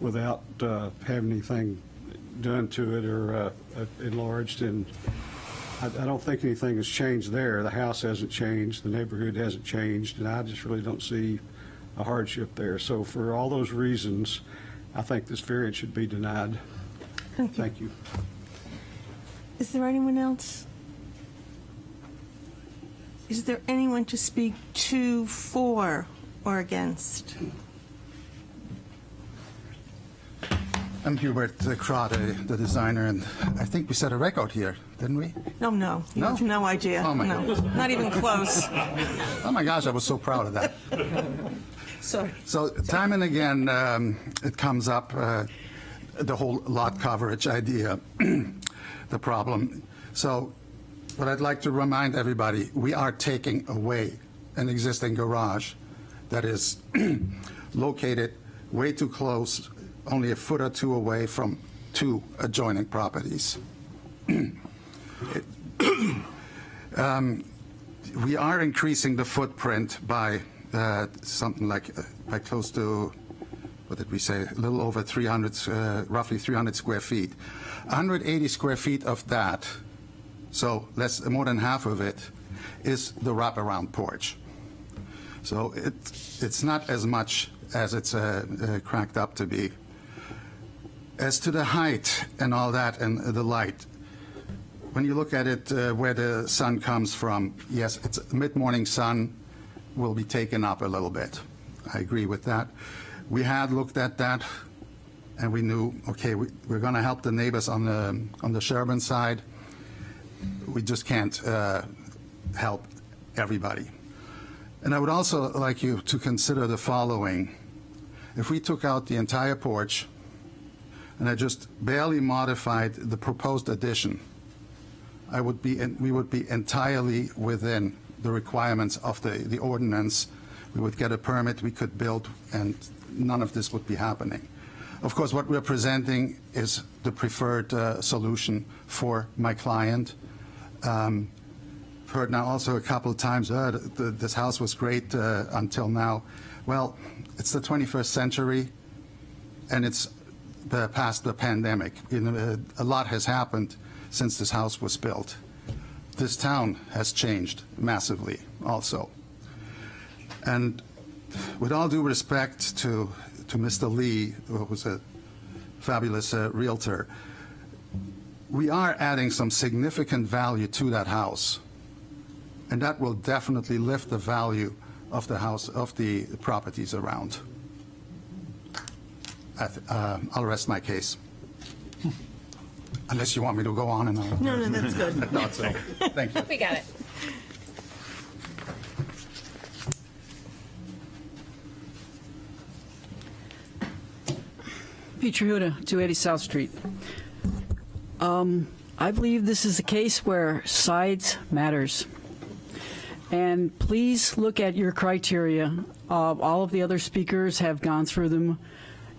without having anything done to it or enlarged. And I don't think anything has changed there. The house hasn't changed, the neighborhood hasn't changed, and I just really don't see a hardship there. So for all those reasons, I think this variance should be denied. Thank you. Is there anyone else? Is there anyone to speak to, for, or against? I'm Hubert Crotty, the designer, and I think we set a record here, didn't we? No. You have no idea. Oh, my No, goodness. not even close. Oh my gosh, I was so proud of that. Sorry. So time and again, it comes up, the whole lot coverage idea, the problem. So what I'd like to remind everybody, we are taking away an existing garage that is located way too close, only a foot or two away from two adjoining properties. We are increasing the footprint by something like by close to, what did we say, a little over 300, roughly 300 square feet. 180 square feet of that, so more than half of it, is the wraparound porch. So it's not as much as it's cracked up to be. As to the height and all that and the light, when you look at it where the sun comes from, yes, it's mid-morning sun will be taken up a little bit. I agree with that. We had looked at that and we knew, okay, we're going to help the neighbors on the Sherburne side. We just can't help everybody. And I would also like you to consider the following. If we took out the entire porch and I just barely modified the proposed addition, we would be entirely within the requirements of the ordinance. We would get a permit, we could build, and none of this would be happening. Of course, what we're presenting is the preferred solution for my client. Heard now also a couple of times, this house was great until now. Well, it's the 21st century, and it's past the pandemic. A lot has happened since this house was built. This town has changed massively also. And with all due respect to Mr. Lee, who was a fabulous realtor, we are adding some significant value to that house. And that will definitely lift the value of the house, of the properties around. I'll rest my case. Unless you want me to go on and on. No, that's good. Not so. Thank you. We got it. Peter Huda, 280 South Street. I believe this is a case where sides matters. And please look at your criteria. All of the other speakers have gone through them,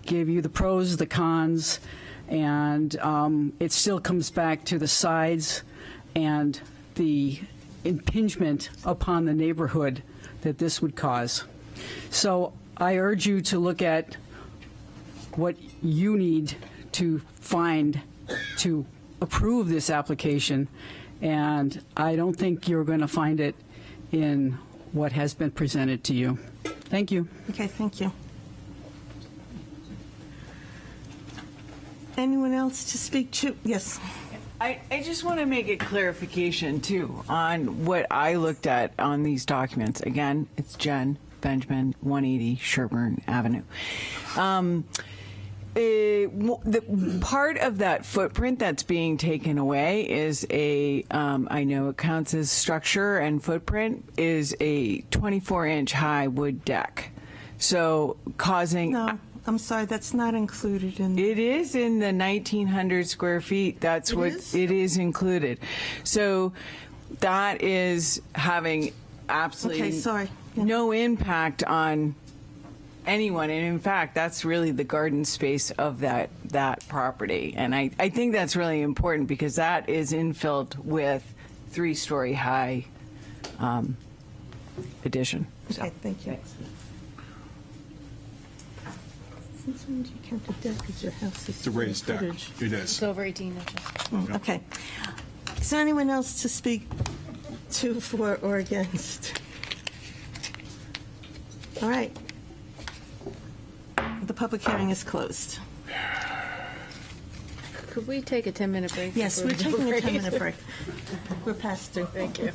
gave you the pros, the cons, and it still comes back to the sides and the impingement upon the neighborhood that this would cause. So I urge you to look at what you need to find to approve this application, and I don't think you're going to find it in what has been presented to you. Thank you. Okay, thank you. Anyone else to speak to? Yes. I just want to make a clarification, too, on what I looked at on these documents. Again, it's Jen Benjamin, 180 Sherburne Avenue. The part of that footprint that's being taken away is I know it counts as structure and footprint, is a 24-inch high wood deck. So causing... No, I'm sorry, that's not included in... It is in the 1,900 square feet. That's It what is? it is included. So that is having absolutely Okay, sorry. no impact on anyone. And in fact, that's really the garden space of that property. And I think that's really important because that is infilled with 3-story high addition. Okay, thank you. Since when do you count the deck as your house is It's a raised deck. footage? It It's is. over 18 inches. Okay. Is there anyone else to speak to, for, or against? All right. The public hearing is closed. Could we take a 10-minute break? Yes, before we're we taking a deliberate? 10-minute break. We're past due. Thank you.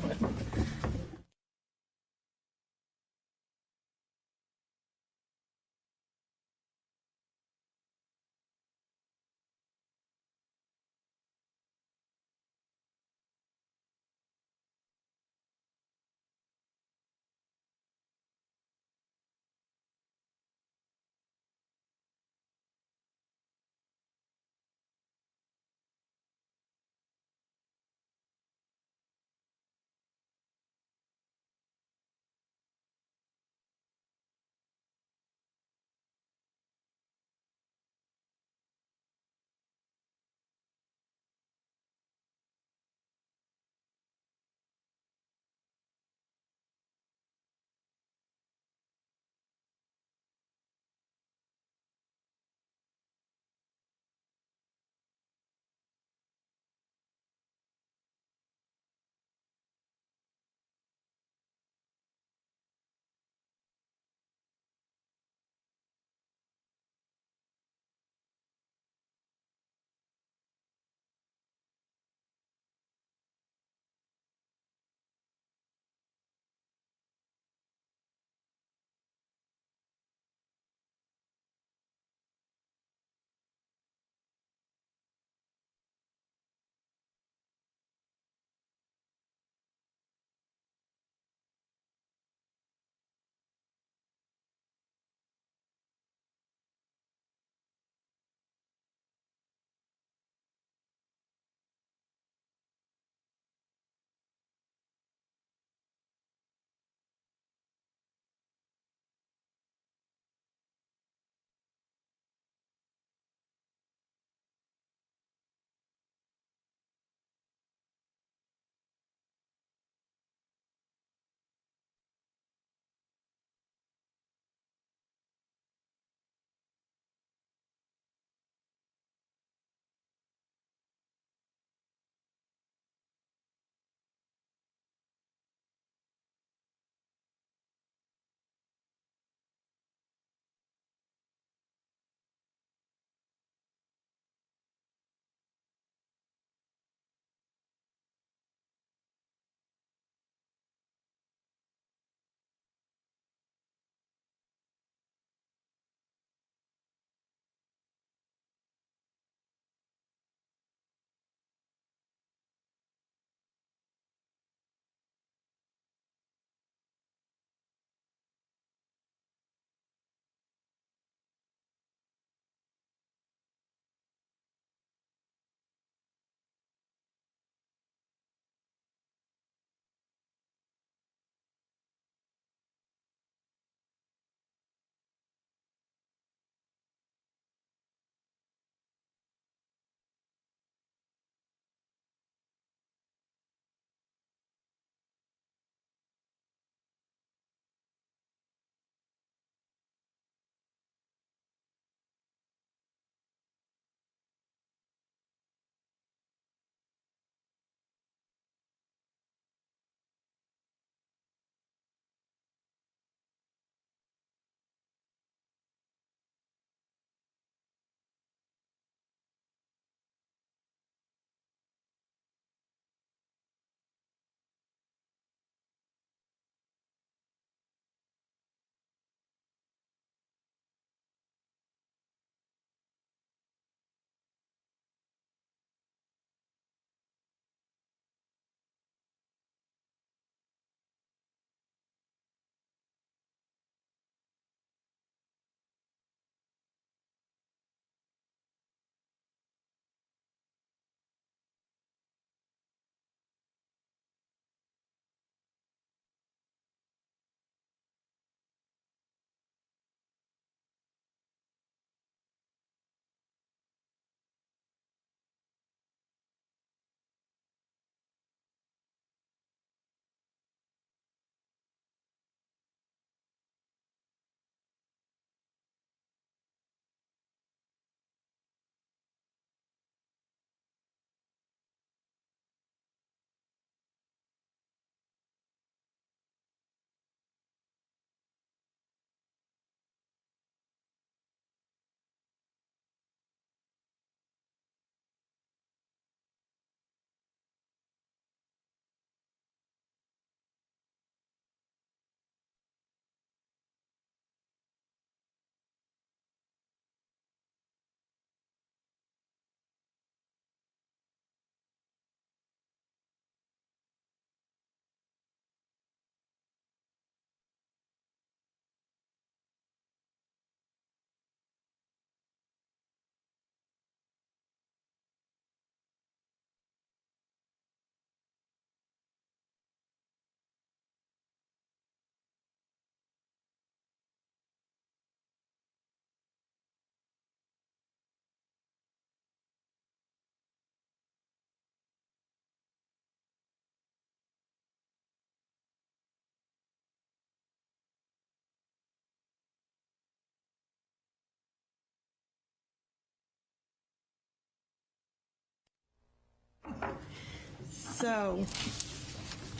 So,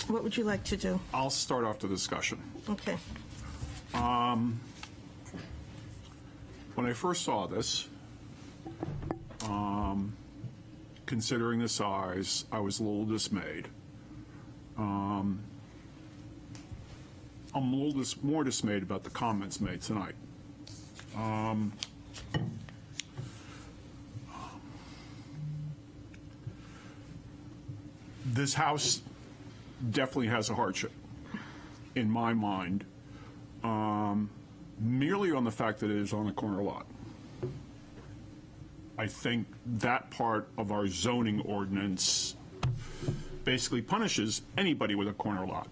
what would you like to do? I'll start off the discussion. Okay. When I first saw this, considering the size, I was a little dismayed. I'm a little more dismayed about the comments made tonight. This house definitely has a hardship, in my mind, merely on the fact that it is on a corner lot. I think that part of our zoning ordinance basically punishes anybody with a corner lot.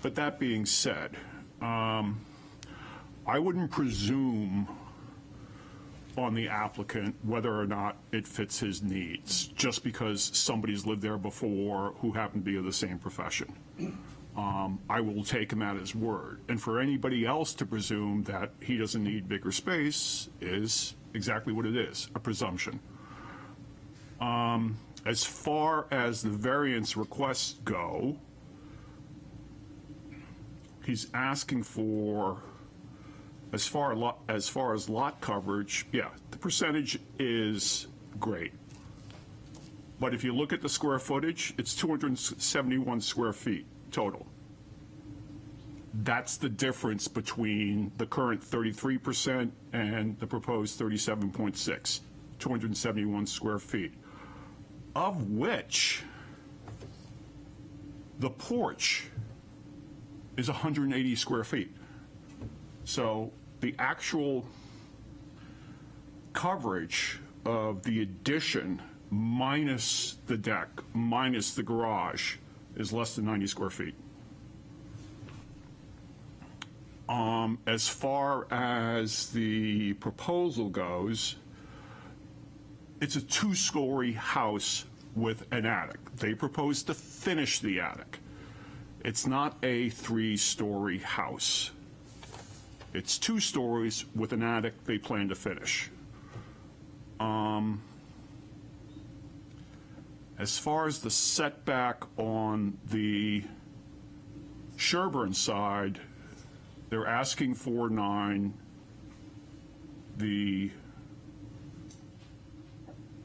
But that being said, I wouldn't presume on the applicant whether or not it fits his needs, just because somebody's lived there before who happened to be of the same profession. I will take him at his word. And for anybody else to presume that he doesn't need bigger space is exactly what it is, a presumption. As far as the variance requests go, he's asking for, as far as lot coverage, yeah, the percentage is great. But if you look at the square footage, it's 271 square feet total. That's the difference between the current 33% and the proposed 37.6, 271 square feet, of which the porch is 180 square feet. So the actual coverage of the addition minus the deck, minus the garage, is less than 90 square feet. As far as the proposal goes, it's a 2-story house with an attic. They propose to finish the attic. It's not a 3-story house. It's 2 stories with an attic they plan to finish. As far as the setback on the Sherburne side, they're asking for 9. The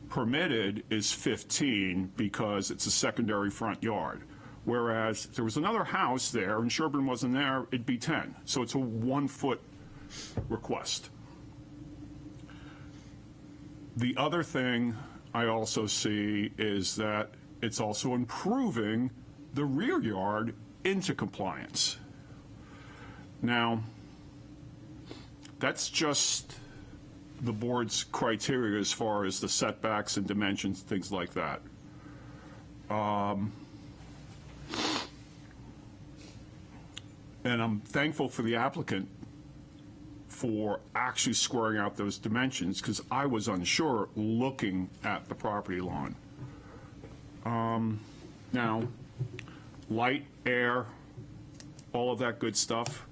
permitted is 15 because it's a secondary front yard. Whereas if there was another house there and Sherburne wasn't there, it'd be 10. So it's a 1-foot request. The other thing I also see is that it's also improving the rear yard into compliance. Now, that's just the board's criteria as far as the setbacks and dimensions, things like that. And I'm thankful for the applicant for actually squaring out those dimensions, because I was unsure looking at the property line. Now, light, air, all of that good stuff,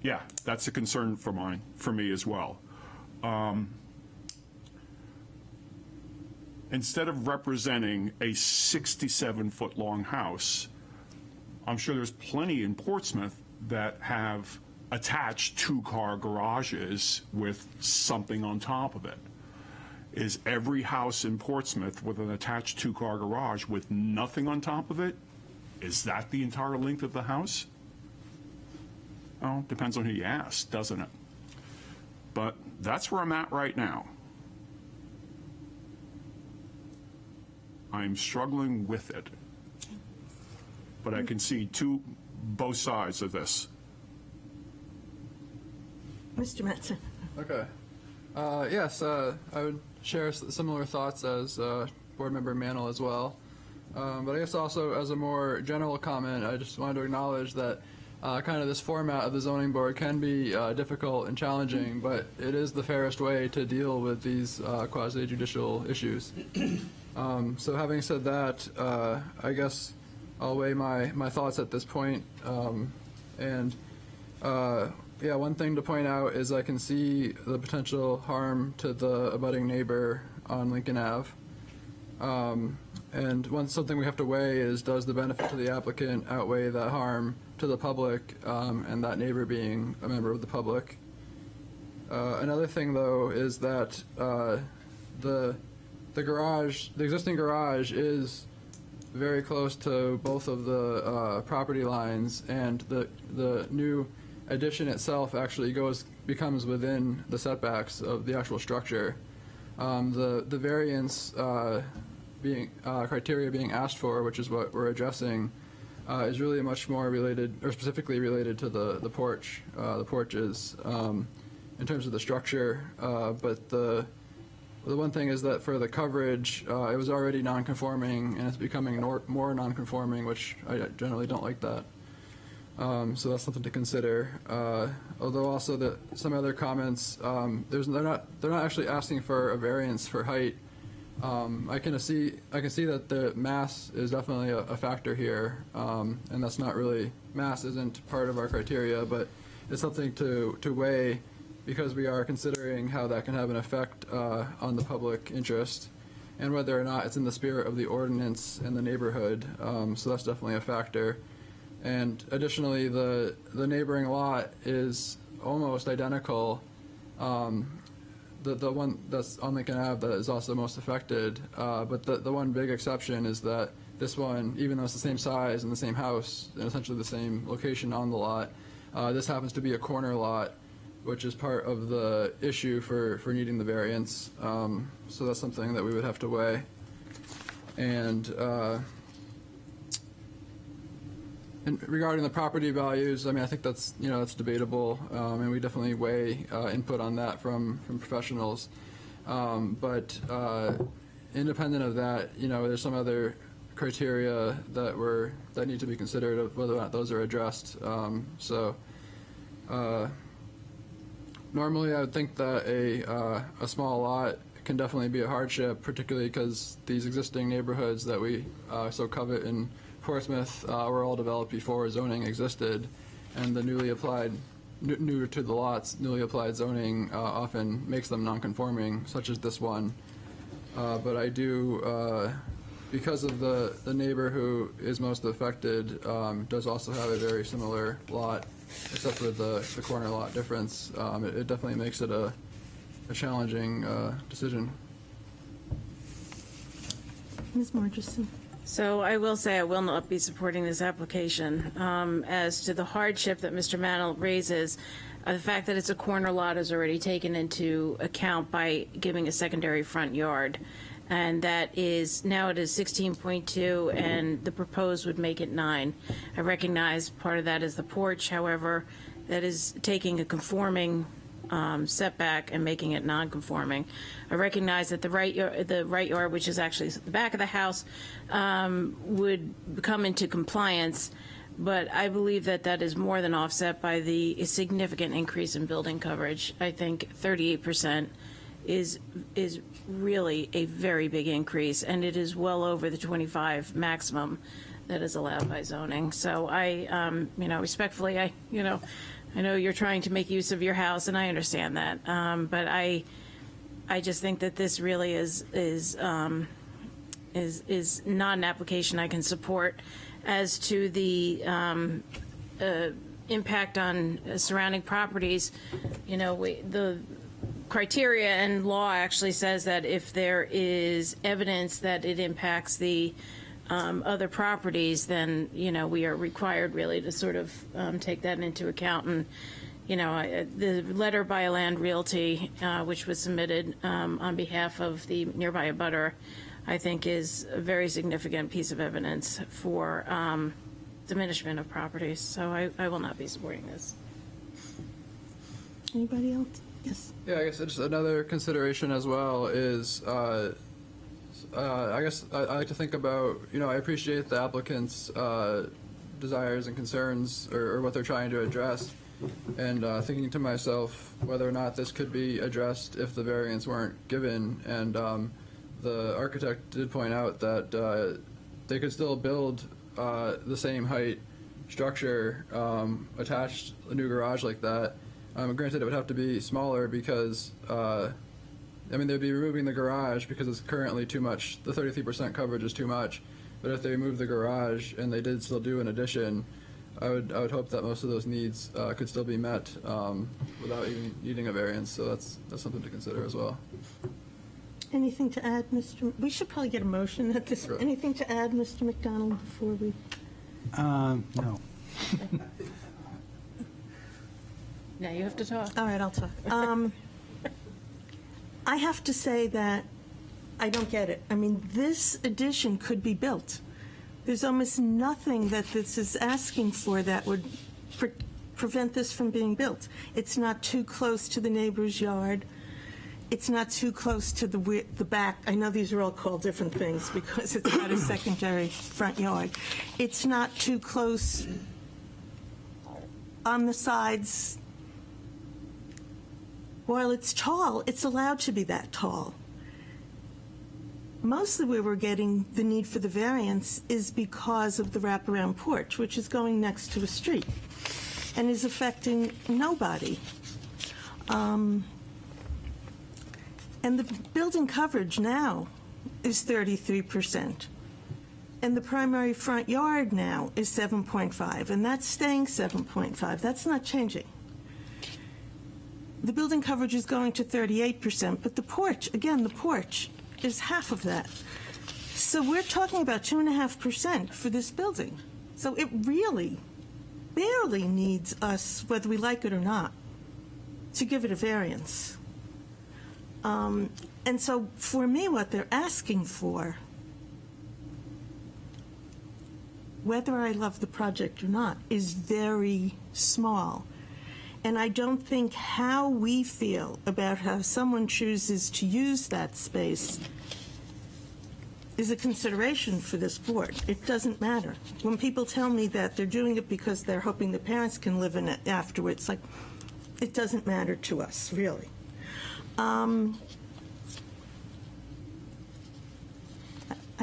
yeah, that's a concern for me as well. Instead of representing a 67-foot long house, I'm sure there's plenty in Portsmouth that have attached 2-car garages with something on top of it. Is every house in Portsmouth with an attached 2-car garage with nothing on top of it, is that the entire length of the house? Well, depends on who you ask, doesn't it? But that's where I'm at right now. I'm struggling with it. But I can see both sides of this. Mr. Metzen. Okay. Yes, I would share similar thoughts as Board Member Mantle as well. But I guess also as a more general comment, I just wanted to acknowledge that kind of this format of the zoning board can be difficult and challenging, but it is the fairest way to deal with these quasi-judicial issues. So having said that, I guess I'll weigh my thoughts at this point. Yeah, one thing to point out is I can see the potential harm to the abutting neighbor on Lincoln Ave. Something we have to weigh is, does the benefit to the applicant outweigh the harm to the public, and that neighbor being a member of the public? Another thing, though, is that the existing garage is very close to both of the property lines, and the new addition itself actually becomes within the setbacks of the actual structure. The variance criteria being asked for, which is what we're addressing, is really much more related, or specifically related to the porch. The porch is in terms of the structure, but the one thing is that for the coverage, it was already non-conforming, and it's becoming more non-conforming, which I generally don't like that. So that's something to consider. Although also some other comments, they're not actually asking for a variance for height. I can see that the mass is definitely a factor here, and that's not really, mass isn't part of our criteria, but it's something to weigh, because we are considering how that can have an effect on the public interest, and whether or not it's in the spirit of the ordinance and the neighborhood. So that's definitely a factor. And additionally, the neighboring lot is almost identical. The one that's on Lincoln Ave that is also most affected, but the one big exception is that this one, even though it's the same size and the same house and essentially the same location on the lot, this happens to be a corner lot, which is part of the issue for needing the variance. So that's something that we would have to weigh. And regarding the property values, I mean, I think that's debatable, and we definitely weigh input on that from professionals. But independent of that, there's some other criteria that need to be considered of whether or not those are addressed. Normally, I would think that a small lot can definitely be a hardship, particularly because these existing neighborhoods that we so covet in Portsmouth were all developed before zoning existed, and the newly applied zoning often makes them non-conforming, such as this one. But I do, because of the neighbor who is most affected, does also have a very similar lot, except for the corner lot difference. It definitely makes it a challenging decision. Ms. Margerson. So I will say I will not be supporting this application. As to the hardship that Mr. Mantle raises, the fact that it's a corner lot is already taken into account by giving a secondary front yard. And that is, now it is 16.2, and the proposed would make it 9. I recognize part of that is the porch, however, that is taking a conforming setback and making it non-conforming. I recognize that the right yard, which is actually the back of the house, would come into compliance, but I believe that is more than offset by the significant increase in building coverage. I think 38% is really a very big increase, and it is well over the 25 maximum that is allowed by zoning. So I, respectfully, I know you're trying to make use of your house, and I understand that, but I just think that this really is not an application I can support. As to the impact on surrounding properties, the criteria and law actually says that if there is evidence that it impacts the other properties, then, we are required really to sort of take that into account. And, the letter by Land Realty, which was submitted on behalf of the nearby abutter, I think is a very significant piece of evidence for diminishment of properties. So I will not be supporting this. Anybody else? Yes. Yeah, I guess just another consideration as well is, I guess I like to think about, I appreciate the applicant's desires and concerns or what they're trying to address, and thinking to myself whether or not this could be addressed if the variance weren't given. And the architect did point out that they could still build the same height structure, attached a new garage like that. Granted, it would have to be smaller because I mean, they'd be removing the garage because it's currently too much. The 33% coverage is too much. But if they remove the garage and they did still do an addition, I would hope that most of those needs could still be met without even needing a variance. So that's something to consider as well. Anything to add, Mr.? We should probably get a motion at this. Anything to add, Mr. McDonald, before we? No. Now you have to talk. All right, I'll talk. I have to say that I don't get it. I mean, this addition could be built. There's almost nothing that this is asking for that would prevent this from being built. It's not too close to the neighbor's yard. It's not too close to the back. I know these are all called different things because it's got a secondary front yard. It's not too close on the sides. While it's tall, it's allowed to be that tall. Mostly where we're getting the need for the variance is because of the wraparound porch, which is going next to a street and is affecting nobody. And the building coverage now is 33%. And the primary front yard now is 7.5, and that's staying 7.5. That's not changing. The building coverage is going to 38%, but the porch, again, the porch is half of that. So we're talking about 2.5% for this building. So it really barely needs us, whether we like it or not, to give it a variance. And so for me, what they're asking for, whether I love the project or not, is very small. And I don't think how we feel about how someone chooses to use that space is a consideration for this board. It doesn't matter. When people tell me that they're doing it because they're hoping the parents can live in it afterwards, like, it doesn't matter to us, really. I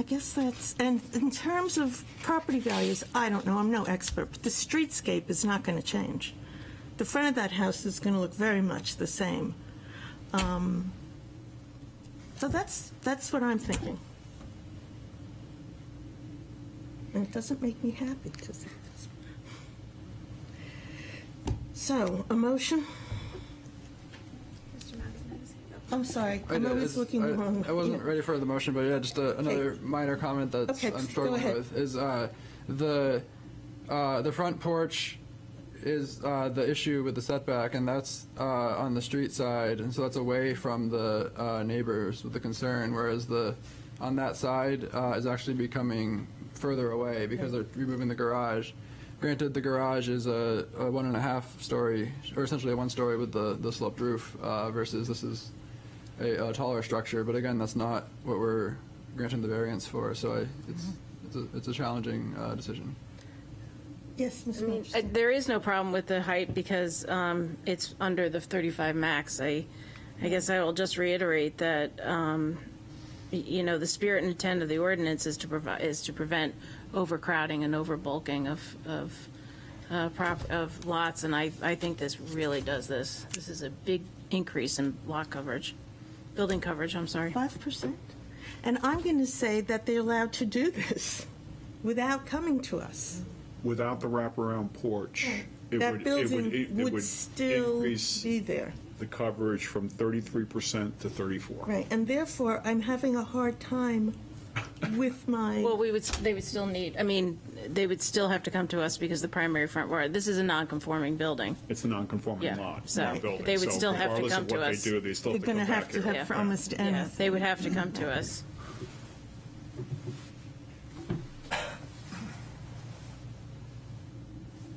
guess that's, and in terms of property values, I don't know, I'm no expert, but the streetscape is not going to change. The front of that house is going to look very much the same. So that's what I'm thinking. And it doesn't make me happy to say this. So, a motion? I'm sorry, I'm always looking the wrong way. I wasn't ready for the motion, but yeah, just another minor comment that I'm struggling with is the front porch is the issue with the setback, and that's on the street side, and so that's away from the neighbors with the concern, whereas on that side is actually becoming further away because they're removing the garage. Granted, the garage is a 1.5 story, or essentially a 1 story with the sloped roof, versus this is a taller structure, but again, that's not what we're granting the variance for, so it's a challenging decision. Yes, Ms. Murchison. There is no problem with the height because it's under the 35 max. I guess I will just reiterate that the spirit and intent of the ordinance is to prevent overcrowding and overbulking of lots, and I think this really does this. This is a big increase in lot coverage, building coverage. I'm sorry. 5%. And I'm going to say that they're allowed to do this without coming to us. Without the wraparound porch, That building would still increase be there. the coverage from 33% to 34%. Right, and therefore, I'm having a hard time with my... Well, they would still need, they would still have to come to us because the primary front yard, this is a non-conforming building. It's a non-conforming Yeah, lot. so not a building. they would So still have to regardless come of to what us. they do, they still have to They're come gonna back have to here. have almost anything. Yeah, they would have to come to us.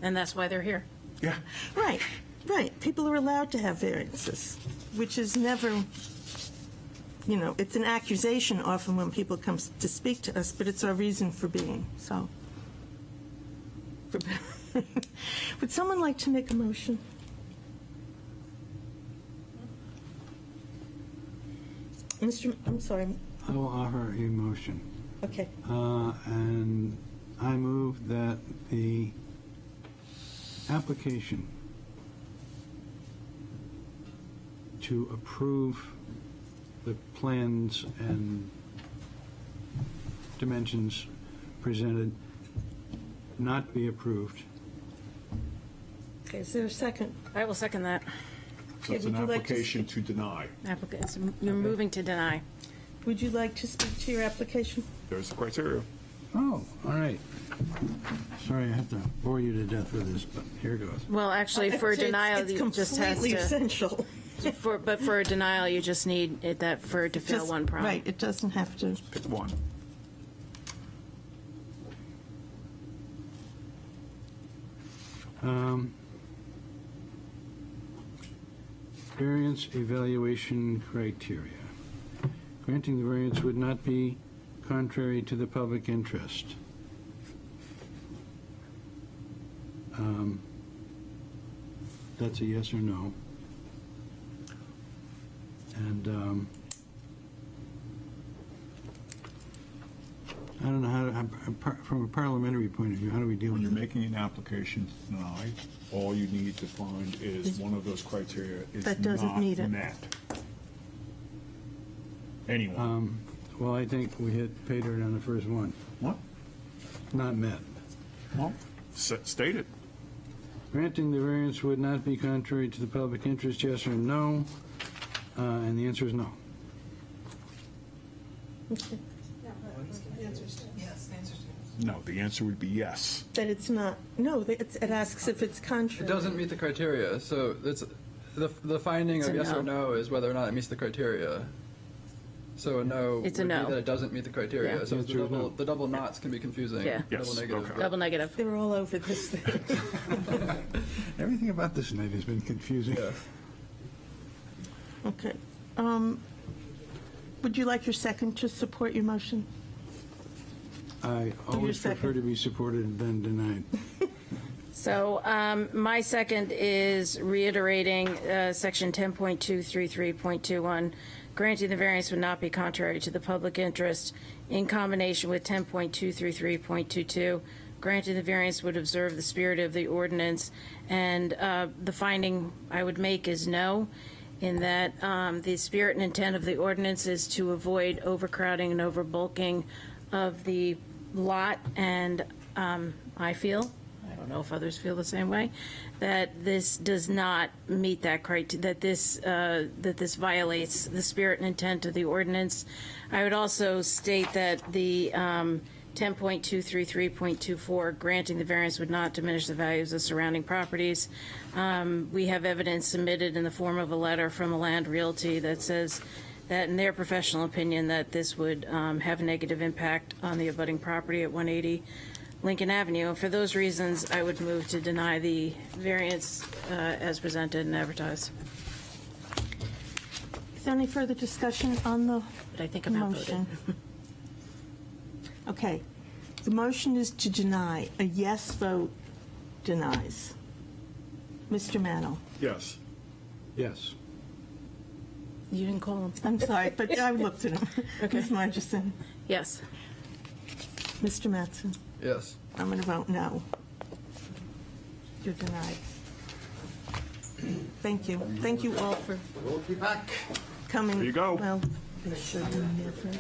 And that's why they're here. Yeah. Right, right. People are allowed to have variances, which is never, it's an accusation often when people come to speak to us, but it's our reason for being, so. Would someone like to make a motion? I'm sorry. I will offer a motion. Okay. And I move that the application to approve the plans and dimensions presented not be approved. Okay, is there a second? I will second that. So it's an would you like to application to deny. Applicants, you're moving to deny. Would you like to speak to your application? There's the criteria. Oh, all right. Sorry, I have to bore you to death with this, but here goes. Well, actually, for It's- denial, it's you just has completely to. essential. But for a denial, you just need it that for it to fill Just- one problem. Right, it doesn't have to. Pick one. Variance evaluation criteria. Granting the variance would not be contrary to the public interest. That's a yes or no. And I don't know how to, from a parliamentary point of view, how do we deal When with you're it? making an application to deny, all you need to find is one of those criteria is That doesn't not meet it. met. Anyone. Well, I think we hit pay dirt on the first one. What? Not met. Well, state it. Granting the variance would not be contrary to the public interest, yes or no? And the answer is no. No, the answer would be yes. That it's not, no, it asks if it's It contrary. doesn't meet the criteria, so it's, the finding It's of a yes or no. no is whether or not it meets the criteria. So a no It's a would be no. that it doesn't meet the criteria. Yeah. So The answer is no. the double knots can be confusing. Yeah. Yes, Double negative. okay. Double negative. They're all over this thing. Everything about this night has been confusing. Yeah. Okay. Would you like your second to support your motion? I always second. prefer to be supported than denied. So my second is reiterating Section 10.233.21, granting the variance would not be contrary to the public interest in combination with 10.233.22. Granting the variance would observe the spirit of the ordinance, and the finding I would make is no, in that the spirit and intent of the ordinance is to avoid overcrowding and overbulking of the lot, and I feel, I don't know if others feel the same way, that this does not meet that criteria, that this violates the spirit and intent of the ordinance. I would also state that the 10.233.24, granting the variance would not diminish the values of surrounding properties. We have evidence submitted in the form of a letter from a Land Realty that says that in their professional opinion that this would have a negative impact on the abutting property at 180 Lincoln Avenue. And for those reasons, I would move to deny the variance as presented and advertised. Is there any further discussion on the But I think I'm outvoted. motion? Okay. The motion is to deny. A yes vote denies. Mr. Mannell? Yes. Yes. You didn't call him. I'm sorry, but I looked at him. Ms. Margison? Yes. Mr. Mattson? Yes. I'm going to vote no. You're denied. Thank you. Thank you all for coming. There you go. Well, they should never.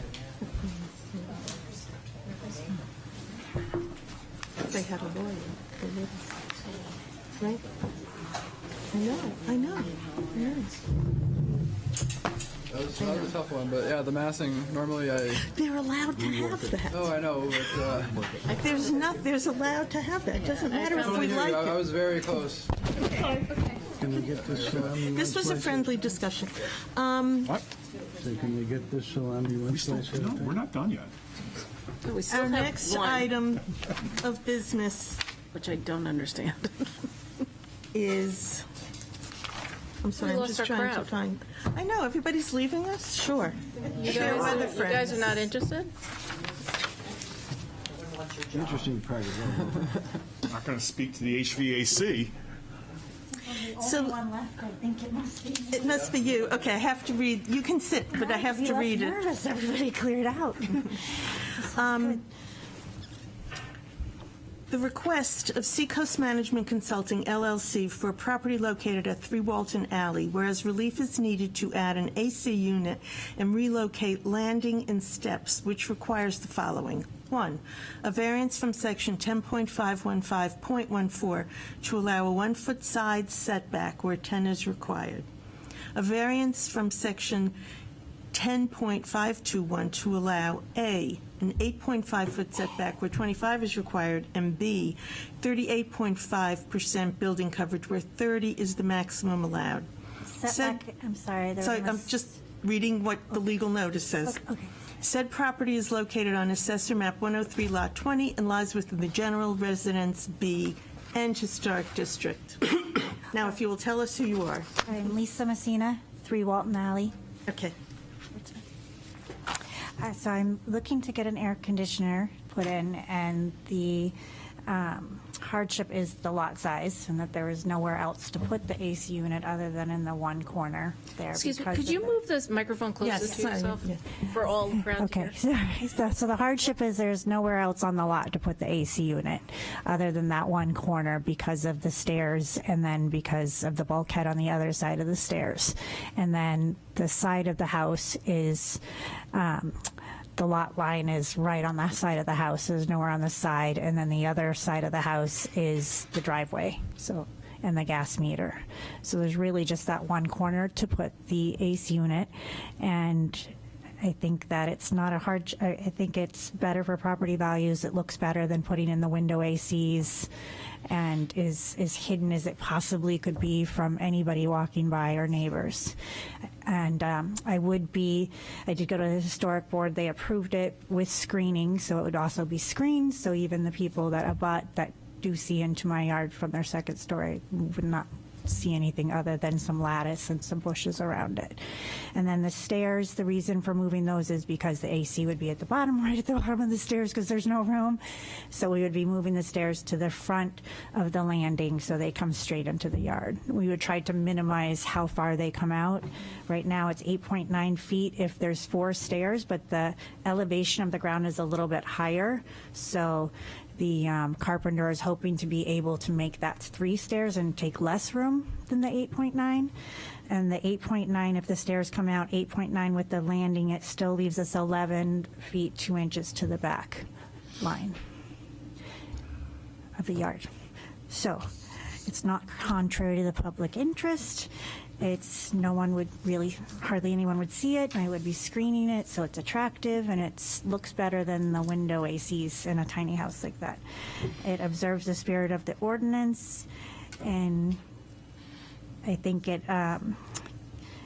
They had a lawyer. They wouldn't. Right? I know. That was a tough one, but yeah, the massing, normally I... They're allowed to have that. Oh, I know, but... There's allowed to have that. It doesn't matter if we like I it. was very close. Can we get this salami? This was a friendly discussion. What? So can we get this salami once? No, we're not done yet. We still Our have next one, item of business which I don't understand. is, I'm sorry, We I'm lost just our trying to crowd. find, I know, everybody's leaving us? Sure. You Fair weather guys friends. are not interested? Interesting part of that. Not going to speak to the HVAC. So, it must be you. Okay, I have to read, you can sit, but I have to read it. Everybody cleared out. The request of Seacoast Management Consulting, LLC, for a property located at 3 Walton Alley, whereas relief is needed to add an AC unit and relocate landing and steps, which requires the following. 1, a variance from Section 10.515.14 to allow a 1-foot side setback where 10 is required. A variance from Section 10.521 to allow A, an 8.5-foot setback where 25 is required, and B, 38.5% building coverage where 30 is the maximum allowed. Setback, I'm sorry. So I'm just reading what the legal notice says. Okay. Said property is located on Assessor Map 103, Lot 20, and lies within the General Residence B and Historic District. Now, if you will tell us who you are. I'm Lisa Messina, 3 Walton Alley. Okay. So I'm looking to get an air conditioner put in, and the hardship is the lot size, and that there is nowhere else to put the AC unit other than in the one corner there. Excuse me, because could of you the- move this microphone closer Yes, to sorry, yourself yeah. for all around Okay, here? so the hardship is there's nowhere else on the lot to put the AC unit other than that one corner because of the stairs and then because of the bulkhead on the other side of the stairs. And then the side of the house is, the lot line is right on the side of the house. There's nowhere on the side. And then the other side of the house is the driveway. So, and the gas meter. So there's really just that one corner to put the AC unit. And I think that it's not a hard, I think it's better for property values. It looks better than putting in the window ACs and is as hidden as it possibly could be from anybody walking by or neighbors. And I did go to the historic board. They approved it with screening, so it would also be screened. So even the people that do see into my yard from their second story would not see anything other than some lattice and some bushes around it. And then the stairs, the reason for moving those is because the AC would be at the bottom, right at the bottom of the stairs because there's no room. So we would be moving the stairs to the front of the landing so they come straight into the yard. We would try to minimize how far they come out. Right now it's 8.9 feet if there's 4 stairs, but the elevation of the ground is a little bit higher. So the carpenter is hoping to be able to make that 3 stairs and take less room than the 8.9. And the 8.9, if the stairs come out 8.9 with the landing, it still leaves us 11 feet 2 inches to the back line of the yard. So it's not contrary to the public interest. It's hardly anyone would see it. I would be screening it, so it's attractive and it looks better than the window ACs in a tiny house like that. It observes the spirit of the ordinance, and I think it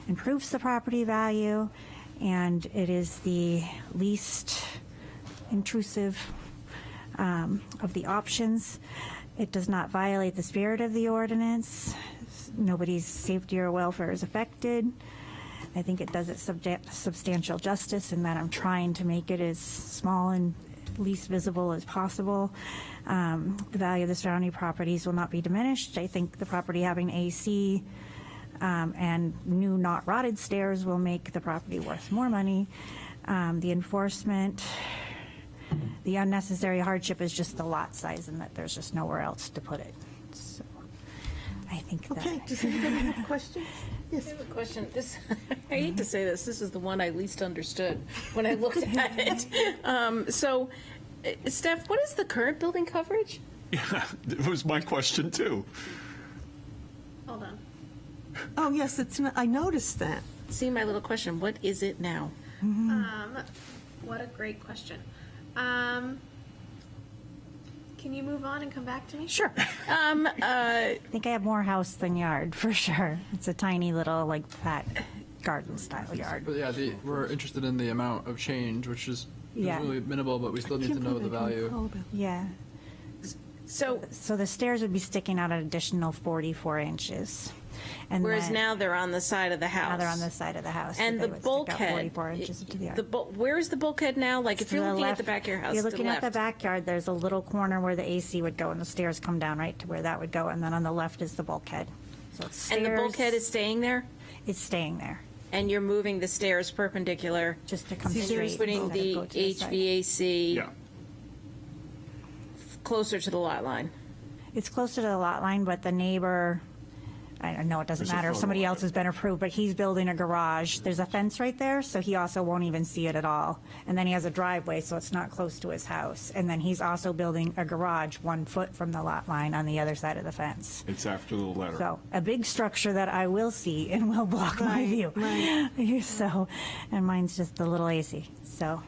improves the property value, and it is the least intrusive of the options. It does not violate the spirit of the ordinance. Nobody's safety or welfare is affected. I think it does it substantial justice in that I'm trying to make it as small and least visible as possible. The value of the surrounding properties will not be diminished. I think the property having AC and new not rotted stairs will make the property worth more money. The enforcement, the unnecessary hardship is just the lot size and that there's just nowhere else to put it. So I think that. Okay, does anybody have questions? Yes. I have a question. I hate to say this. This is the one I least understood when I looked at it. So, Steph, what is the current building coverage? Yeah, it was my question too. Hold on. Oh, yes, I noticed that. See my little question. What is it now? What a great question. Can you move on and come back to me? Sure. I think I have more house than yard for sure. It's a tiny little like fat garden style yard. But yeah, we're interested in the amount of change, which is Yeah. really minimal, but we still need to know the value. Yeah. So the stairs would be sticking out an additional 44 inches. And Whereas then- now they're on the side of the house. Now they're on the side of the house. And so the they would stick out bulkhead. 44 inches into the yard. Where is the bulkhead now? Like if To you're the looking at left- the back of your house, You're to the looking at the left. backyard, there's a little corner where the AC would go and the stairs come down right to where that would go. And then on the left is the bulkhead. So it's And the stairs- bulkhead is staying there? It's staying there. And you're moving the stairs perpendicular? Just to come So you're straight putting instead of the go to the side. HVAC Yeah. closer to the lot line. It's closer to the lot line, but the neighbor, I know it doesn't There's a matter if photo somebody of else it. has been approved, but he's building a garage. There's a fence right there, so he also won't even see it at all. And then he has a driveway, so it's not close to his house. And then he's also building a garage 1 foot from the lot line on the other side of the fence. It's after the letter. So a big structure that I will see and will block my view. So, and mine's just a little AC. So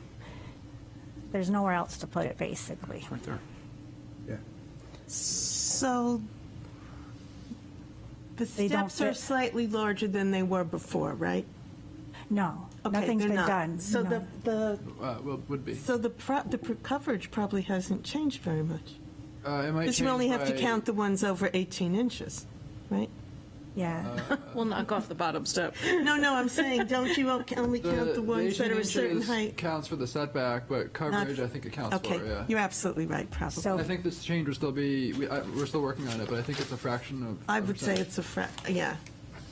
there's nowhere else to put it, basically. Right there. So the They don't steps are fit. slightly larger than they were before, right? No, Okay, nothing's they're been not. done. So no. Would be. So the coverage probably hasn't changed very much. It might Because you only change have to by- count the ones over 18 inches, right? Yeah. We'll knock off the bottom step. No, I'm saying, don't you only count the ones that are a 18 certain inches height? counts for the setback, but coverage, I think it counts Okay, for, yeah. you're absolutely right, probably. I think this change will still be, we're still working on it, but I think it's a fraction of. I would say it's yeah.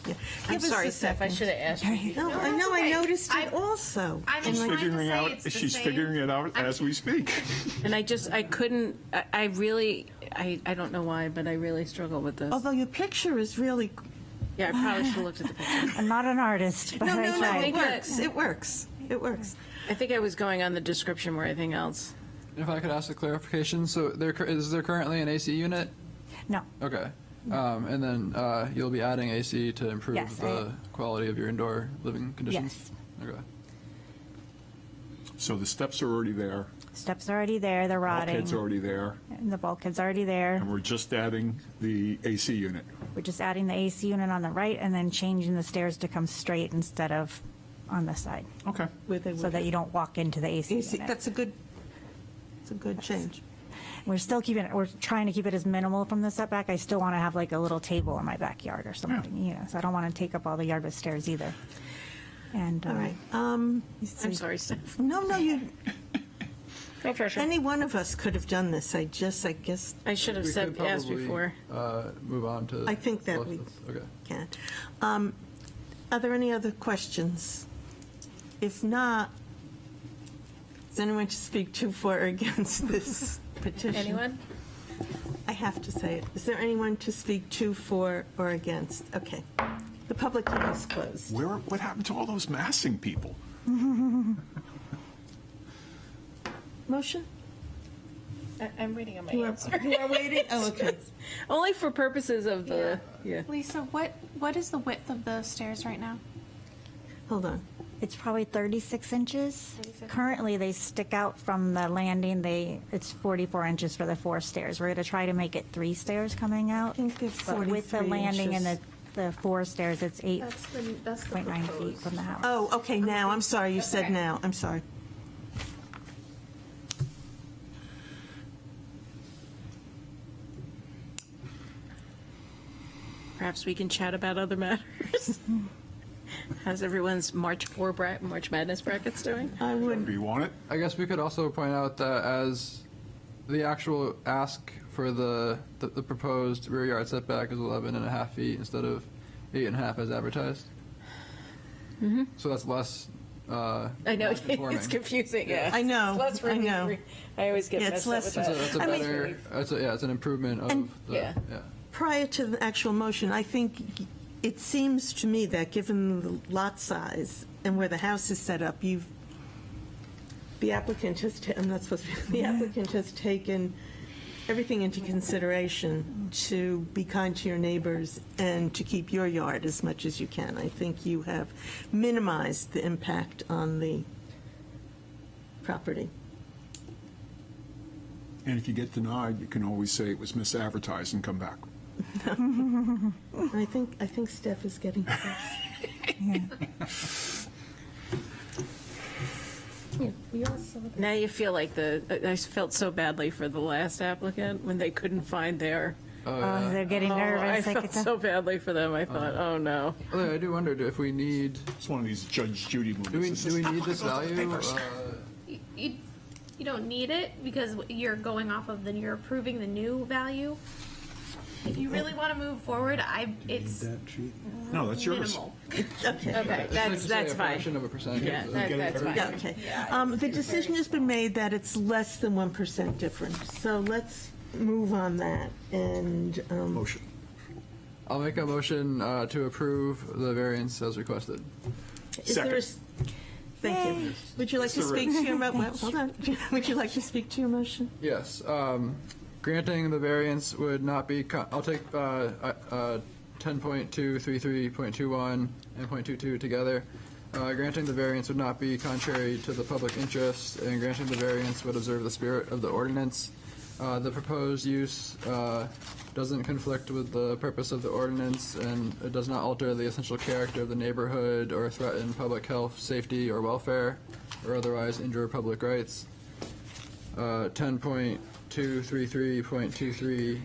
I'm Give us sorry, a Steph, I second. should have asked you. No, I know, I noticed it also. She's figuring out. She's figuring it out as we speak. And I couldn't, I really, I don't know why, but I really struggle with this. Although your picture is really. Yeah, I probably should have looked at the picture. I'm not an artist, but No, I tried. it works. It works. I think I was going on the description more than anything else. If I could ask a clarification, so is there currently an AC unit? No. Okay. And then you'll be adding AC to improve Yes, the quality of your indoor living conditions? Yes. Okay. So the steps are already there. Steps are already there, they're rotting. Bulkhead's already there. And the bulkhead's already there. And we're just adding the AC unit. We're just adding the AC unit on the right and then changing the stairs to come straight instead of on the side. Okay. So that you don't walk into the AC unit. That's a good change. We're trying to keep it as minimal from the setback. I still want to have like a little table in my backyard or something, so I don't want to take up all the yard with stairs either. And, All right. I'm sorry, Steph. No, you. No pressure. Any one of us could have done this. I guess. I should have We could asked probably, before. Move on to. I think that we Okay. can. Are there any other questions? If not, is anyone to speak to, for, or against this petition? Anyone? I have to say it. Is there anyone to speak to, for, or against? Okay. The public hearing is closed. What happened to all those massing people? Motion? I'm waiting on my You are- answer. you are waiting? Oh, okay. Only for purposes of the, yeah. Lisa, what is the width of the stairs right now? Hold on. It's probably 36 inches. Currently, they stick out from the landing. It's 44 inches for the 4 stairs. We're going to try to make it 3 stairs coming out. I think it's But with the 43 landing inches. and the 4 stairs, it's 8.9 That's the feet from the house. Oh, okay, now. I'm sorry. You said now. I'm sorry. Perhaps we can chat about other matters. How's everyone's March Madness brackets doing? I would. Do you want it? I guess we could also point out that as the actual ask for the proposed rear yard setback is 11.5 feet instead of 8.5 as advertised. Mm-hmm. So that's less. I know, non-conforming. it's confusing, yeah. I know, It's less I know. free. I always get Yeah, it's messed up less- with That's that. a I mean- better. It's an improvement of And- the. Yeah. Prior to the actual motion, I think it seems to me that given the lot size and where the house is set up, the applicant has, I'm not supposed to, the applicant has taken everything into consideration to be kind to your neighbors and to keep your yard as much as you can. I think you have minimized the impact on the property. And if you get denied, you can always say it was misadvertised and come back. I think Steph is getting close. Yeah, we all saw that. Now you feel like I felt so badly for the last applicant when they couldn't find their. Oh, they're getting nervous. I felt so badly for them. I thought, oh no. Although I do wonder if we need. It's one of these Judge Judy movies. Do we need this value? You don't need it because you're going off of you're approving the new value. If you really want to move forward, it's No, that's yours. minimal. Okay, that's a fine. fraction of a percent. Yeah, that's fine. Yeah, okay. The decision has been made that it's less than 1% difference. So let's move on that and. Motion. I'll make a motion to approve the variance as requested. Is there a s- Thank you. Would you like to speak to your hold on. Would you like to speak to your motion? Yes. Granting the variance would not be, I'll take 10.233.21 and .22 together. Granting the variance would not be contrary to the public interest, and granting the variance would observe the spirit of the ordinance. The proposed use doesn't conflict with the purpose of the ordinance, and it does not alter the essential character of the neighborhood or threaten public health, safety, or welfare, or otherwise injure public rights. 10.233.23,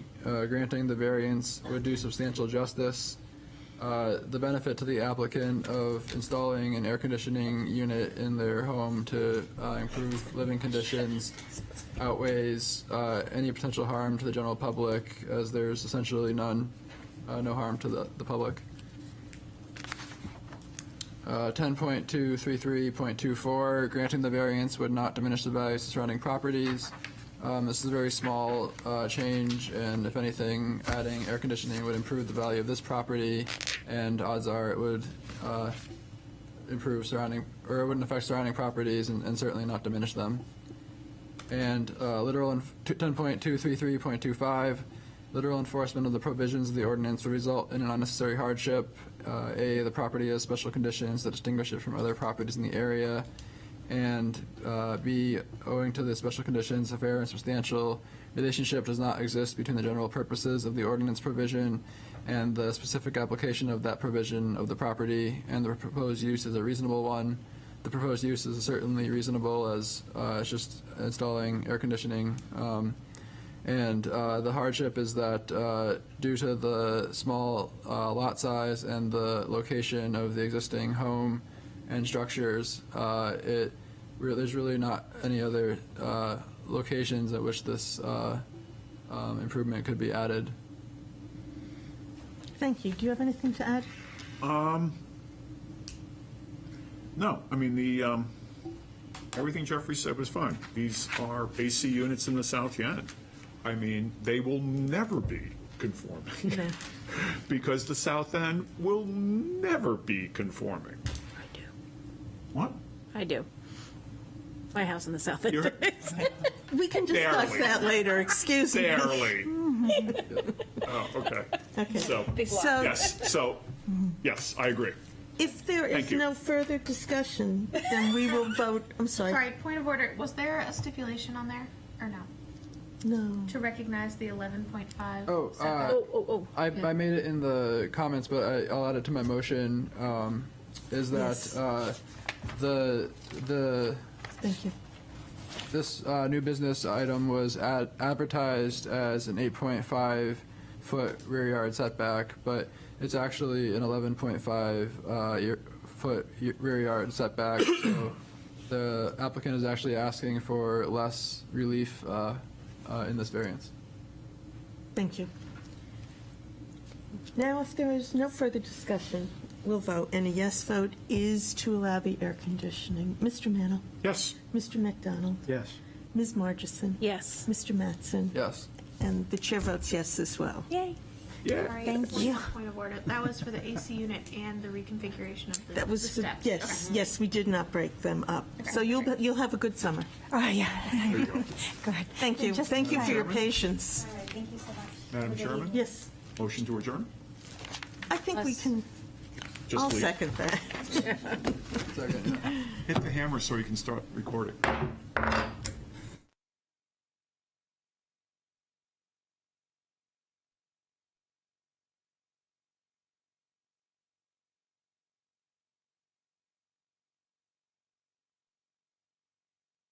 granting the variance would do substantial justice. The benefit to the applicant of installing an air conditioning unit in their home to improve living conditions outweighs any potential harm to the general public, as there's essentially no harm to the public. 10.233.24, granting the variance would not diminish the value of surrounding properties. This is a very small change, and if anything, adding air conditioning would improve the value of this property, and odds are it would improve surrounding, or it wouldn't affect surrounding properties, and certainly not diminish them. And 10.233.25, literal enforcement of the provisions of the ordinance would result in an unnecessary hardship. A, the property has special conditions that distinguish it from other properties in the area, and B, owing to the special conditions, a fair and substantial relationship does not exist between the general purposes of the ordinance provision and the specific application of that provision of the property, and the proposed use is a reasonable one. The proposed use is certainly reasonable, as it's just installing air conditioning. And the hardship is that due to the small lot size and the location of the existing home and structures, there's really not any other locations at which this improvement could be added. Thank you. Do you have anything to add? No, I mean, everything Jeffrey said was fine. These are AC units in the South End. I mean, they will never be conforming because the South End will never be conforming. I do. What? I do. My house in the South End. We can discuss Barely. that later. Excuse me. Barely. Oh, okay. Okay. So, So- yes, yes, I agree. If there Thank is you. no further discussion, then we will vote. I'm sorry. Sorry, point of order. Was there a stipulation on there or no? No. To recognize the 11.5 Oh, setback? I made it in the comments, but I'll add it to my motion. Is that the Thank you. this new business item was advertised as an 8.5 foot rear yard setback, but it's actually an 11.5 foot rear yard setback. So the applicant is actually asking for less relief in this variance. Thank you. Now, if there is no further discussion, we'll vote. And a yes vote is to allow the air conditioning. Mr. Mannell? Yes. Mr. McDonald? Yes. Ms. Margison? Yes. Mr. Mattson? Yes. And the chair votes yes as well. Yay. Sorry, Thank one you. more point of order. That was for the AC unit and the reconfiguration of the, That was the for, steps. yes, Okay. yes, we did not break them up. Okay, So you'll great. you'll have a good summer. Oh, yeah. Good. Thank you. Just Thank you for your fine. patience. All right, thank you so much. Madam Chairman? Yes, Motion to adjourn? I think we can. Just I'll leave. second that. Second. Hit the hammer so you can start recording.